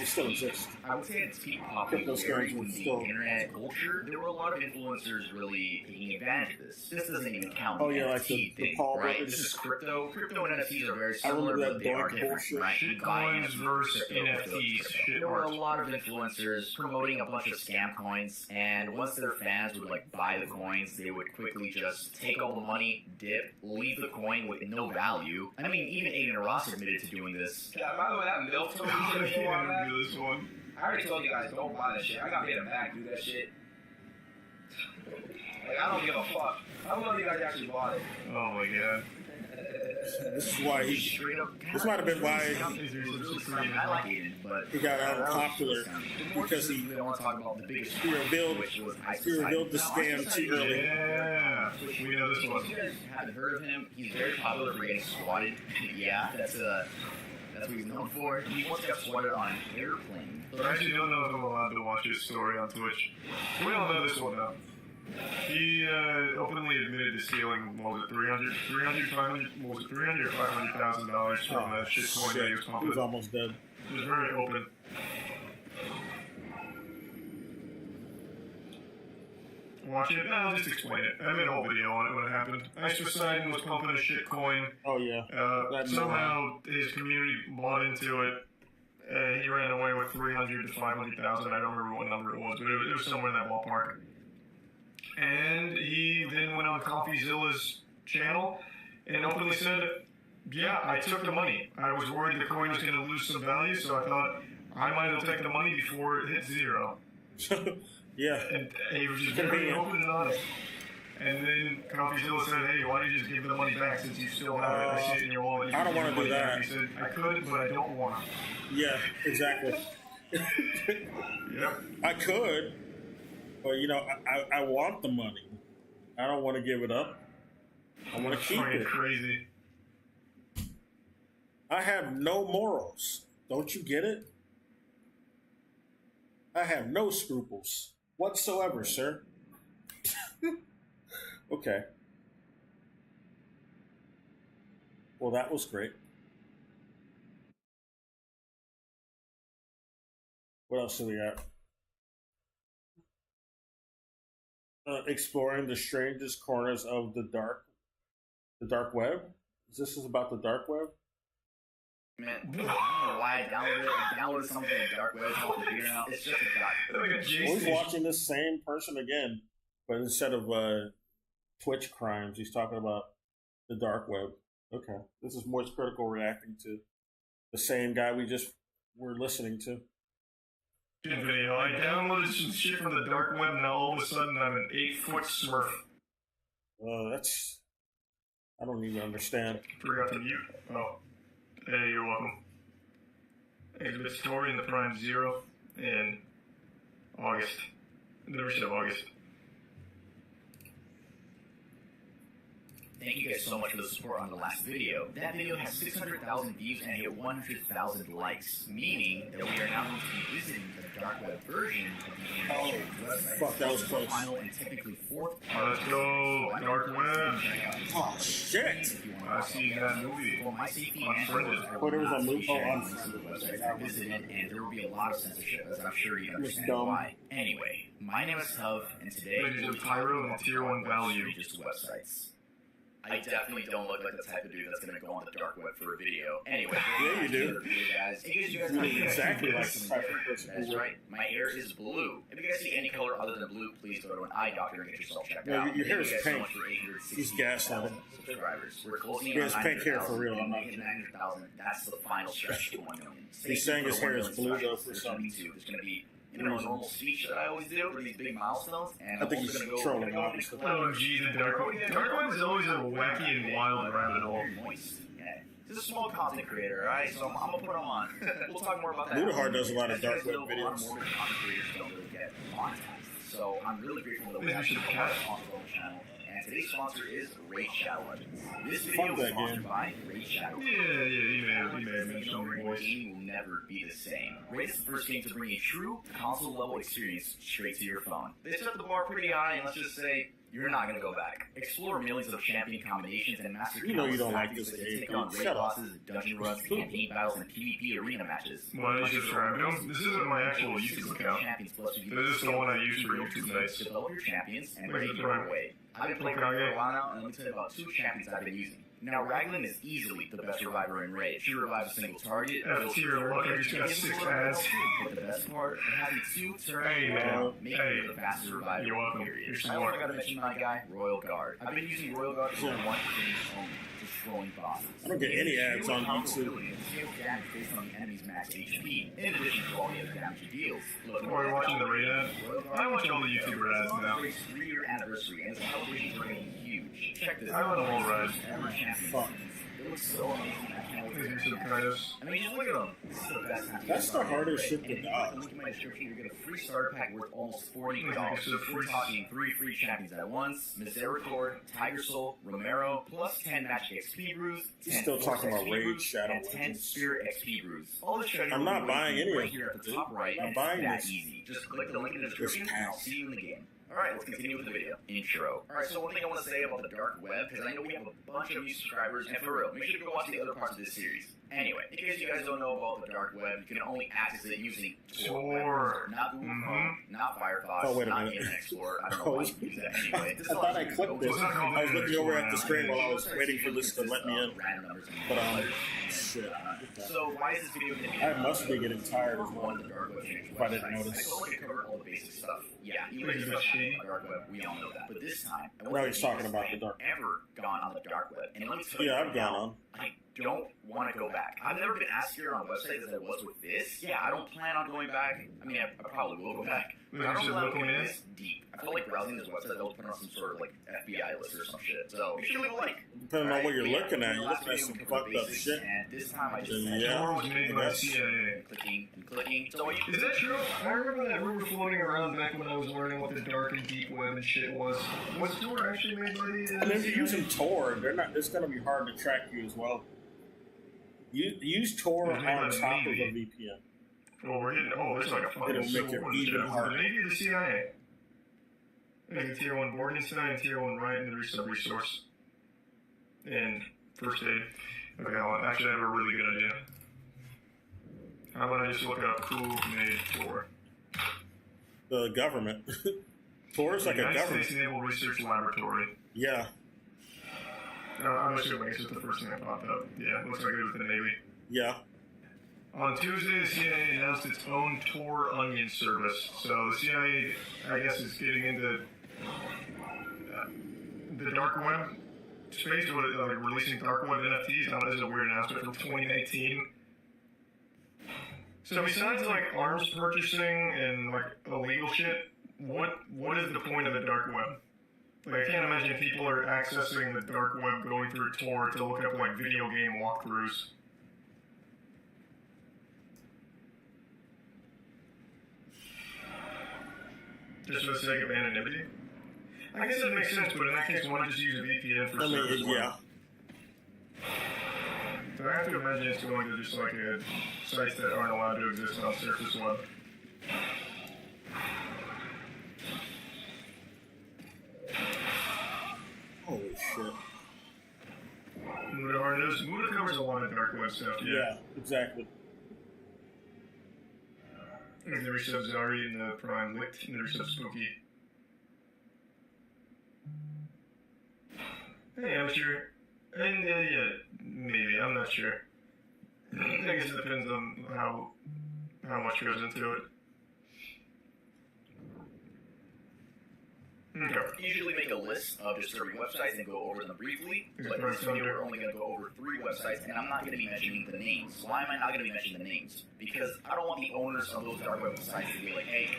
still exist. I would say it's peak Crypto scams popularity would in the still. internet culture. There were a lot of influencers really taking advantage of this. This doesn't even count. Oh, the yeah, like NFT the thing, Paul right? Brothers. This is crypto. Crypto and NFTs are very I remember similar, that but they are dark different, bullshit. right? You buy Shitcoins NFTs versus crypto, NFTs. there were a lot of influencers promoting a bunch of scam coins, and once their fans would buy the coins, they would quickly just take all the money, dip, leave the coin with no value. I mean, even Aiden Ross admitted to doing this. Yeah, by the way, that milk told me I before on can't that. do this one. I already told you guys, don't buy that shit. I got paid a back, do that shit. I don't give a fuck. I don't know if you guys actually bought it. Oh my god. This is why he. This might have been why I like Aiden, but he got unpopular because he revealed the scam too early. Yeah. We know this one. If you guys haven't heard of him, he's very popular for getting swatted. That's what he's known for. He once got swatted on an airplane. I actually don't know if I'm allowed to watch his story on Twitch. We all know this one now. He openly admitted to stealing, what was it, $300,000 or $500,000 from that shitcoin that he was He pumping. was almost dead. He was very open. Watch it. No, I'll just explain it. I made a whole video on it when it happened. Ice Poseidon was pumping a shitcoin. Oh yeah. Somehow his community bought into it. He ran away with 300 to 500,000. I don't remember what number it was, but it was somewhere in that ballpark. And he then went on CoffeeZilla's channel and openly said, "Yeah, I took the money. I was worried the coin was going to lose some value, so I thought I might as well take the money before it hit zero." Yeah. And he was just very open and honest. And then CoffeeZilla said, "Hey, why don't you just give the money back since you still have it? I see it in your wallet." I don't want to do that. He said, "I could, but I don't want to." Yeah, exactly. Yep. I could, but I want the money. I don't want to give it up. I want to keep it. Crazy. I have no morals. Don't you get it? I have no scruples whatsoever, sir. Okay. Well, that was great. What else do we got? Exploring the strangest corners of the dark web. This is about the dark web. Man, I don't know why I downloaded it. I downloaded something on the dark web. It's on the computer now. It's just a guy. He's watching this same person again, but instead of Twitch crimes, he's talking about the dark web. Okay, this is Moist Critical reacting to the same guy we just were listening to. Video. I downloaded some shit from the dark web, and now all of a sudden I'm an 8-foot smurf. That's... I don't even understand. Forgot to mute. Oh. Hey, you're welcome. Exhibit Story in the Prime Zero in August. The first of August. Thank you guys so much for the support on the last video. That video has 600,000 views and hit 100,000 likes, meaning that we are now going to be visiting the dark web version of the Erdtree website. Fuck, that was The close. final and technically fourth part. Let's go, dark web. Oh, shit. I see that movie. For my safety and Unfriended. Oh, there was a movie. Oh, links to Unfriended. the websites I visited, and there will be a lot of censorship, as I'm sure you It's understand dumb. why. Anyway, my name is Tub, and today Ladies we'll of be talking Pyro and about Tier 1 value. just websites. I definitely don't look like the type of dude that's going to go on the dark web for a video. Anyway, Yeah, you do. guys. In case you guys You look haven't exactly like something the type of different, person that's who would. right. My hair is blue. If you guys see any color other than blue, please go to an eye doctor and get yourself checked Yeah, out. your hair Thank is you guys so pink. much for 860,000 He's gaslighting. subscribers. We're closing in He on has pink hair for 900,000. real, I'm not When we hit 900,000, that's the final stretch to 1 million. He's saying his hair is blue, though, for There's some going to be a normal speech that I always do for these big milestones, and I think I'm he's also gonna trolling, go obviously. Oh, geez, the dark web. Dark web is always a wacky and wild rabbit hole. moist. Yeah. He's a small content creator, alright? So I'm gonna put him on. We'll talk more about that. Ludahar does a lot of As you dark guys web know, a lot of videos. morbid content creators don't really get monetized. So I'm really grateful that we Maybe have we should a cut. sponsor on the channel. And today's sponsor is Raid Shadow Legends. This Fuck video is that sponsored game. by Raid Shadow. Yeah, he may have mentioned your voice. Gaming will never be the same. Raid is the first game to bring a true console-level experience straight to your phone. They set the bar pretty high, and let's just say, you're not going to go back. Explore millions of champion combinations and master You know you countless don't like tactics this that game, take on dude. raid Shut up. bosses, dungeon runs, campaign battles, and PvP arena matches. Why did you subscribe? This isn't my actual YouTube account. Champions plus you This is the one I use for YouTube nights. develop your champions and Look at make the your drive. way. I've been playing Raid for a while now, and let me tell you about 2 champions I've been using. Now, Raglan is easily the best reviver in Raid. She revives a single target. Yeah, tier 1, I just got 6 ads. But the best part, it has a 2-turn Hey, man. making Hey. it the fastest revival. You're welcome. Period. You're I smart. also got to mention my guy, Royal Guard. I've been using Royal Guard for one thing only, destroying bosses. I don't get any ads on YouTube. It scales damage based on the enemy's max HP, in addition to all the other damage he deals. Look, Or watching the raid ad. I watch all the YouTuber ads now. It's 3-year anniversary, and it's a celebration for being huge. Check this I out. let them all ride. Ever champion. Fuck. It looks so amazing. I can't wait These to are check some it out. kind of... I mean, just look at them. This is the best time to That's get the started. hardest shit And to if you click the dodge. link in my description, you get a free starter pack worth almost $40. It's a free- We're talking 3 free champions at once: Misericord, Tiger Soul, Romero, plus 10 magic XP brews, He's 10 still Force talking about XP Raid brews, Shadow and 10 Legends. Spirit XP brews. All this treasure I'm will not be buying waiting any right of here them, at the dude. top right, I'm not and buying it's that this. easy. Just click the link in the description, and I'll pack. see you in the game. Alright, let's continue with the video. Intro. Alright, so one thing I want to say about the dark web, because I know we have a bunch of new subscribers, and for real, make sure to go watch the other parts of this series. Anyway, in case you guys don't know about the dark web, you can only access it using Tor. Not Google Chrome, not Firefox, Oh, wait a not minute. Internet Explorer. I don't know why you use that anyway. This I thought I clicked this. allows you to go I was to looking over at the screen while I was Search waiting for this to let me in. random numbers and But, letters. shit. So why is this video going to be? I must be getting tired as well. One of the dark web changes If I didn't websites. notice. I feel like I covered all the basic stuff. Yeah, you Is it stuff machine? on the dark web. We all know that. But this time, I Now want he's to talking about the dark. ever gone on the dark web, and let me tell you, Yeah, right I've gone now, on. I don't want to go back. I've never been as scared on a website as I was with this. Yeah, I don't plan on going back. I mean, I probably will go back. But I don't You're plan on looking going in? this deep. I feel like browsing this website, they'll put on some sort of like FBI list or some shit. So you should leave a like. Depending on what you're But yeah, looking at, you're last looking at video some we covered fucked up basics, shit. And this time I just Then, yeah, Tor was made by I guess. CIA. clicking and clicking. So what you Is that true? I remember that rumor floating around back when I was learning what the dark and deep web and shit was. Was Tor actually made by the And if you're using Tor, they're not. It's going to be hard to track you as well. Use Tor Yeah, on maybe like top of a Navy. VPN. Well, we're getting. Oh, there's like a fucking It'll make civil it war even shit. Was harder. it the Navy or the CIA? There's a tier 1 Borgenstein and tier 1 right, and there's some resource. And first aid. Okay, well, actually, I have a really good idea. How about I just look up who made Tor? The government. Tor is like a United government. States Naval Research Laboratory. Yeah, I'm assuming it's just the first thing that popped up. Yeah, looks like it was the Navy. yeah. On Tuesday, the CIA announced its own Tor Onion service. So the CIA, I guess, is getting into the dark web space, like releasing dark web NFTs. Now, this is a weird announcement from 2019. So besides like arms purchasing and like illegal shit, what is the point of the dark web? Like, I can't imagine people are accessing the dark web going through Tor to look up like video game walkthroughs. Just for the sake of anonymity? I guess it makes sense, but in that case, why not just use a VPN for service one? Yeah. So I have to imagine it's going to just like sites that aren't allowed to exist on Surface One. Holy shit. Muda covers a lot of dark web stuff, yeah. Exactly. Never sub Zari in the Prime Licked, never sub Spooky. Hey, I'm sure. And yeah, maybe, I'm not sure. I guess it depends on how much goes into it. Okay. Usually make a list of just certain websites and go over them briefly. But in this video, we're only going to go over 3 websites, and I'm not going to be mentioning the names. Why am I not going to be mentioning the names? Because I don't want the owners of those dark websites to be like, hey,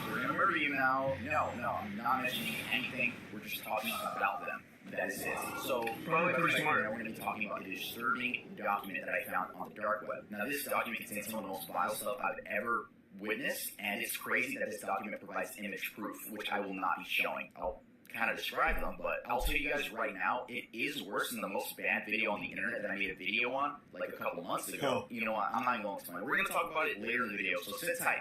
we're going to murder you now. No, I'm not mentioning anything. We're just talking about them. That is it. So, probably pretty smart. We're going to be talking about a disturbing document that I found on the dark web. Now, this document contains some of the most vile stuff I've ever witnessed, and it's crazy that this document provides image proof, which I will not be showing. I'll kind of describe them, but I'll tell you guys right now, it is worse than the most banned video on the internet that I made a video on like a couple months ago. You know what? I'm not going to explain. We're going to talk about it later in the video, so sit tight,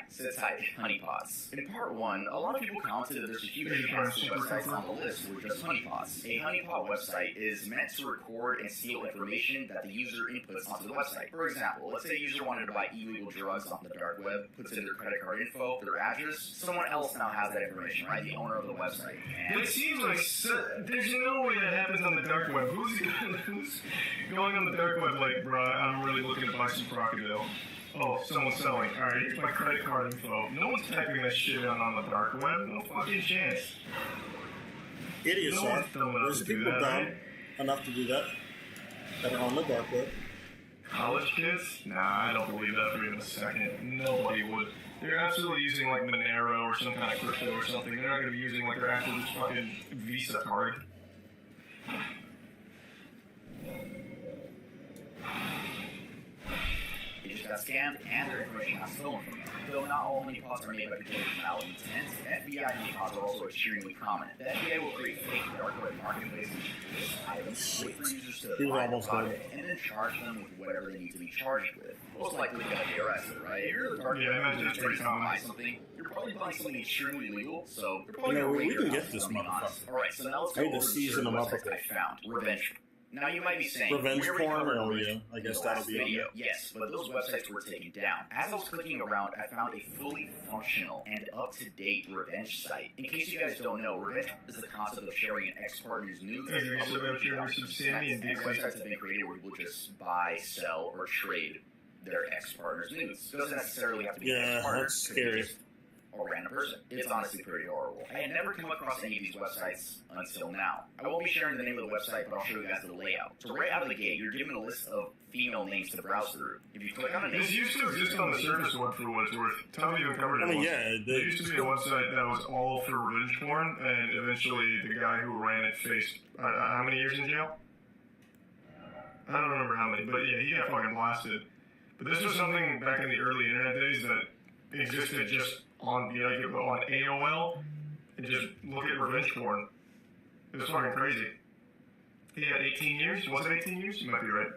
honeypots. In part 1, a lot of people commented that there's a huge handful of websites on the list were just honeypots. A honeypot website is meant to record and steal information that the user inputs onto the website. For example, let's say a user wanted to buy illegal drugs on the dark web, puts in their credit card info, their address. Someone else now has that information, right? The owner of the website. And it seems like there's no way that happens on the dark web. Who's going on the dark web like, bruh, I'm really looking to buy some crocodile. Oh, someone's selling. Alright, here's my credit card info. No one's typing that shit on the dark web. No fucking chance. Idiots are. There's people dumb enough to do that are on the dark web. College kids? Nah, I don't believe that for even a second. Nobody would. They're absolutely using like Monero or some kind of crypto or something. They're not going to be using like their actual just fucking Visa card. They just got scammed and their information got stolen from them. Though not all honeypots are made by people with malintent, FBI honeypots are also extremely prominent. The FBI will create fake dark web marketplaces to list items, wait for users to buy the product, and then charge them with whatever they need to be charged with. Most likely they're going to be arrested, right? If you're the dark web, imagine it's pretty common. Buy something, you're probably buying something extremely illegal, so you're probably going to we can get this motherfucker. Alright, so now let's go over the certain websites I found. Revenge. Now you might be saying, revenge porn, or I guess that'll be video. Yes, but those websites were taken down. As I was clicking around, I found a fully functional and up-to-date revenge site. In case you guys don't know, revenge is the concept of sharing an ex-partner's nudes. Websites have been created where people just buy, sell, or trade their ex-partner's nudes. It doesn't necessarily have to be an ex-partner. That's scary. Or a random person. It's honestly pretty horrible. I had never come across any of these websites until now. I won't be sharing the name of the website, but I'll show you guys the layout. So right out of the gate, you're given a list of female names to browse through. If you click on a name... This used to exist on the Surface Web for what it's worth. Tommy even covered it once. Yeah, there used to be a website that was all for revenge porn, and eventually the guy who ran it faced, how many years in jail? I don't remember how many, but yeah, he got fucking blasted. But this was something back in the early internet days that existed just on on AOL and just look at revenge porn. It was fucking crazy. He had 18 years? Was it 18 years? You might be right.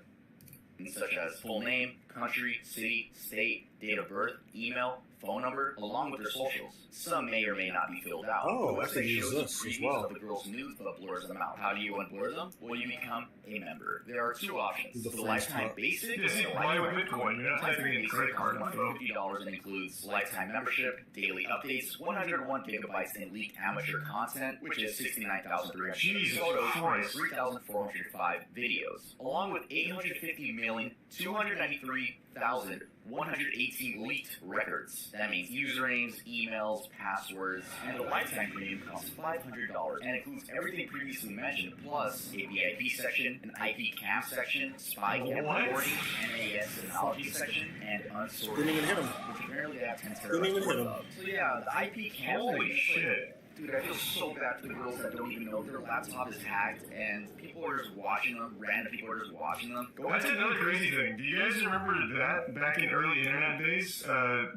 Such as full name, country, city, state, date of birth, email, phone number, along with their socials. Some may or may not be filled out. Oh, the I can use this as well. Of the girl's nudes but blurs them out. How do you unblur them? Well, you become a member. There are 2 options. The lifetime basic. Buy with Bitcoin. You're not typing in credit card info. $50 and includes lifetime membership, daily updates, 101 gigabytes in leaked amateur content, which is 69,300 photos, 3,405 videos, along with 850,293,118 leaked records. That means usernames, emails, passwords, and the lifetime premium costs $500 and includes everything previously mentioned, plus a VIP section, an IP cam section, spy cam recording, NAS technology section, and unsorted Didn't even hit him. which apparently they have 10 Didn't even hit him. terabytes of. So yeah, the IP cam. Holy shit. Dude, I feel so bad for the girls that don't even know their laptop is hacked and people are just watching them, random people are just watching them. That's another crazy thing. Do you guys remember that back in early internet days?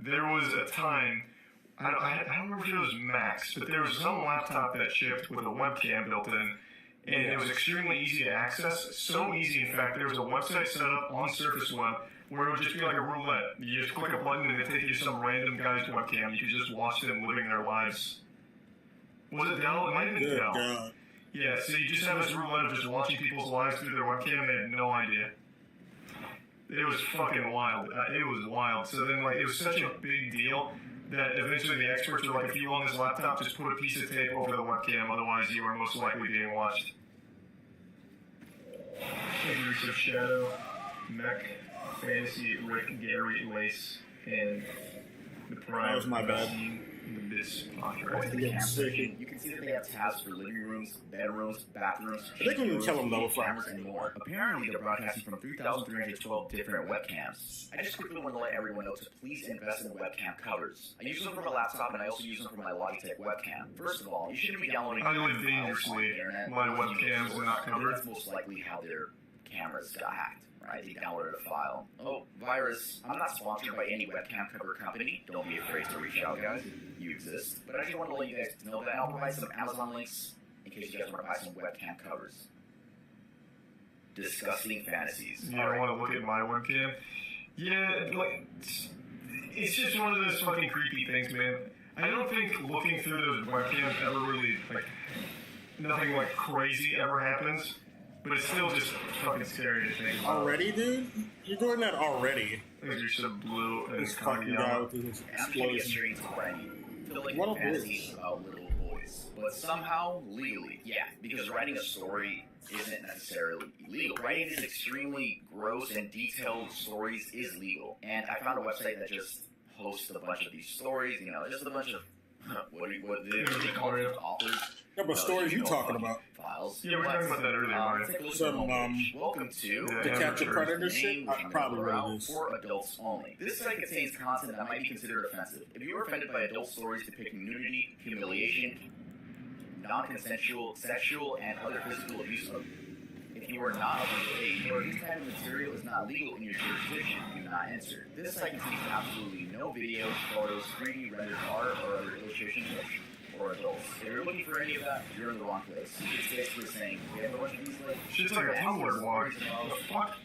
There was a time I don't remember if it was Max, but there was some laptop that shipped with a webcam built in, and it was extremely easy to access. So easy, in fact, there was a website set up on Surface Web where it would just be like a roulette. You just click a button and it take you to some random guy's webcam. You could just watch them living their lives. Was it Dell? It might have been Dell. God. Yeah, so you just have this roulette of just watching people's lives through their webcam and they had no idea. It was fucking wild. It was wild. So then, like, it was such a big deal that eventually the experts were like, if you own this laptop, just put a piece of tape over the webcam, otherwise you are most likely being watched. Research Shadow, Mech, Fantasy, Rick, Gary, Lace, and the Prime. That was my bad. This you can see that they have tabs for living rooms, bedrooms, bathrooms, they can even tell them though, cameras, and more. Apparently, they're broadcasting from 3,312 different webcams. I just quickly want to let everyone know to please invest in webcam covers. I use them for my laptop, and I also use them for my Logitech webcam. First of all, you shouldn't be downloading. I live dangerously. My webcams are not covered. That's most likely how their cameras got hacked. Right, they downloaded a file. Oh, virus. I'm not sponsored by any webcam cover company. Don't be afraid to reach out, guys. You exist. But I just want to let you guys know that I'll provide some Amazon links in case you guys want to buy some webcam covers. Disgusting fantasies. You don't want to look at my webcam? Yeah, like, it's just one of those fucking creepy things, man. I don't think looking through those webcams ever really, like, nothing, like, crazy ever happens. But it's still just fucking scary to think about. Already, dude? You're doing that already. Because you're so blue and this fucking guy with his explosion. What a fantasies about little boys. But somehow, legally. Yeah, because writing a story isn't necessarily illegal. Writing these extremely gross and detailed stories is legal. And I found a website that just hosts a bunch of these stories, you know, just a bunch of what they call it, authors. Yeah, but stories you talking about? Files. Yeah, we were talking about that earlier. Some, welcome to To Catch a Predator shit? Probably what it is. For adults only. This site contains content that might be considered offensive. If you are offended by adult stories depicting nudity, humiliation, non-consensual, sexual, and other physical abuse of if you are not of age or this kind of material is not legal in your jurisdiction, do not enter. This site contains absolutely no videos, photos, 3D rendered art, or other illustrations for adults. If you're looking for any of that, you're in the wrong place. It's basically saying, we have a bunch of these like shit's like a Tumblr blog. What the fuck?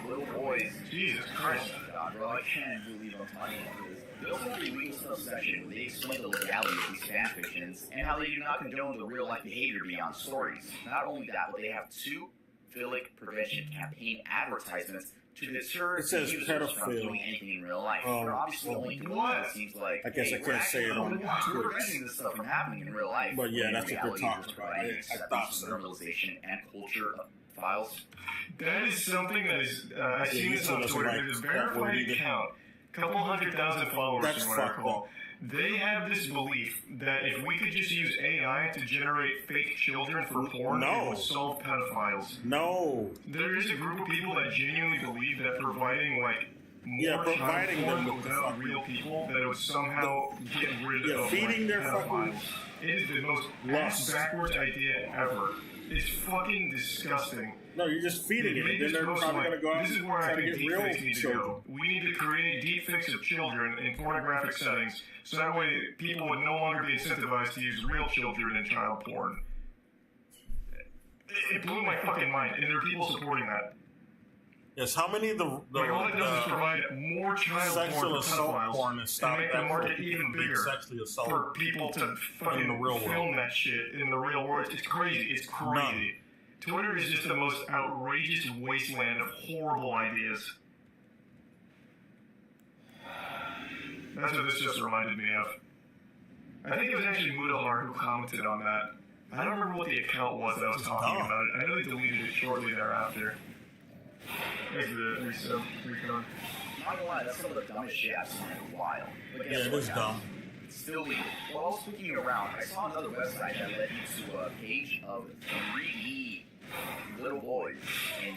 Little boys. Jesus Christ. God, bro, I can't believe I'm talking about this. They also have a legal stuff section where they explain the legality of these fan fictions and how they do not condone the real life behavior beyond stories. Not only that, but they have two Philic Prevention Campaign advertisements to deter users from doing anything in real life. They're obviously only doing what it seems like. I guess I can't say it on Twitch. Preventing this stuff from happening in real life. But yeah, that's what they're talking about. I thought so. Normalization and culture of files. That is something that is, I've seen this on Twitter. There's a verified account, couple 100,000 followers from what I recall. They have this belief that if we could just use AI to generate fake children for porn, it would solve pedophiles. No. There is a group of people that genuinely believe that providing, like, more providing child them porn without real people, that it would somehow get rid of feeding their pedophiles. It is the most ass-backwards idea ever. It's fucking disgusting. No, you're just feeding it. Then they're probably going to go out this is and where try I to think get real deepfakes need to children. go. We need to create deepfakes of children in pornographic settings, so that way people would no longer be incentivized to use real children in child porn. It blew my fucking mind, and there are people supporting that. Yes, how many of the Like, all it does is provide more child sexual porn assault porn and stuff make the market even bigger for people to fucking in the real film world. that shit in the real world. It's crazy. It's crazy. None. Twitter is just the most outrageous wasteland of horrible ideas. That's what this just reminded me of. I think it was actually Mudahar who commented on that. I don't remember what the account was that I was talking about it. I know they deleted it shortly thereafter. There's the recon. Not gonna lie, that's some of the dumbest shit I've seen in a while. But Yeah, it is dumb. It's still legal. While I was clicking around, I saw another website that led me to a page of 3D little boys in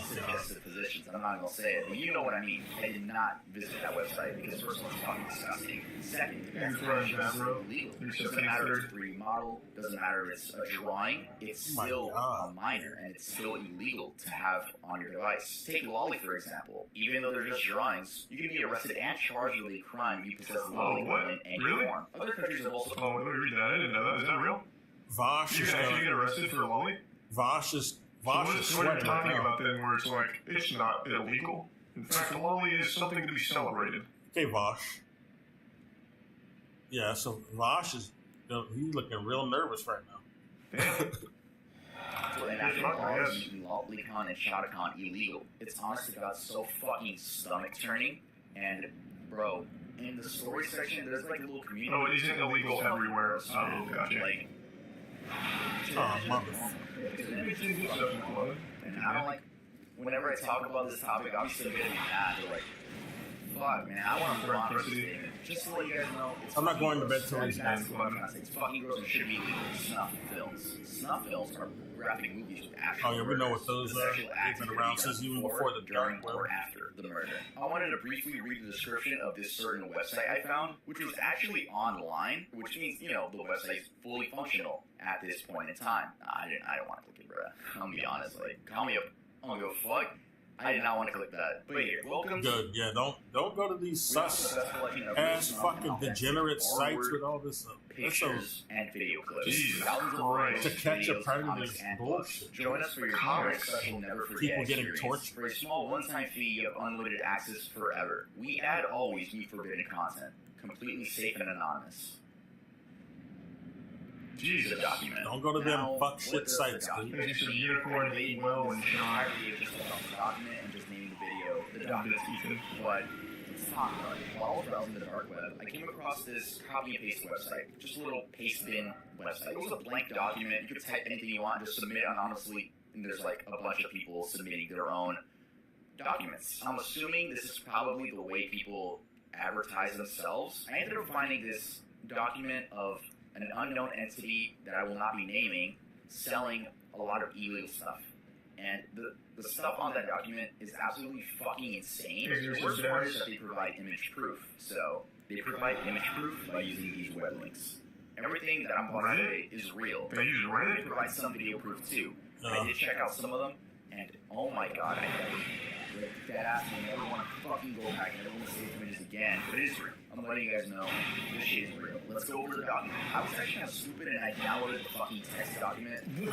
suggestive positions. I'm not going to say it, but you know what I mean. I did not visit that website because first of all, it's fucking disgusting. Second, it's illegal. Doesn't matter if it's a 3D model, doesn't matter if it's a drawing, it's still a minor and it's still illegal to have on your device. Take Lolly, for example. Even though they're just drawings, you can be arrested and charged with a crime if you possess Lolly in any form. Other countries have also... Oh, let me read that. I didn't know that. Is that real? Vosh you is can actually get arrested for Lolly? Vosh is what are you talking about then where it's like, it's not illegal? In fact, Lolly is something to be celebrated. Okay, Vosh. Yeah, so Vosh is, he's looking real nervous right now. So in after all, making LollyCon and Shadowcon illegal. It's honest to God so fucking stomach turning. And bro, in the story section, there's like a little community. Oh, it isn't illegal everywhere. Oh, gotcha. Like, and I don't like, whenever I talk about this topic, I'm still getting mad. They're like, fuck, man, I want to put on this statement. Just to let you guys know, I'm not going to bed till it's fucking gross and should be legal. Snuff films. Snuff films are graphic movies with actual we know what those are. They've been around since even before the during or after the murder. I wanted to briefly read the description of this certain website I found, which was actually online, which means, you know, the website is fully functional at this point in time. I don't want to click it, bro. I'll be honest, like, call me up. I'm gonna go fuck. I did not want to click that. But here, welcome. Good, yeah. Don't go to these sus ass fucking degenerate sites with all this pictures and video clips. Jesus Christ. To catch a predator is bullshit. Join us for your comics special Never Forget People getting experience. tortured. For a small one-time fee, you have unlimited access forever. We add always new forbidden content, completely safe and anonymous. Jesus. Document. Don't go to them fuck shit sites, dude. There's some unicorn that eat well and Sean. Just the document and just naming the video. The document, but let's talk about it. While I was browsing the dark web, I came across this copy and paste website. Just a little paste bin website. It was a blank document. You could type anything you want, just submit anonymously. And there's like a bunch of people submitting their own documents. I'm assuming this is probably the way people advertise themselves. I ended up finding this document of an unknown entity that I will not be naming selling a lot of illegal stuff. And the stuff on that document is absolutely fucking insane. The worst part is that they provide image proof. So they provide image proof by using these web links. Everything that I'm about to say is real. They use Reddit? They provide some video proof too. I did check out some of them, and oh my god, I never deadass I never want to fucking go back and never want to see the images again. But it is real. I'm letting you guys know this shit is real. Let's go over the document. I was actually kind of stupid and I downloaded the fucking text document. I don't know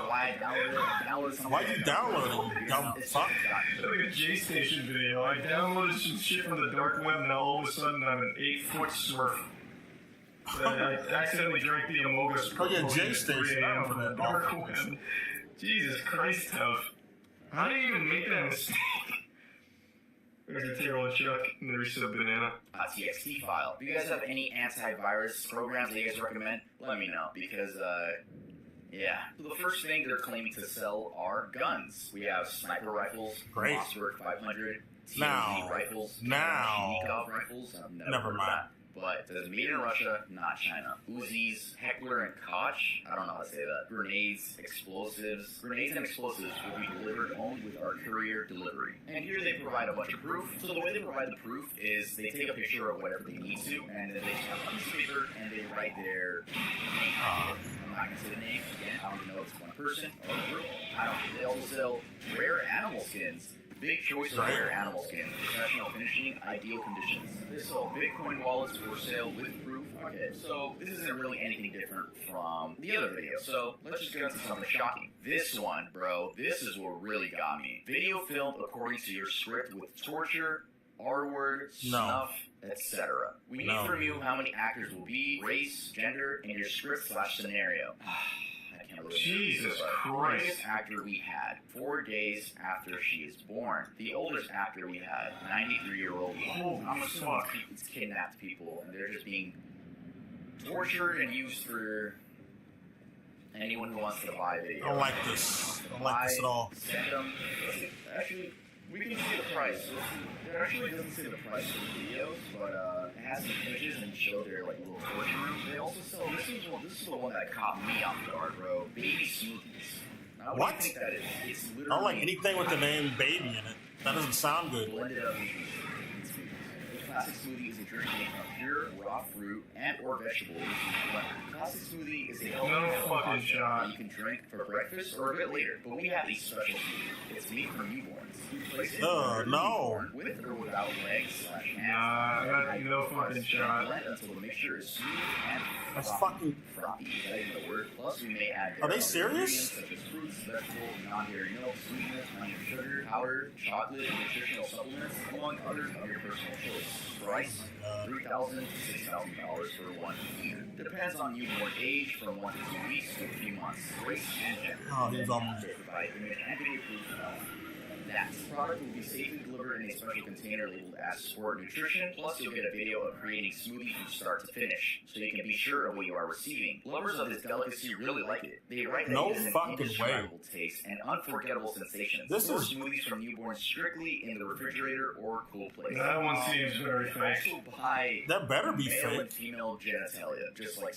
why I downloaded it. I downloaded something. Why'd you download it, you dumb fuck? It's like a J-Station video. I downloaded some shit from the dark web and now all of a sudden I'm an 8-foot smurf. I accidentally drank the Amogus Oh yeah, J-Station. I from the dark web. Jesus Christ, tough. How do you even make that mistake? There's a tail of Chuck, and there's a banana. .txt file. If you guys have any antivirus programs that you guys recommend, let me know, because, yeah. So the first thing they're claiming to sell are guns. We have sniper rifles, Great. Mossberg 500, TMZ Now. rifles, Now. Kalashnikov rifles. I've never Never heard of mind. that. But it says made in Russia, not China. Uzis, Heckler and Koch, I don't know how to say that. Grenades, explosives. Grenades and explosives will be delivered only with our courier delivery. And here they provide a bunch of proof. So the way they provide the proof is they take a picture of whatever they need to, and then they have a piece of paper and they write their name. I'm not going to say the name. Again, I don't even know if it's one person or a group. I don't know. They also sell rare animal skins. Big choice of rare animal skin, professional finishing, ideal conditions. They sell Bitcoin wallets for sale with proof. Okay, so this isn't really anything different from the other video. So let's just get into something shocking. This one, bro, this is what really got me. Video filmed according to your script with torture, R-word, snuff, etc. We need from you how many actors will be, race, gender, and your script/scenario. Jesus Christ. The actor we had 4 days after she is born. The oldest actor we had, 93-year-old. I'm assuming it's kidnapped people and they're just being tortured and used for anyone who wants to buy video. I don't like this. I don't like this at all. Send them. Actually, we can see the price. It actually doesn't say the price of the videos, but it has some images and show their like little torture room. They also sell this is the one that caught me off guard, bro. Baby smoothies. Now, What? do you think that is? It's I literally don't like anything with the name baby in it. That doesn't sound good. blended up smoothies. A classic smoothie is a drink made from pure raw fruit and or vegetables. A classic smoothie is a healthy fucking shot. you can drink for breakfast or a bit later. But we have a special smoothie. It's made for newborns. You place it No. newborn with or without legs / hands. No fucking shot. Blend until the mixture is smooth and That's frothy. fucking. Frothy, is that even a word? Plus, we may add Are they other serious? ingredients such as fruits, vegetables, non-dairy milk, sweeteners, honey, sugar, powder, chocolate, and nutritional supplements, among others of your personal choice. Price: $3,000 to $6,000 for 1 year. Depends on newborn age, from 1 to 2 weeks to a few months. Race and gender. Oh, he's almost. Provide image and video proof of that. The product will be safely delivered in a special container labeled as Sport Nutrition, plus you'll get a video of creating smoothie from start to finish, so you can be sure of what you are receiving. Lovers of this delicacy really like it. They write that No it is an fucking way. indescribable taste and unforgettable sensations. This Store is- smoothies from newborns strictly in the refrigerator or cool place. That one seems very fake. Also buy That better be male fake. and female genitalia, just like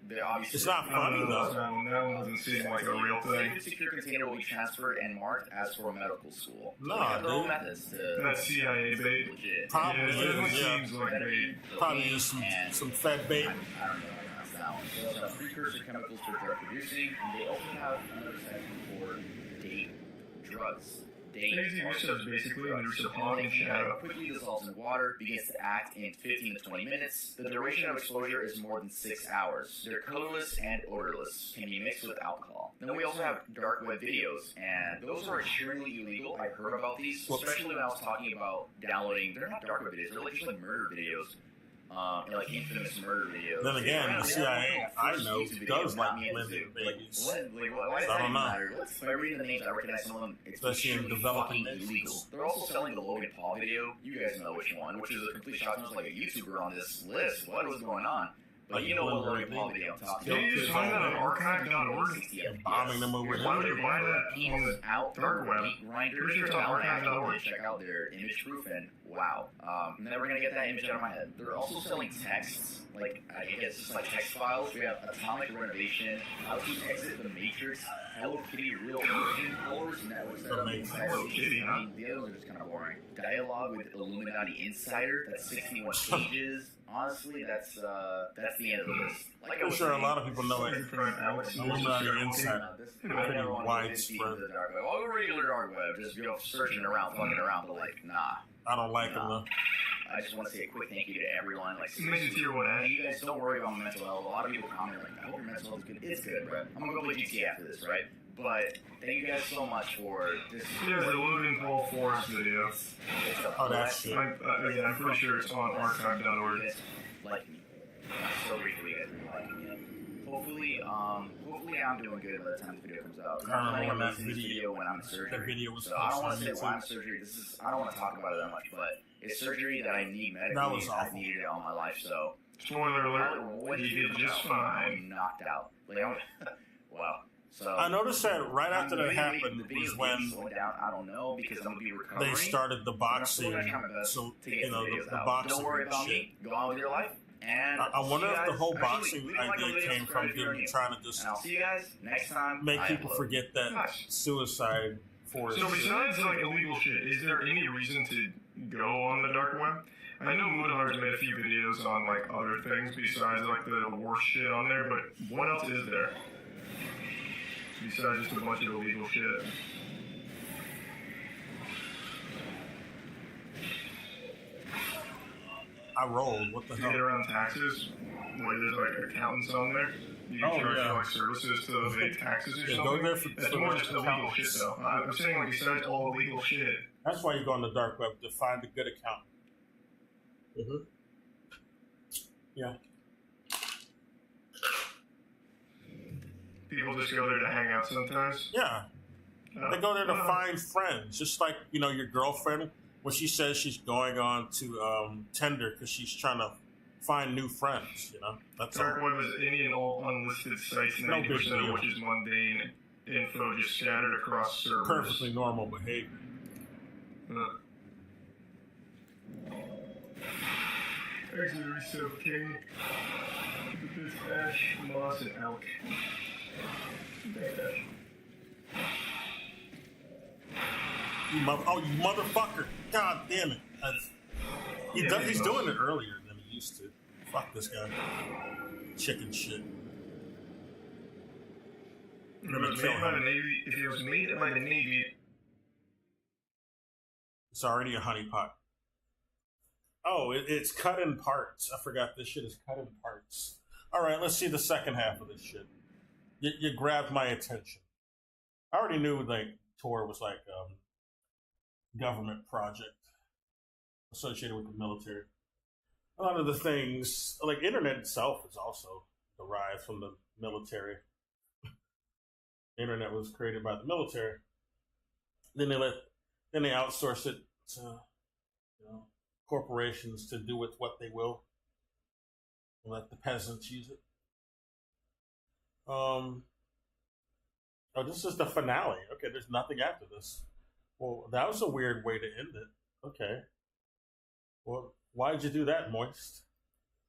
they obviously. It's not funny though. That one doesn't seem like a real thing. The secure container will be transferred and marked as for medical school. Nah, There are dude. methods to That's CIA bait. legit. Probably Yeah, it is, definitely yeah. seems like bait. Probably is some fat bait. I don't know how to pronounce that one. They also have precursor chemicals for drug producing, and they also have another section for date drugs. Easy research, basically, under supply and shadow. Quickly dissolves in water, begins to act in 15 to 20 minutes. The duration of exposure is more than 6 hours. They're colorless and odorless, can be mixed with alcohol. Then we also have dark web videos, and those are extremely illegal. I heard about these, especially when I was talking about downloading. They're not dark web videos, they're like just like murder videos. And like infamous murder videos. Then again, the CIA, I know, YouTube video does got like me into blended it. babies. Why does I that don't even know. matter? By reading the names, I recognize some of them. It's Especially in extremely developing fucking nations. illegal. They're also selling the Logan Paul video. You guys know which one, which is a complete shock. There's like a YouTuber on this list. What was going on? But you know what Logan Paul video I'm talking about. Can you just find that on archive.org? Bombing them over Why would here. you buy that on the Out dark web? grinder. Pretty sure it's on archive.org. Check out their image proof, and wow, never gonna get that image out of my head. They're also selling texts, like I guess it's like text files. We have Atomic Renovation, How to Exit the Matrix, Hello Kitty Real Version, Colors Network Setup, Hello Kitty, huh? I mean, the other ones are just kind of boring. Dialogue with Illuminati Insider, that's 61 pages. Honestly, that's the end of the list. Like I'm sure a lot of people know it. Alex Illuminati Inside. Pretty widespread. The dark web. Well, regular dark web, just searching around, fucking around, but like, nah. I don't like them though. I just want to say a quick thank you to everyone. Like, Maybe tier one Ash. you guys don't worry about my mental health. A lot of people comment like, I hope your mental health is good. It's good, bro. I'm gonna go play GTA after this, right? But thank you guys so much for this. Yeah, the Logan Paul Forest video. It's a Oh, that's shit. Again, I'm pretty sure it's on archive.org. You guys like me. I'm so grateful you guys like me. Hopefully I'm doing good by the time the video comes out. I don't know planning when on that releasing this video- when I'm in surgery. that video was so I don't want to posted say on why I'm in surgery. I don't want to talk about it that much, but it's surgery that I need medically. That was I've awful. needed it all my life, so. Spoiler alert, When he did just I'm fine. knocked out. Like, wow. So I noticed that right after the that video- happened the video was keeps when slowing down. I don't know because I'm gonna be recovering. they started the boxing. But I'm still gonna try my best So to get you know videos the out. boxing Don't worry and about shit. me. Go on with your life. And I wonder see you if the guys. whole Actually, boxing leave a like on the idea video, came from subscribe if you're them new. trying to just And I'll see you guys next time. make I people upload. forget that Nice. suicide forest. So besides like illegal shit, is there any reason to go on the dark web? I know Moonhar's made a few videos on like other things besides like the worst shit on there, but what else is there? Besides just a bunch of illegal shit. I rolled. What the You get hell? around taxes, where there's like accountants on there. You can Oh, charge yeah. for like services to evade taxes or Yeah, something. go there for- That's for more the just illegal accountant. shit though. I'm saying like besides all illegal shit. That's why you go on the dark web to find a good account. Mm-hmm. Yeah. People just go there to hang out sometimes. Yeah. They go there to find friends, just like your girlfriend when she says she's going on to Tinder because she's trying to find new friends. That's Dark all. web is any and all unlisted sites, No big 90% of deal. which is mundane info just scattered across servers. Perfectly normal behavior. Auxiliary Soap King. Look at this Ash, Moss, and Elk. Thanks, Ash. You motherfucker. God damn it. He's doing it earlier than he used to. Fuck this guy. Chicken shit. If it was made by the Navy, it's already a honeypot. Oh, it's cut in parts. I forgot this shit is cut in parts. All right, let's see the second half of this shit. You grabbed my attention. I already knew like Tor was like government project associated with the military. A lot of the things, like internet itself, is also derived from the military. The internet was created by the military. Then they outsource it to corporations to do with what they will. And let the peasants use it. Oh, this is the finale. Okay, there's nothing after this. Well, that was a weird way to end it. Okay. Well, why did you do that, Moist?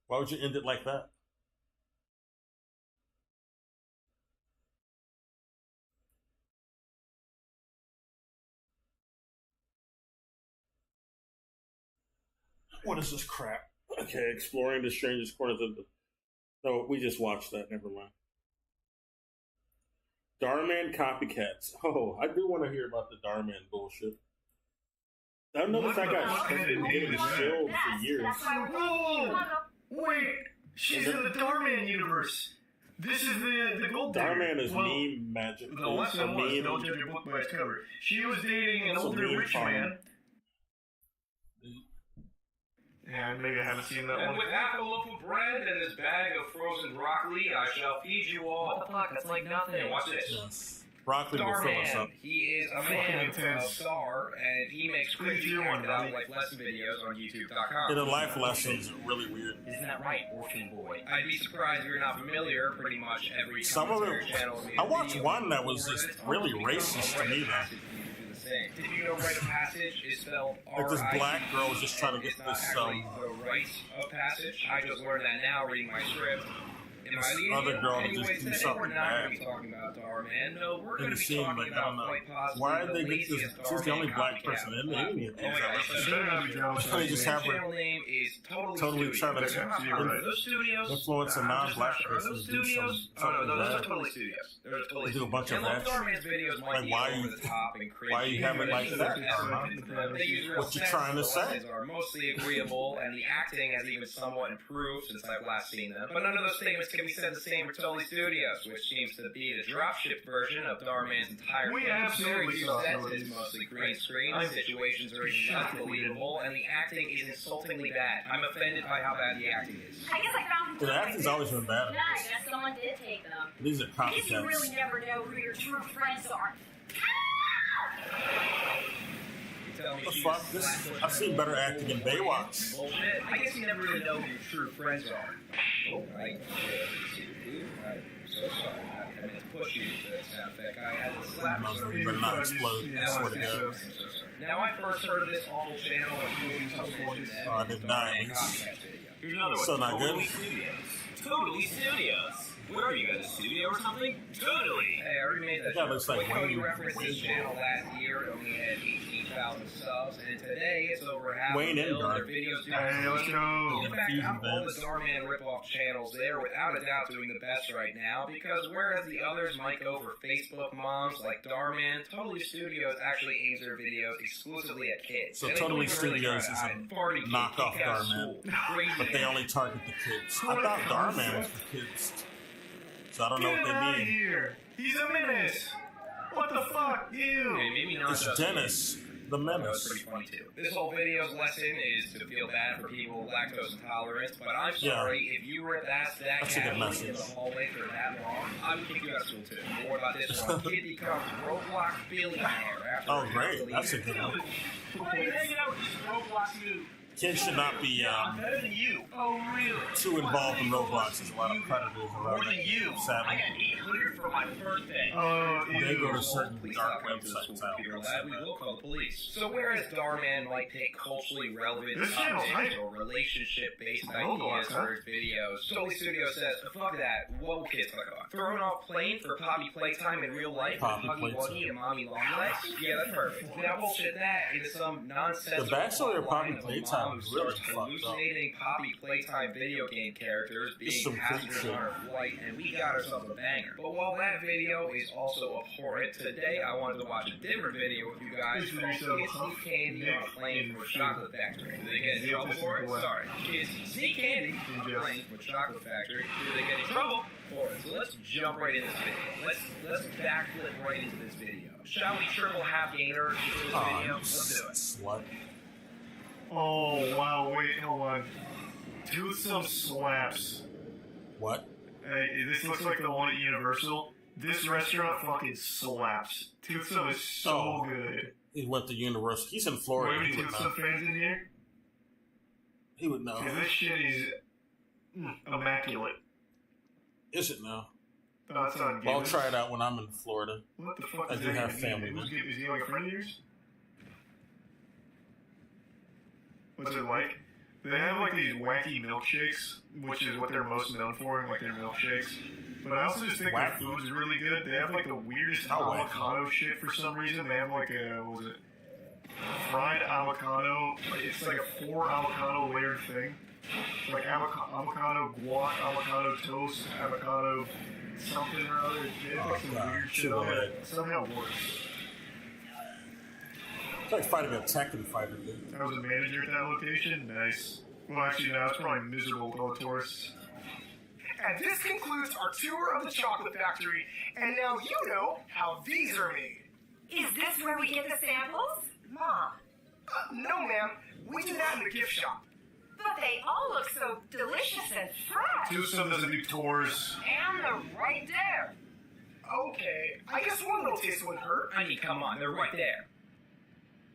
Why would you end it like that? What is this crap? Okay, exploring the strangest corners of the... No, we just watched that. Never mind. Darman copycats. Oh, I do want to hear about the Darman bullshit. I noticed I got getting shilled for years. Whoa! Wait! She's in the Darman universe! This is the gold digger. Darman is meme magic. The lesson was, don't judge a book by its cover. She was dating an older rich man. Yeah, maybe I haven't seen that And one. with half a loaf of bread and his bag of frozen broccoli, I shall feed you all. What the fuck? That's like nothing. Watch this. Yes. Broccoli will fill us up. He is a man of Star, and he makes crazy out like lesson videos on YouTube.com. The life lessons are really weird. Isn't that right, Orphan Boy? I'd be surprised if you're not familiar. Pretty much every Some of commentary it, channel. I watched one that was just really racist to me, though. Did you know rite of passage is spelled R-I-T? Like this black girl was just trying to get It's not this actually the rite of passage. I just learned that now reading my script. This other girl to just do something we're not bad. going to be talking about Darman. No, we're going Didn't to be seem talking like, I don't about know. quite possibly Why did the they get this? laziest She's the only Darman black copycat person in any of these. Oh my gosh, They just have the her channel name is totally trying to Those studios? influence a non-black Are person those to do studios? something Oh no, those are bad. totally studios. Those are totally Do a bunch of and look, ads. Darman's videos might Like, be why over you- the top and cringy. why you have it like that? They use real What you sets, trying to the say? lessons are mostly agreeable, and the acting has even somewhat improved since I've last seen them. But none of those statements can be said the same for Totally Studios, which seems to be the dropship version of Darman's entire We film. absolutely Very saw sets some of is these. mostly green screen, the situations are even less believable, and the acting is insultingly bad. I'm offended by how bad the acting is. I guess I found The acting's always been bad. Yeah, I guess someone did take them. These are I guess you copycats. really never know who your true friends are. What the fuck? This, I've seen better acting in Baywatch. Bullshit. I guess you never really know who your true friends are. Oh, right. I'm so sorry. I meant to push you to that sound effect. I had to slap You better not explode. I swear to God. Now I first heard of this awful channel when moving television. Oh, I did not. Here's another one. So not good. Totally Studios. Totally Studios. Where are you guys? A studio or something? Totally. Hey, I already made that. That looks like Cody Wayne. referenced this channel last year. It only had 18,000 subs, and today it's over half Wayne a million. Endar. Their videos do. Hey, let's go. In fact, out of all the Darman ripoff channels, they are without a doubt doing the best right now, because whereas the others might go for Facebook moms like Darman, Totally Studios actually aims their videos exclusively at kids. So And they Totally don't even really Studios try is to a hide. Party kid, knockoff kick out of Darman, school. Crazy but they only target the kids. I thought Darman was for kids, so I don't know Get him what out they of mean. here! He's a menace! What the fuck? You! Okay, maybe not It's just Dennis, the That was menace. pretty funny too. This whole video's lesson is to feel bad for people with lactose intolerance, but I'm sorry, if you were that That's a good casually in the message. hallway for that long, I would kick you out of school too. More about this one. Kid becomes Roblox billionaire after Oh, great. That's a good one. Why are you hanging out with this Roblox noob? Kids should not be I'm better than you. Oh, really? too involved in Roblox. There's a lot of predators More around. than you. I Sadly. got 800 for my birthday. They go to certain Please dark stop going to the websites. school computer lab. We will call the police. So whereas Darman might pick culturally relevant This channel's topics hype. or relationship-based Roblox, ideas for his videos, Stoli Studio says, fuck that, what will kids click on? Throwing off plane for poppy playtime in real life with Poppy Huggy playtime. Wuggy and Mommy Long Legs? Yeah, that's perfect. Now bullshit that into some nonsensical The backstory of Poppy line of a Playtime mom is who really starts fucked up. hallucinating Poppy Playtime video game characters It's being some creep passengers shit. on her flight, and we got ourselves a banger. But while that video is also abhorrent, today I wanted to watch a different video with you guys called Kids See Candy on a Plane from a Chocolate Factory. Did they get in trouble for it? Sorry. Kids See Candy on a Plane from a Chocolate Factory. Did they get in trouble for it? So let's jump right into this video. Let's backflip right into this video. Shall we triple half gainer into this Oh, video? you Let's do it. slut. Oh, wow, wait, hold on. Do some slaps. What? Hey, this looks like the one at Universal. This restaurant fucking slaps. Toothsome is so good. He went to Universal. He's in Florida. Wait, He would Toothsome know. fans in here? He would know. Yeah, this shit is immaculate. Is it now? No, it's not Well, I'll good. try it out when I'm in Florida. What the fuck I is do that have even family. mean? Is he like a friend of yours? What's it like? They have like these wacky milkshakes, which is what they're most known for, like their milkshakes. But I also just think their food's really good. They have like the weirdest avocado shit for some reason. They have like a, what was it? Fried avocado. It's like a 4 avocado layered thing. Like avocado guac, avocado toast, avocado something or other. It's like some weird shit on it. Somehow works. It's like fighting a Tekken fighter, dude. I was a manager at that location. Nice. Well, actually, no, it's probably miserable with all the tourists. And this concludes our tour of the chocolate factory, and now you know how these are made. Is this where we get the samples? Mom. No, ma'am. We do that in the gift shop. But they all look so delicious and fresh. Toothsome doesn't do tours. And they're right there. Okay, I guess one little taste wouldn't hurt. I mean, come on, they're right there.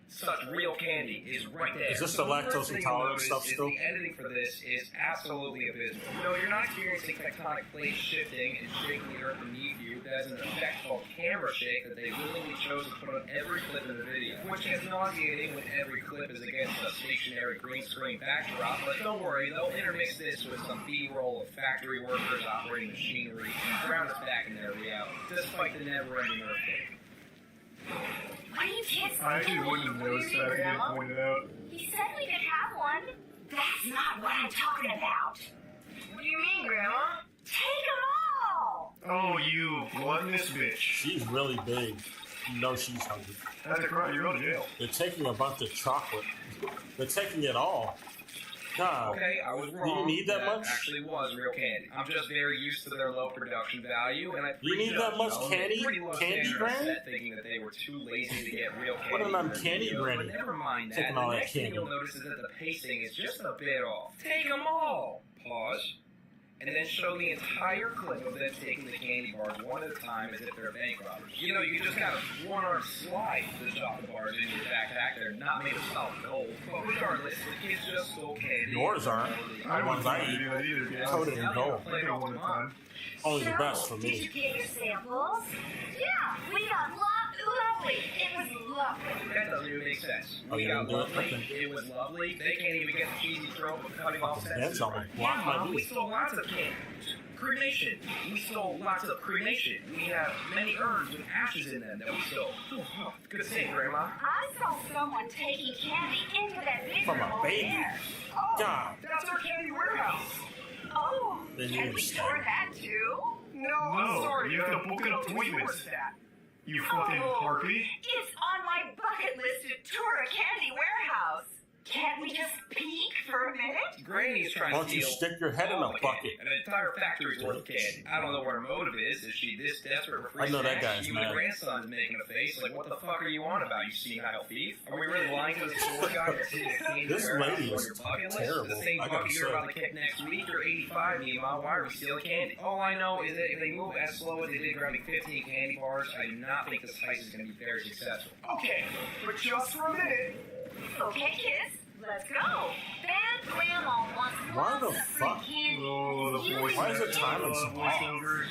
Such real candy is right there. Is this So the first lactose thing intolerant you'll stuff notice is still? The editing for this is absolutely abysmal. No, you're not experiencing tectonic plates shifting and shaking the earth beneath you. That's an effect called camera shake that they willingly chose to put on every clip in the video, which is nauseating when every clip is against a stationary green screen backdrop. But don't worry, they'll intermix this with some B-roll of factory workers operating machinery and ground us back in their reality, despite the never-ending earthquake. What are you kids I actually thinking? wouldn't have noticed that if you didn't point it out. He said we could have one. That's not what I'm talking about. What do you mean, Grandma? Take them all! Oh, you gluttonous bitch. She's really big. You know she's hungry. That's a crime. You're going to jail. They're taking a bunch of chocolate. They're taking it all. God. Okay, I was wrong. Do you need that much? Actually was real candy. I'm just very used to their low production value, and I You need that much candy? Pretty low Candy standard Granny? set, thinking that they were too lazy to get real candy. What an in their uncanny videos, Granny. But never mind that. Taking The all that next thing candy. you'll notice is that the pacing is just a bit off. Take them all. Pause. And then show the entire clip of them taking the candy bars one at a time as if they're bank robbers. You know, you just gotta one-arm slide the chocolate bars into your backpack. They're not made of solid gold. But regardless, the kids just stole candy. Yours aren't. I The ones wouldn't I do eat. that either, guys. Coated in gold. I think I one at a time. Only the best for Did you me. get your samples? Yeah, we got lovely. It was lovely. That doesn't even make sense. Oh, We you got didn't do it? lovely. Okay. It was lovely. They can't even get the cheesy trope of cutting off Bench sentences. almost blocked my We view. stole lots of candy. Cremation. We stole lots of cremation. We have many urns with ashes in them that we stole. Good save, Grandma. I saw someone taking candy into that big From room a over baby. there. Oh, God. that's our candy warehouse. Oh, Then you can we understand. store that too? No, I'm No, sorry. you have to book an Who's appointment. that? You fucking harpy. It's on my bucket list to tour a candy warehouse. Can't we just peek for a minute? Granny's trying Why to don't you steal stick your head in all a the bucket? candy. An entire factory's worth of candy. I don't know what her motive is. Is she this desperate for free I know that snacks? guy's Even mad. the grandson's making a face like, what the fuck are you on about, you senile thief? Are we really lying to the store guy that's hitting a candy This warehouse lady on is your bucket list? terrible, The same I gotta bucket you're say. about to kick next week, or 85 meanwhile, why are we stealing candy? All I know is that if they move as slow as they did grabbing 15 candy bars, I do not think this heist is going to be very successful. Okay, but just for a minute. Okay, kids, Let's go. Bad Grandma wants Why the lots of free fuck? candy. Why is it timing so off?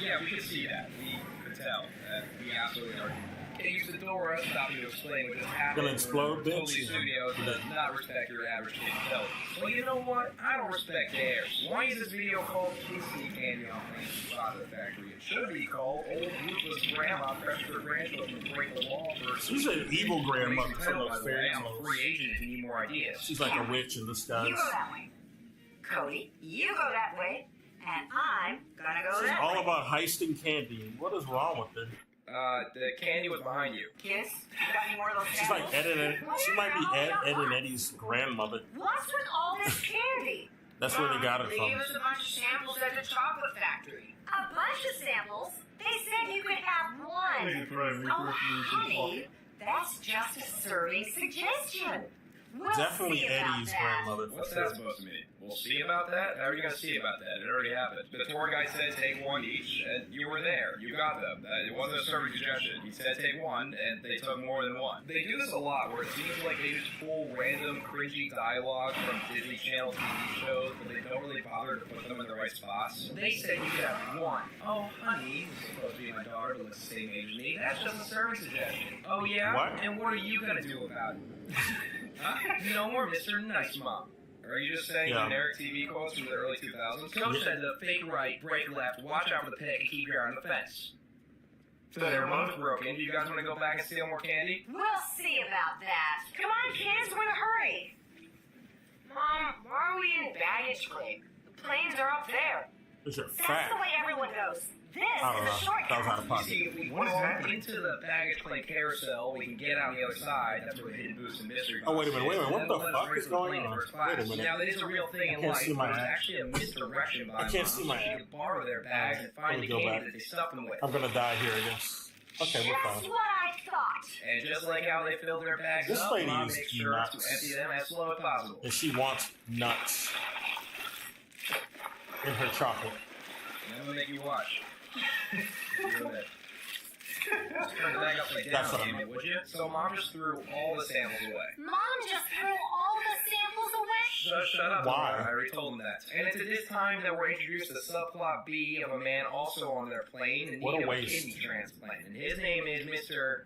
Yeah, we could see that. We could tell that we absolutely are. It used to door us without me to explain what just happened. Gonna explode, bitch. Totally Studios does not respect your average kid intelligence. Well, you know what? I don't respect theirs. Why is this video called Kids See Candy on Planes Chocolate Factory? It should be called Old Ruthless Grandma Pressure her grandchildren to break the law for... She's an evil grandmother from those fairy I'm a tales. free agent if you need more ideas. She's like a witch in disguise. You go that way. Cody, you go that way. And I'm gonna go She's that all way. about heisting candy. What is wrong with her? The candy was behind you. Kids, you got any more of those She's like samples? Ed and she might be Ed and Eddie's grandmother. What's with all this candy? That's where they got it They from. gave us a bunch of samples at the chocolate factory. A bunch of samples? They said you could have one. Oh, honey, that's just a serving suggestion. We'll Definitely see about Eddie's that. grandmother. What's that supposed to mean? We'll see about that? How are you going to see about that? It already happened. The tour guide said take one each, and you were there. You got them. It wasn't a serving suggestion. He said take one, and they took more than one. They do this a lot, where it seems like they just pull random, cringy dialogue from Disney Channel TV shows, but they don't really bother to put them in the right spots. They said you could have one. Oh, honey, this is supposed to be my daughter, but looks the same age as me. That's just a serving suggestion. Oh, yeah? What? And what are you going to do about it? Huh? No more Mr. Nice Mom. Are you just saying generic TV quotes from the early 2000s? Coach said the fake right, break left, watch out for the pig, and keep your eye on the fence. So they're both broken. Do you guys want to go back and steal more candy? We'll see about that. Come on, kids, we're in a hurry. Mom, why are we in baggage claim? The planes are up there. These are That's fat. the way everyone goes. This I don't is know. a shortcut. That was out of pocket. See, if we What is fall that? into the baggage claim carousel, we can get out the other side. That's where the hidden boost and mystery box Oh, wait a minute, wait a minute. What is. the And then fuck let us is race going the plane on? first class. Wait a minute. Now, it is a real thing I in can't life. see my There's app. actually a misdirection by I can't moms. see my You app. can borrow their bags and find Let me the go candy back. that they stuff them with. I'm gonna die here, I guess. Okay, we're That's fine. what I thought. And just like how they fill their bags This up, lady Mom is makes sure nuts. to empty them as slow as possible. And she wants nuts in her chocolate. And I'm gonna make you watch. Do it. Just turn the bag upside That's down, what damn I'm- it, would you? So Mom just threw all the samples away. Mom just threw all the samples away. Shut up. Why? I already told him that. And it's at this time that we're introduced to subplot B of a man also on their plane in What a need of a waste. kidney transplant. And his name is Mr.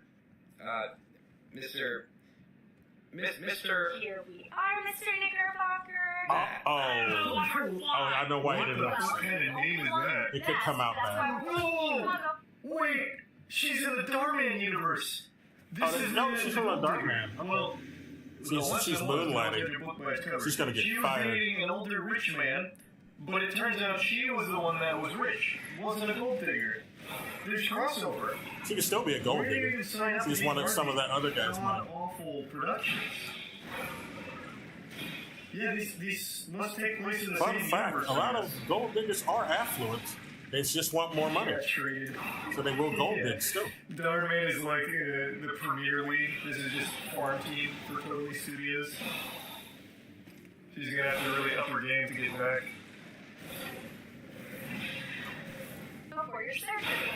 Here we are, Mr. Knickerbocker. I know why he didn't. What kind of name is that? It could come out bad. Wait, she's in the Darkman universe. This is No, she's from the Darkman. Well, She's moonlighting. She's gonna get She was fired. dating an older rich man, but it turns out she was the one that was rich. Wasn't a gold digger. There's crossover. She could still be a gold Where do you digger. even sign up She just to be wanted part some of of that other guy's money. Awful productions. Yeah, these must take place in the Fun same fact, universe. a lot of gold diggers are affluent. They just want more money. Got traded. So they will gold dig still. Darkman is like the Premier League. This is just farm team for Totally Studios. She's gonna have to really up her game to get back. Before your surgery.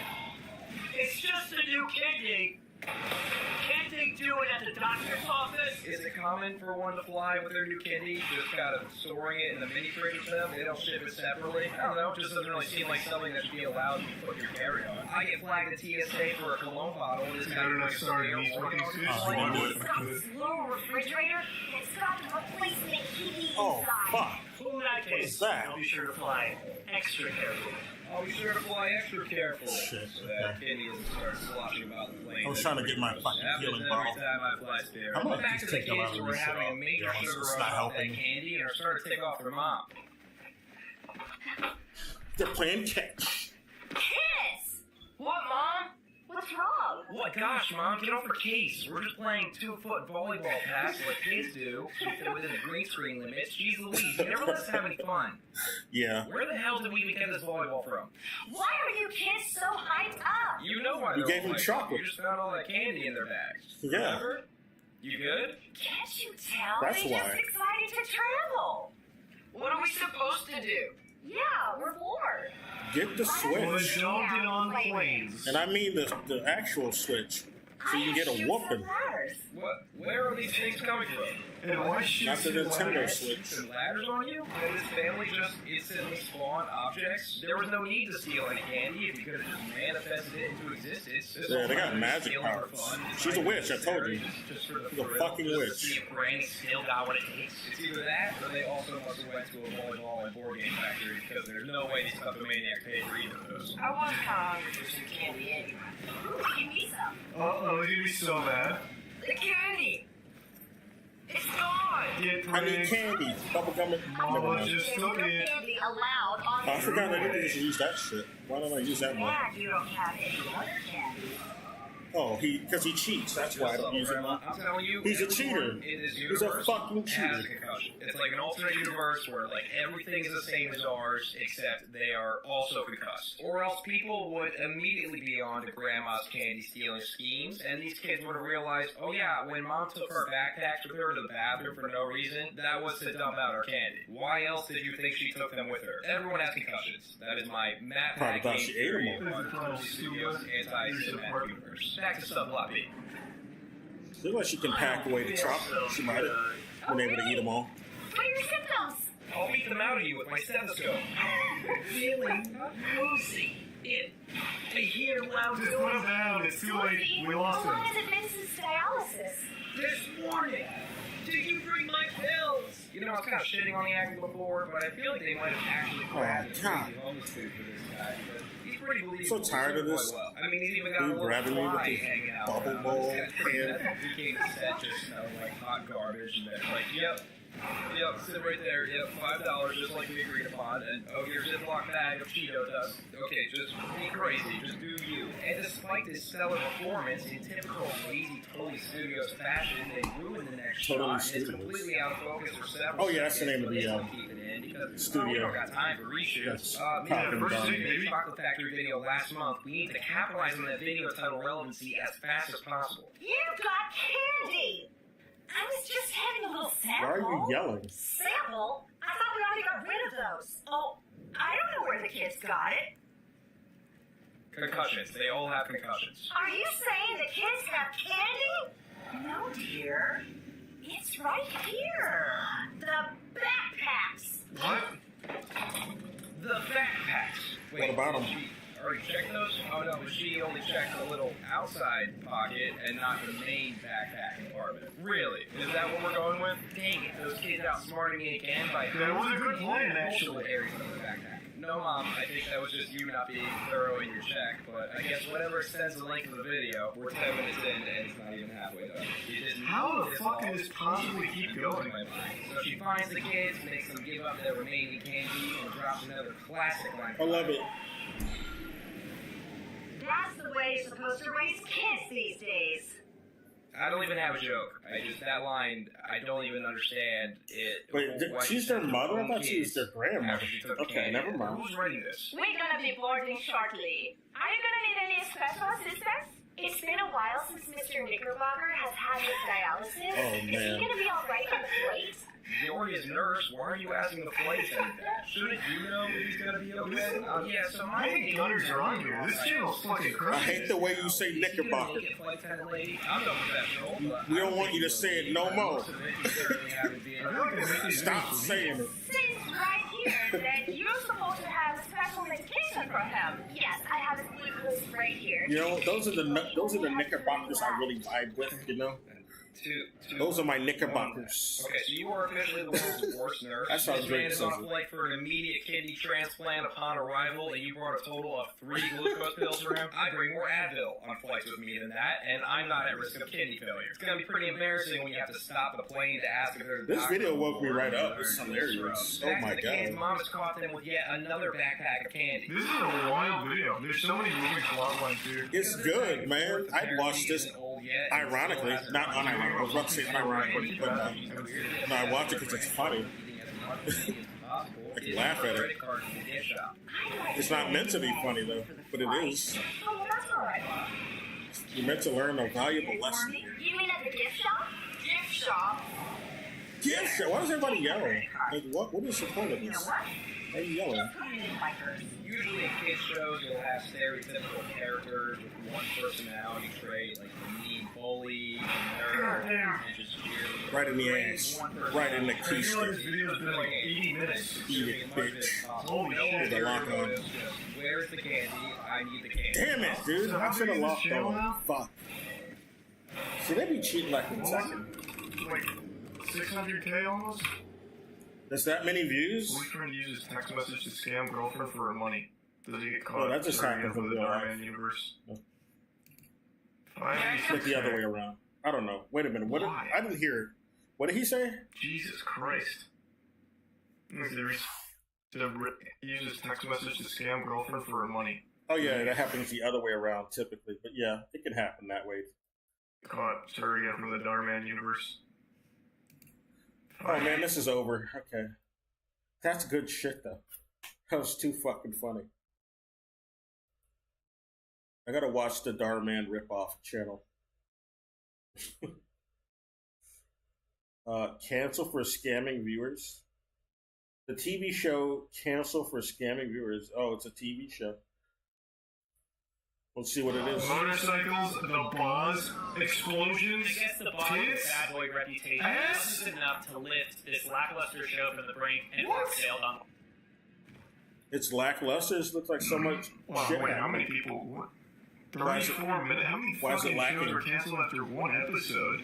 It's just a new kidney. Can't they do it at the doctor's office? Is it common for one to fly with their new kidney, just kind of storing it in the mini fridge with them? They don't ship it separately? I don't know, it just doesn't really seem like something that should be allowed to put in your carry-on. I get flagged at TSA for a cologne bottle. This guy looks so these fucking suits. It's got this little refrigerator. It's got the replacement kidney Oh, inside. fuck. Well, in that What is case, that? I'll be sure to fly extra carefully. I'll be sure to fly extra careful. Shit, So that okay. kidney doesn't start sloshing about the plane. I was trying to get my fucking Happens healing every bottle. time I fly Spirit. I'm gonna Back just to the take a lot kids of who are this having a out. major Yeah, sugar it's rush not off that helping. candy and are starting to take off their mom. They're playing catch. Kids! What, Mom? What's wrong? What? Gosh, Mom, get off her case. We're just playing 2-foot volleyball pass like kids do. We fit within the green screen limits. Jeez Louise, you never let us have any fun. Yeah. Where the hell did we even get this volleyball from? Why are you kids so hyped up? You know why You they're gave all them like chocolate. You just found all that candy in their bags. Yeah. Remember? You good? Can't you tell? That's They're why. just excited to travel. What are we supposed to do? Yeah, we're bored. Get the Well, then switch. don't get on planes. And I mean the actual switch. So you can get a whooping. What? Where are these things coming from? And why shoot Not the Nintendo Switch. And ladders on you? And this family just instantly spawned objects? There was no need to steal any candy if you could have just manifested it into existence. Yeah, they got magic powers. She's a witch, I told you. She's a fucking witch. See if Granny still got what it takes. It's either that, or they also must have went to a volleyball and board game factory, because there's no way these kleptomaniacs paid for either of those. I was hungry for some candy anyway. Give me some. Uh-oh, you're gonna be so mad. The candy! It's gone! I need candy. Bubblegum and... Mama just took it. Candy allowed on I forgot I didn't just use that shit. Why don't I use that one? Yeah, you don't have any other candy. Oh, because he cheats. That's why I don't use it. I'm telling you, He's a cheater. He's a fucking cheater. Has a concussion. It's like an alternate universe where like everything's the same as ours, except they are also concussed. Or else people would immediately be on to Grandma's candy stealing schemes, and these kids would have realized, oh yeah, when Mom took her backpacks with her to the bathroom for no reason, that was to dump out our candy. Why else did you think she took them with her? Everyone has concussions. That is my Matt Probably thought she ate them all. Studios anti-cinematic universe. Back to Subloppy. Looks like she can pack away the chocolate. She might have been able to eat them all. What are your symptoms? I'll beat them out of you with my stethoscope. Feeling woozy. I hear loud Just put him down. It's too late. We lost How him. long has it been since dialysis? This morning. Did you bring my pills? You know, I was kind of shitting on the acting before, but I feel like they might have actually grabbed a God. crazy homeless dude for this guy. But he's pretty believable. So tired of this. Well. I mean, he's even got a Dude little grabbing me with fly the hanging out. bubble bowl. He came to set just smelling like hot garbage, and then like, yep, sit right there. Yep, $5, just like we agreed upon. And oh, here's a Ziploc bag of Cheeto dust. Okay, just be crazy, just do you. And despite this stellar performance in typical lazy Totally Studios fashion, they ruined the next Totally shot. It's Studios. completely out of focus for several. Oh yeah, that's the name of the studio. We don't got time for reshoots. The Chocolate Factory video last month. We need to capitalize on that video title relevancy as fast as possible. You got candy! I was just having a little sample. Why are you yelling? Sample? I thought we already got rid of those. Oh, I don't know where the kids got it. Concussions. They all have concussions. Are you saying the kids have candy? No, dear. It's right here. The backpacks. What? The backpacks. Wait, What about them? did she already checked those? Oh no, but she only checked the little outside pocket and not the main backpack compartment. Really? Is that what we're going with? Dang it, those kids outsmarting me again by That was a good plan, actually. areas of the backpack. No, Mom, I think that was just you not being thorough in your check, but I guess whatever extends the length of the video, we're 10 minutes in and it's not even halfway done. How the fuck can this possibly keep going? So she finds the kids, makes them give up their remaining candy, and drops another classic line. I love it. That's the way you're supposed to raise kids these days. I don't even have a joke. That line, I don't even understand it. Wait, she's their mother? I thought she was their grandmother. Okay, never mind. Who's writing this? We're gonna be boarding shortly. Are you gonna need any special assistance? It's been a while since Mr. Knickerbocker has had his dialysis. Oh, Is man. he gonna be alright on the plate? You're his nurse. Why are you asking the flight attendant that? Shouldn't you know if he's gonna be okay? Yeah, so my Hey, gutters are on here. This channel's fucking I crazy. hate the way you say Knickerbocker. Flight attendant lady, I'm no professional, but We don't want you to say it no more. most of it you certainly haven't been. Stop saying it. Says right here that you're supposed to have special medication for him. Yes, I have his glucose right here. You know, those are the Knickerbockers I really vibe with, you know? Those are my Knickerbockers. Okay, so you are officially the world's worst nurse. That sounds This great, man is on a Susan. flight for an immediate kidney transplant upon arrival, and you brought a total of 3 glucose pills for him. I bring more Advil on flights with me than that, and I'm not at risk of kidney failure. It's gonna be pretty embarrassing when you have to stop the plane to ask if there's a This doctor video on woke me board. right up. It's hilarious. Oh Back my to the kids, god. Mom has caught them with yet another backpack of candy. This is a wild video. There's so many movie plot lines here. It's good, man. I'd watch this ironically, not unironically. I was about to say unironically, but no, I watch it because it's funny. I can laugh at it. It's not meant to be funny though, but it is. Oh, well, that's alright. You're meant to learn a valuable lesson. You mean at the gift shop? Gift shop? Gift shop? Why is everybody yelling? Like, what is the point of You know this? what? Why are you yelling? Usually in kids shows, you'll have stereotypical characters with one personality trait, like the mean bully, the nerd, and just cheerleader. Right in the ass. Right in the keister. This video's been like 80 minutes. Eat it, bitch. Holy shit. The lock on. Where's the candy? I need the candy. Damn it, dude. So I how should big have is locked this channel on. now? Fuck. See, they be cheating like in second. Like 600K almost? There's that many views? Boyfriend uses text message to scam girlfriend for her money. Does he get caught? Oh, that just happened for in the real life. Darman universe. Flip the other way around. I don't know. Wait a minute. What? Why? I didn't hear it. What did he say? Jesus Christ. He uses text message to scam girlfriend for her money. Oh yeah, that happens the other way around typically. But yeah, it can happen that way. Caught Surya from the Darman universe. Oh man, this is over. Okay. That's good shit though. That was too fucking funny. I gotta watch the Darman ripoff channel. Cancel for scamming viewers. The TV show Cancel for scamming viewers. Oh, it's a TV show. Let's see what it is. Motorcycles, the buzz, explosions, I guess the boss's bad boy reputation is enough to lift this lackluster show from the brink and sailed on. It's lackluster. It looks like so much shit. Wait, how many people? What? 34 minutes? How many why is it fucking lacking? shows are canceled after one episode?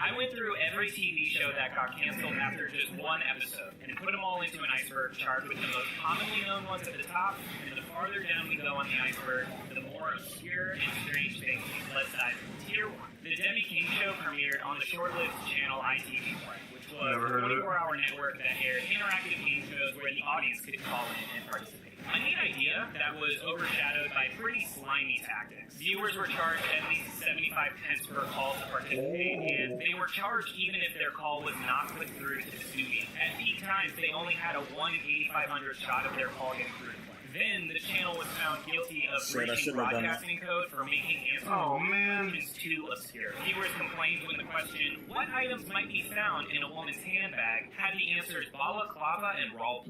I went through every TV show that got canceled after just one episode and put them all into an iceberg chart with the most commonly known ones at the top, and the farther down we go on the iceberg, the more obscure and strange things. Let's dive into Tier 1. The Debbie King Show premiered on the short-lived channel ITV Play, which was a 24-hour network that aired interactive game shows where the audience could call in and participate. A neat idea that was overshadowed by pretty slimy tactics. Viewers were charged at least 75 cents per call to participate, and they were charged even if their call was not put through to the studio. At peak times, they only had a 1/8500 shot of their call getting through. Then the channel was found guilty of breaching broadcasting code for making answers too obscure. Viewers complained when the question, what items might be found in a woman's handbag, had the answers balaclava and roll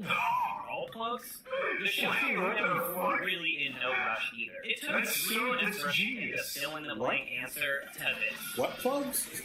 plugs. The show was never really in no rush either. It took real inspiration to fill in the blank answer to this. What plugs?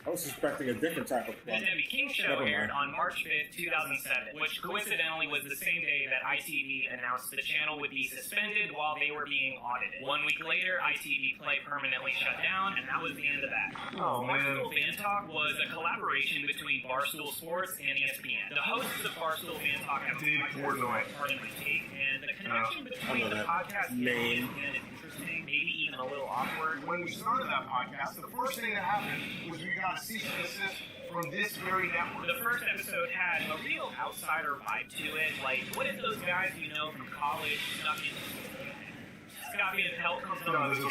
I was suspecting a different type of plug. The Debbie King Show aired on March 5th, 2007, which coincidentally was the same day that ITV announced the channel would be suspended while they were being audited. 1 week later, ITV Play permanently shut down, and that was the end of that. Barstool Fan Talk was a collaboration between Barstool Sports and ESPN. The hosts of Barstool Fan Talk have a part in my take, and the connection between the podcast and ESPN is interesting, maybe even a little awkward. When we started that podcast, the first thing that happened was we got a cease and desist from this very network. The first episode had a real outsider vibe to it. Like, what if those guys you know from college snuck into Scott Van Pelt comes on the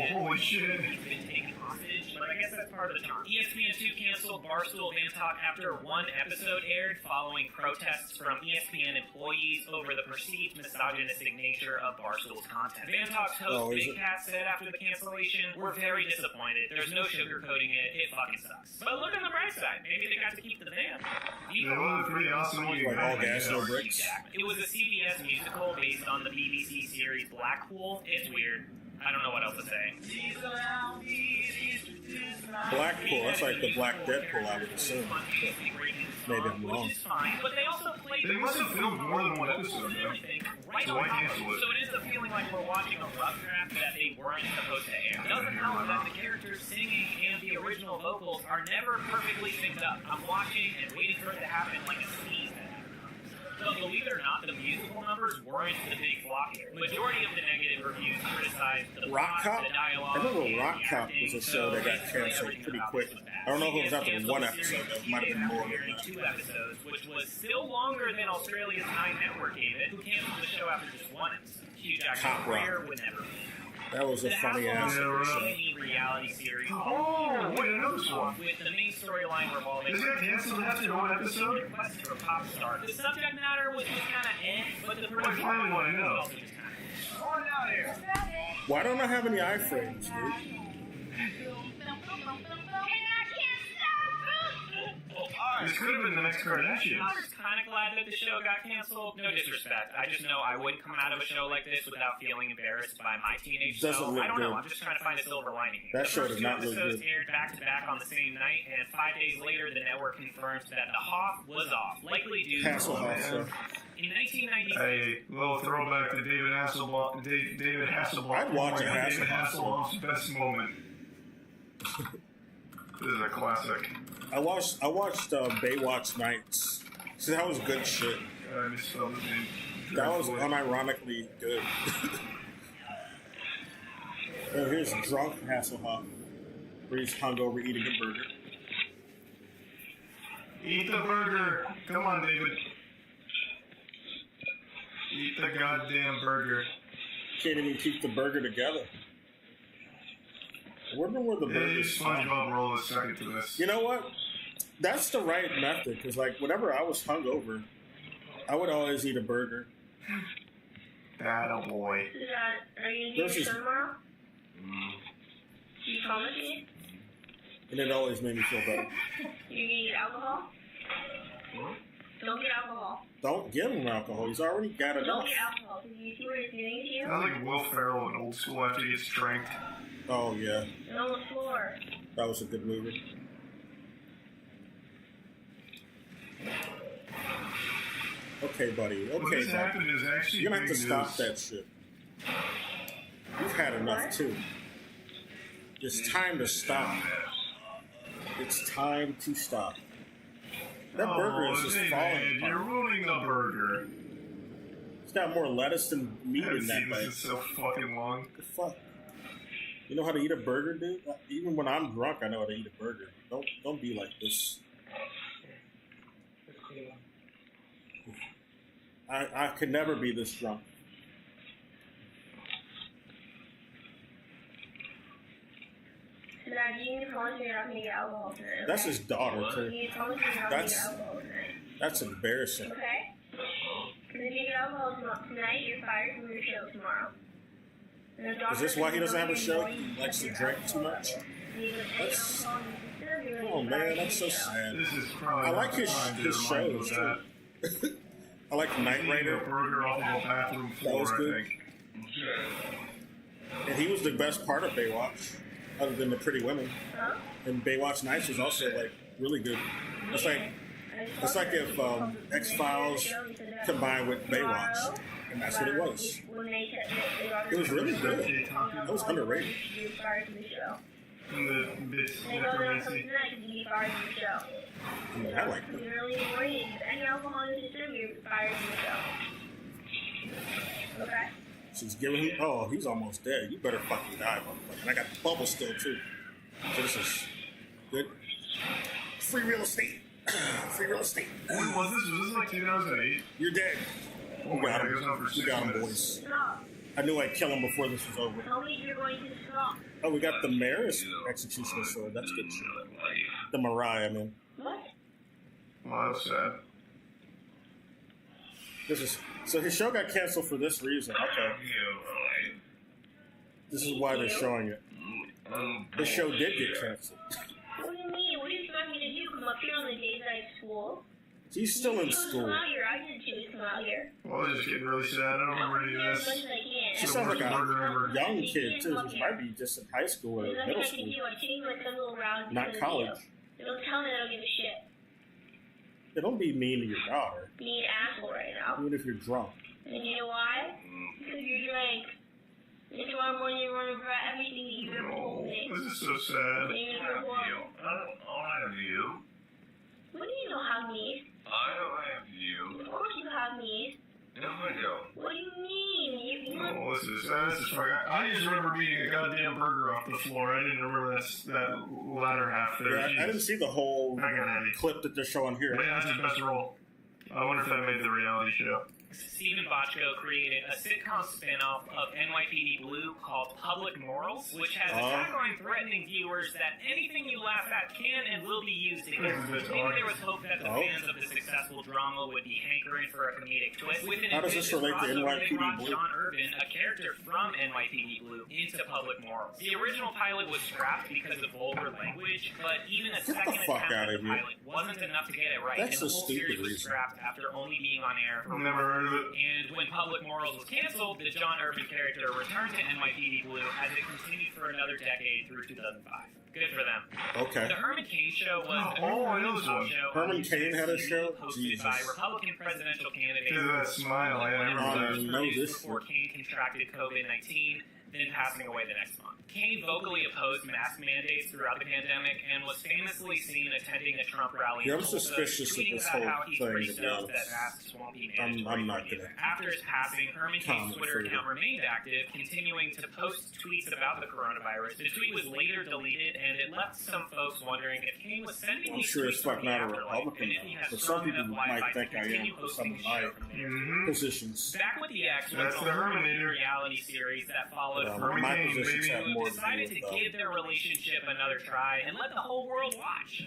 holy shit. He's been taken hostage, but I guess that's part of the charm. ESPN2 canceled Barstool Van Talk after one episode aired following protests from ESPN employees over the perceived misogynistic nature of Barstool's content. Van Talk's host Big Cat said after the cancellation, we're very disappointed. There's no sugarcoating it. It fucking sucks. But look on the bright side. Maybe they got to keep the van. It was pretty awesome. Like all gas, no bricks. It was a CBS musical based on the BBC series Blackpool. It's weird. I don't know what else to say. Blackpool, that's like the Black Deadpool, I would assume. Maybe I'm wrong. But they also played. They must have filmed more than one episode, though. Right So why cancel it? So it is a feeling like we're watching a rough draft that they weren't supposed to air. It doesn't help that the characters singing and the original vocals are never perfectly synced up. I'm watching and waiting for it to happen like a sneeze. So believe it or not, the musical numbers weren't the big flop here. Majority of the negative reviews criticized the Rock plot, Cop? the dialogue, I remember and Rock the Cop acting. was a show that got canceled pretty quick. I don't know if it was after one episode, though. It might have been more than that. 2 episodes, which was still longer than Australia's 9 Network gave it, who canceled the show after just one episode. Hugh Jackman's career would never be. That was a funny ass episode. Reality series. Oh, wait, another one. With the main storyline revolving. Is it canceled after one episode? Request for a pop star. The subject matter was just kind of but the I finally want to know. Why don't I have any iframes, dude? This could have been the next Kardashians. I'm just kind of glad that the show got canceled. No disrespect. I just know I wouldn't come out of a show like this without feeling embarrassed by my teenage self. I don't know. I'm just trying to find a silver lining here. That show did not look good. The first 2 episodes aired back-to-back on the same night, and 5 days later, the network confirmed that the Hoff was off. Likely due to... Hasselhoff. In 1996... Hey, little throwback to David Hasselhoff. David Hasselhoff. I'd watch it. David Hasselhoff's best moment. This is a classic. I watched Baywatch Nights. See, that was good shit. I misspelled his name. That was unironically good. Oh, here's drunk Hasselhoff, where he's hungover eating a burger. Eat the burger! Come on, David. Eat the goddamn burger. Can't even keep the burger together. I wonder where the burger's from. SpongeBob roll a second to this. You know what? That's the right method, because like whenever I was hungover, I would always eat a burger. Atta boy. Are you going to do your show tomorrow? You promise me? And it always made me feel better. You going to eat alcohol? Don't get alcohol. Don't give him alcohol. He's already got enough. Don't get alcohol. Because you see what it's doing to you? Sounds like Will Ferrell in Old School after he gets tranked. Oh, yeah. And on the floor. That was a good movie. Okay, buddy. Okay, What's happened is actually you're gonna have to big stop news. that shit. You've had enough too. It's time to stop. It's time to stop. That burger is just David, falling you're apart. ruining the burger. It's got more lettuce than meat in that This bite. is so fucking long. The fuck? You know how to eat a burger, dude? Even when I'm drunk, I know how to eat a burger. Don't be like this. I could never be this drunk. Dad, you need to promise me you're not going to get alcohol tonight. Okay? That's his daughter, too. You need to promise me you're not going to get alcohol tonight. That's embarrassing. Okay? Because if you get alcohol tonight, you're fired from your show tomorrow. Is this why he doesn't have a show? He likes to drink too much? That's... Oh, man, that's so sad. This is probably I like his shows. shows, too. I like Knight Rider. Burger off of a bathroom That was floor, good. I think. And he was the best part of Baywatch, other than the pretty women. And Baywatch Nights was also like really good. It's like if X-Files combined with Baywatch, and that's what it was. It was really good. It was underrated. You're fired from the show. The bits They go there from tonight because you get fired from the show. I mean, I like If it. you're really worried, any alcohol in the system, you're fired from the show. Okay? She's giving him. Oh, he's almost dead. You better fucking die, motherfucker. And I got the bubble still too. So this is good. Free real estate. Free real estate. When was this? Was this like 2008? You're dead. Oh We my got God, it goes on him. for We 6 got him, minutes. boys. Stop. I knew I'd kill him before this was over. Tell me you're going to stop. Oh, we got the Maris executioner sword. That's good shit. The Mariah, man. What? Well, that was sad. This is so his show got canceled for this reason. Okay. This is why they're showing it. The show did get canceled. What do you mean? What do you expect me to do? Come up here on the days that I school? He's still in You school. come out here. I did too. Come out here. Well, I was just getting really sad. I don't remember any of As much this. as I can. She sounds like a young kid too. She might be just in high school or There's nothing middle I can school. do. I change my schedule around. Not because of college. you. Don't tell me I don't give a shit. Hey, don't be mean to your daughter, Being an asshole right now. even if you're drunk. And you know why? Because you drank. And tomorrow morning you're going to regret everything that you ever told me. This is so sad. And you're gonna go, I have you. what do you know have me? I don't have you. Of course you have me. No, I don't. What do you mean? You Oh, this is fucking. I just remember eating a goddamn burger off the floor. I didn't remember that latter half there. Yeah, I didn't see the whole I got it. clip that they're showing here. Yeah, that's his best role. I wonder if that made the reality show. Steven Bochco created a sitcom spin-off of NYPD Blue called Public Morals, which has a tagline threatening viewers that anything you laugh at can and will be used against you. Maybe there was hope that the fans of the successful drama would be hankering for a comedic twist. With an How does this relate to NYPD Blue? John Urban, a character from NYPD Blue, into Public Morals. The original pilot was scrapped because of vulgar language, but even a second attempt at the pilot wasn't enough to get it right, That's and the a whole stupid series was reason. scrapped after only being on air for Never heard of it. And when Public Morals was canceled, the John Urban character returned to NYPD Blue as it continued for another decade through 2005. Good for them. Okay. The Herman Cain Show was a I know this one. show Herman Cain had a show? hosted Jesus. by Republican presidential candidate. Look at that smile. I never know this before Cain contracted COVID-19, then passing away the next month. Cain vocally opposed mask mandates throughout the pandemic and was famously seen attending a Trump rally. Yeah, I'm in Tulsa, suspicious of tweeting this about whole how he's thing, pretty to be stoked that honest. masks won't be mandatory. I'm not gonna After his passing, Herman Cain's comment Twitter further. account remained active, continuing to post tweets about the coronavirus. The tweet was later deleted, and it left some folks wondering if Cain was sending I'm these sure tweets as fuck from the not a afterlife, Republican and if he now. has But some strong people enough Wi-Fi might think to I am continue for some posting of my the show from there. positions. Back with the X was That's a the Herminator. reality series that followed Yeah, Herman my Cain, positions have more who to do decided to with give their relationship another try and let the whole world watch.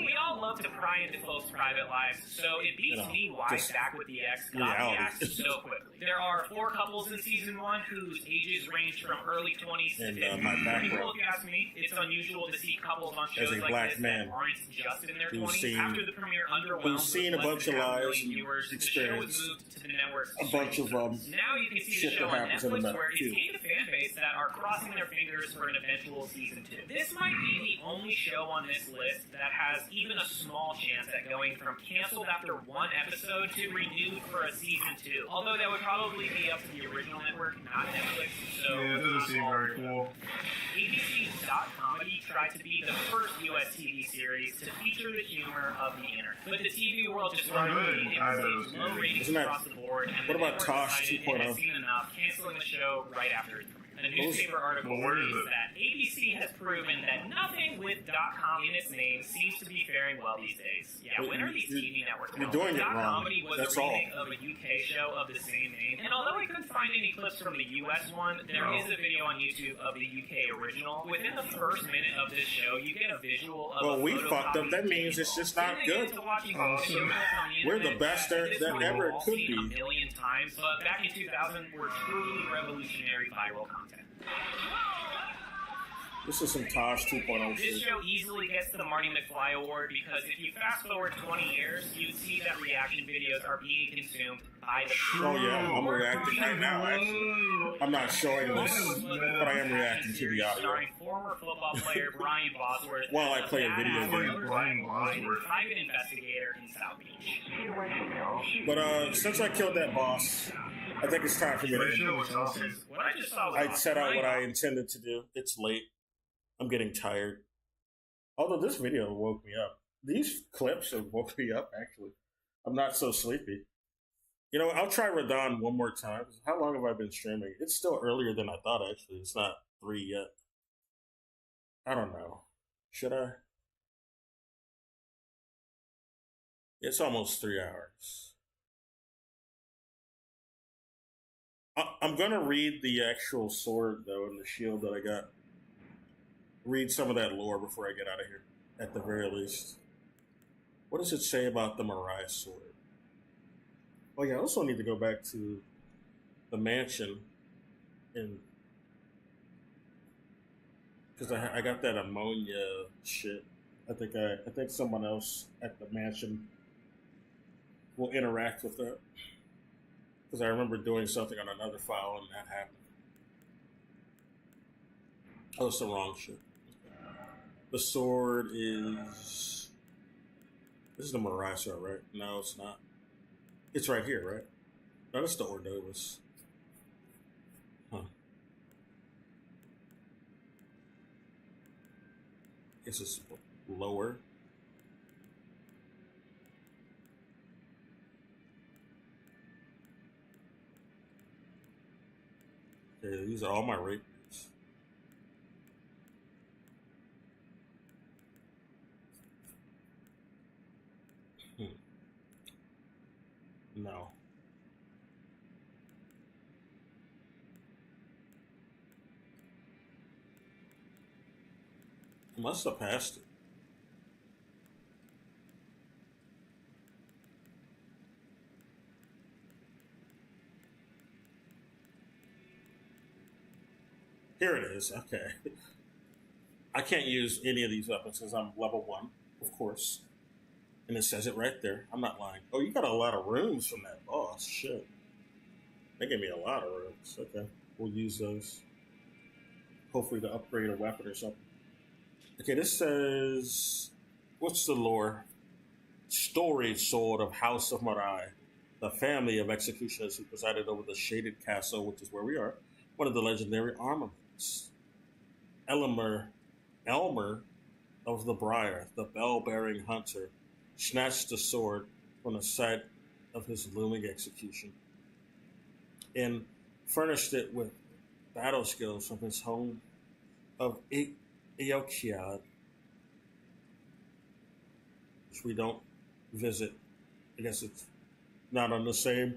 We all love to pry into folks' private lives, so it beats me why just Back with the X got the reality. axe so quickly. There are 4 couples in season 1 whose ages range from early 20s to And 50s. my Pretty background. cool if you ask me. It's unusual to see couples on shows As a like black this man that aren't just in their who's 20s. seen- After the premiere underwhelmed who's seen a with bunch less than of half a lies million and viewers, the show was experienced moved to the network's a bunch of now you can see shit the show that on happens in the Netflix middle, where it's too. gained a fan base that are crossing their fingers for an eventual season 2. This might be the only show on this list that has even a small chance at going from canceled after 1 episode to renewed for a season 2. Although that would probably be up to the original network, not Netflix. So Yeah, it doesn't seem very cool. ABC's Dot Comedy tried to be the first US TV series to feature the humor of the internet. But the TV world just I bet wasn't it- I bet it was low good. ratings Isn't that- across the board. And what the about network Tosh decided it 2.0? had seen enough, canceling the show right after its premiere. A What was- newspaper article well, where is states it? that ABC has proven that nothing with .com in its name seems to be faring well these days. Yeah, when are these TV networks You're going? doing it Dot wrong. Comedy was That's a all. remake of a UK show of the same name, and although I couldn't find any clips from the US one, there is a video on YouTube of the UK original. Within the first minute of this show, you get a visual of Well, a we fucked up. photocopied That means it's just Then not they get good. into watching Awesome. video clips on the We're the internet best that at this that point ever we've all could seen be. a million times, but back in 2000 were truly revolutionary viral content. This is some Tosh 2.0 This shit. show easily gets the Marty McFly Award because if you fast forward 20 years, you see that reaction videos are being consumed by the Oh yeah, I'm reacting right now. Actually, I'm not showing this, but I am reacting to the audio starring former football player Brian Bosworth while I play a video game. Brian Bosworth. private investigator in South Beach. But since I killed that boss, I think it's time for me to That end. show was awesome. What I just saw was I set out awesome. what I intended to do. It's late. I'm getting tired. Although this video woke me up. These clips have woke me up, actually. I'm not so sleepy. You know, I'll try Radon one more time. How long have I been streaming? It's still earlier than I thought, actually. It's not 3 yet. I don't know. Should I? It's almost 3 hours. I'm going to read the actual sword, though, and the shield that I got. Read some of that lore before I get out of here, at the very least. What does it say about the Mariah sword? Oh yeah, I also need to go back to the mansion, and because I got that ammonia shit. I think someone else at the mansion will interact with that, because I remember doing something on another file and that happened. Oh, it's the wrong shit. The sword is... This is the Mariah sword, right? No, it's not. It's right here, right? No, that's the Ordovas. Huh. Guess it's lower. Okay, these are all my rapiers. No. I must have passed it. Here it is. Okay. I can't use any of these weapons because I'm level 1, of course. And it says it right there. I'm not lying. Oh, you got a lot of rooms from that boss. Shit. They gave me a lot of rooms. Okay. We'll use those. Hopefully to upgrade a weapon or something. Okay, this says... What's the lore? Storied sword of House of Marai. The family of executioners who presided over the Shaded Castle, which is where we are. One of the legendary armaments. Elmer of the Briar, the bell-bearing hunter, snatched the sword from the site of his looming execution and furnished it with battle skills from his home of Eokiad, which we don't visit. I guess it's not on the same...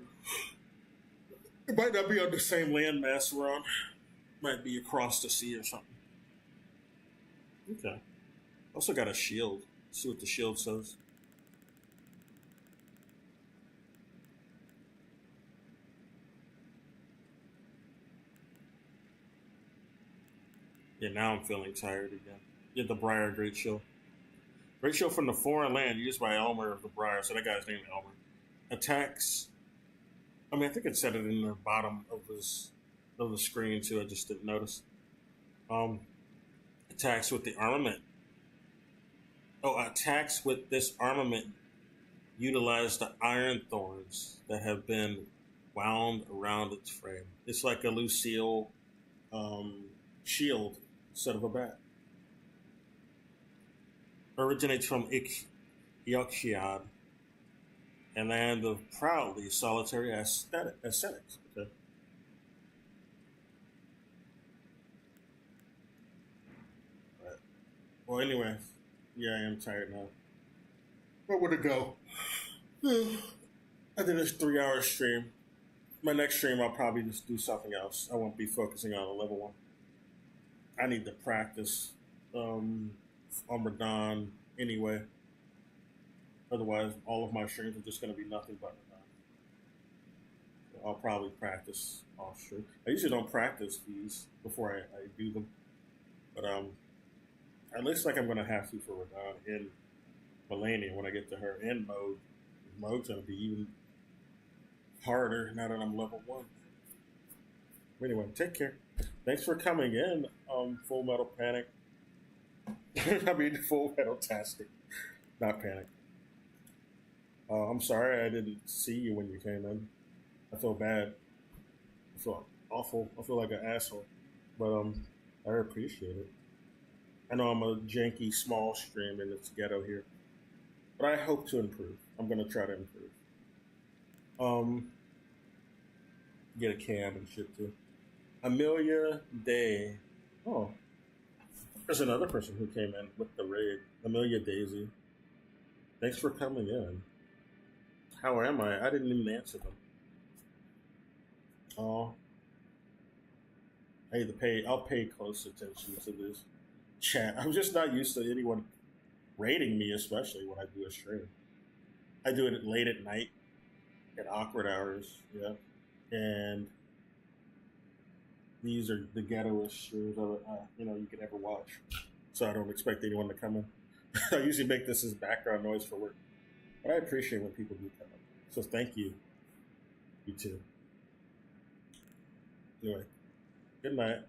It might not be on the same landmass we're on. Might be across the sea or something. Okay. Also got a shield. Let's see what the shield says. Yeah, now I'm feeling tired again. Get the Briar Great Shield. Great Shield from the foreign land used by Elmer of the Briar. So that guy's named Elmer. Attacks. I mean, I think it said it in the bottom of the screen too. I just didn't notice. Attacks with the armament. Oh, attacks with this armament utilize the iron thorns that have been wound around its frame. It's like a Lucille shield instead of a bat. Originates from Eokiad, a land of proudly solitary ascetics. Okay. Right. Well, anyway, yeah, I am tired now. Where would it go? I did this 3-hour stream. My next stream, I'll probably just do something else. I won't be focusing on a level 1. I need to practice on Radon anyway. Otherwise, all of my streams are just going to be nothing but Radon. So I'll probably practice off stream. I usually don't practice these before I do them. But it looks like I'm going to have to for Radon and Melania when I get to her in mode. Mode's going to be even harder now that I'm level 1. Anyway, take care. Thanks for coming in, Full Metal Panic. I mean, Full Metal Tastic, not Panic. I'm sorry I didn't see you when you came in. I feel bad. I feel awful. I feel like an asshole. But I appreciate it. I know I'm a janky, small stream and it's ghetto here. But I hope to improve. I'm going to try to improve. Get a cam and shit too. Amelia Day. Oh. There's another person who came in with the raid. Amelia Daisy. Thanks for coming in. How am I? I didn't even answer them. Oh. I need to pay. I'll pay close attention to this chat. I'm just not used to anyone rating me, especially when I do a stream. I do it late at night, at awkward hours, yeah. And these are the ghettoest streams you could ever watch. So I don't expect anyone to come in. I usually make this as background noise for work. But I appreciate when people do come in. So thank you. You too. Anyway, good night.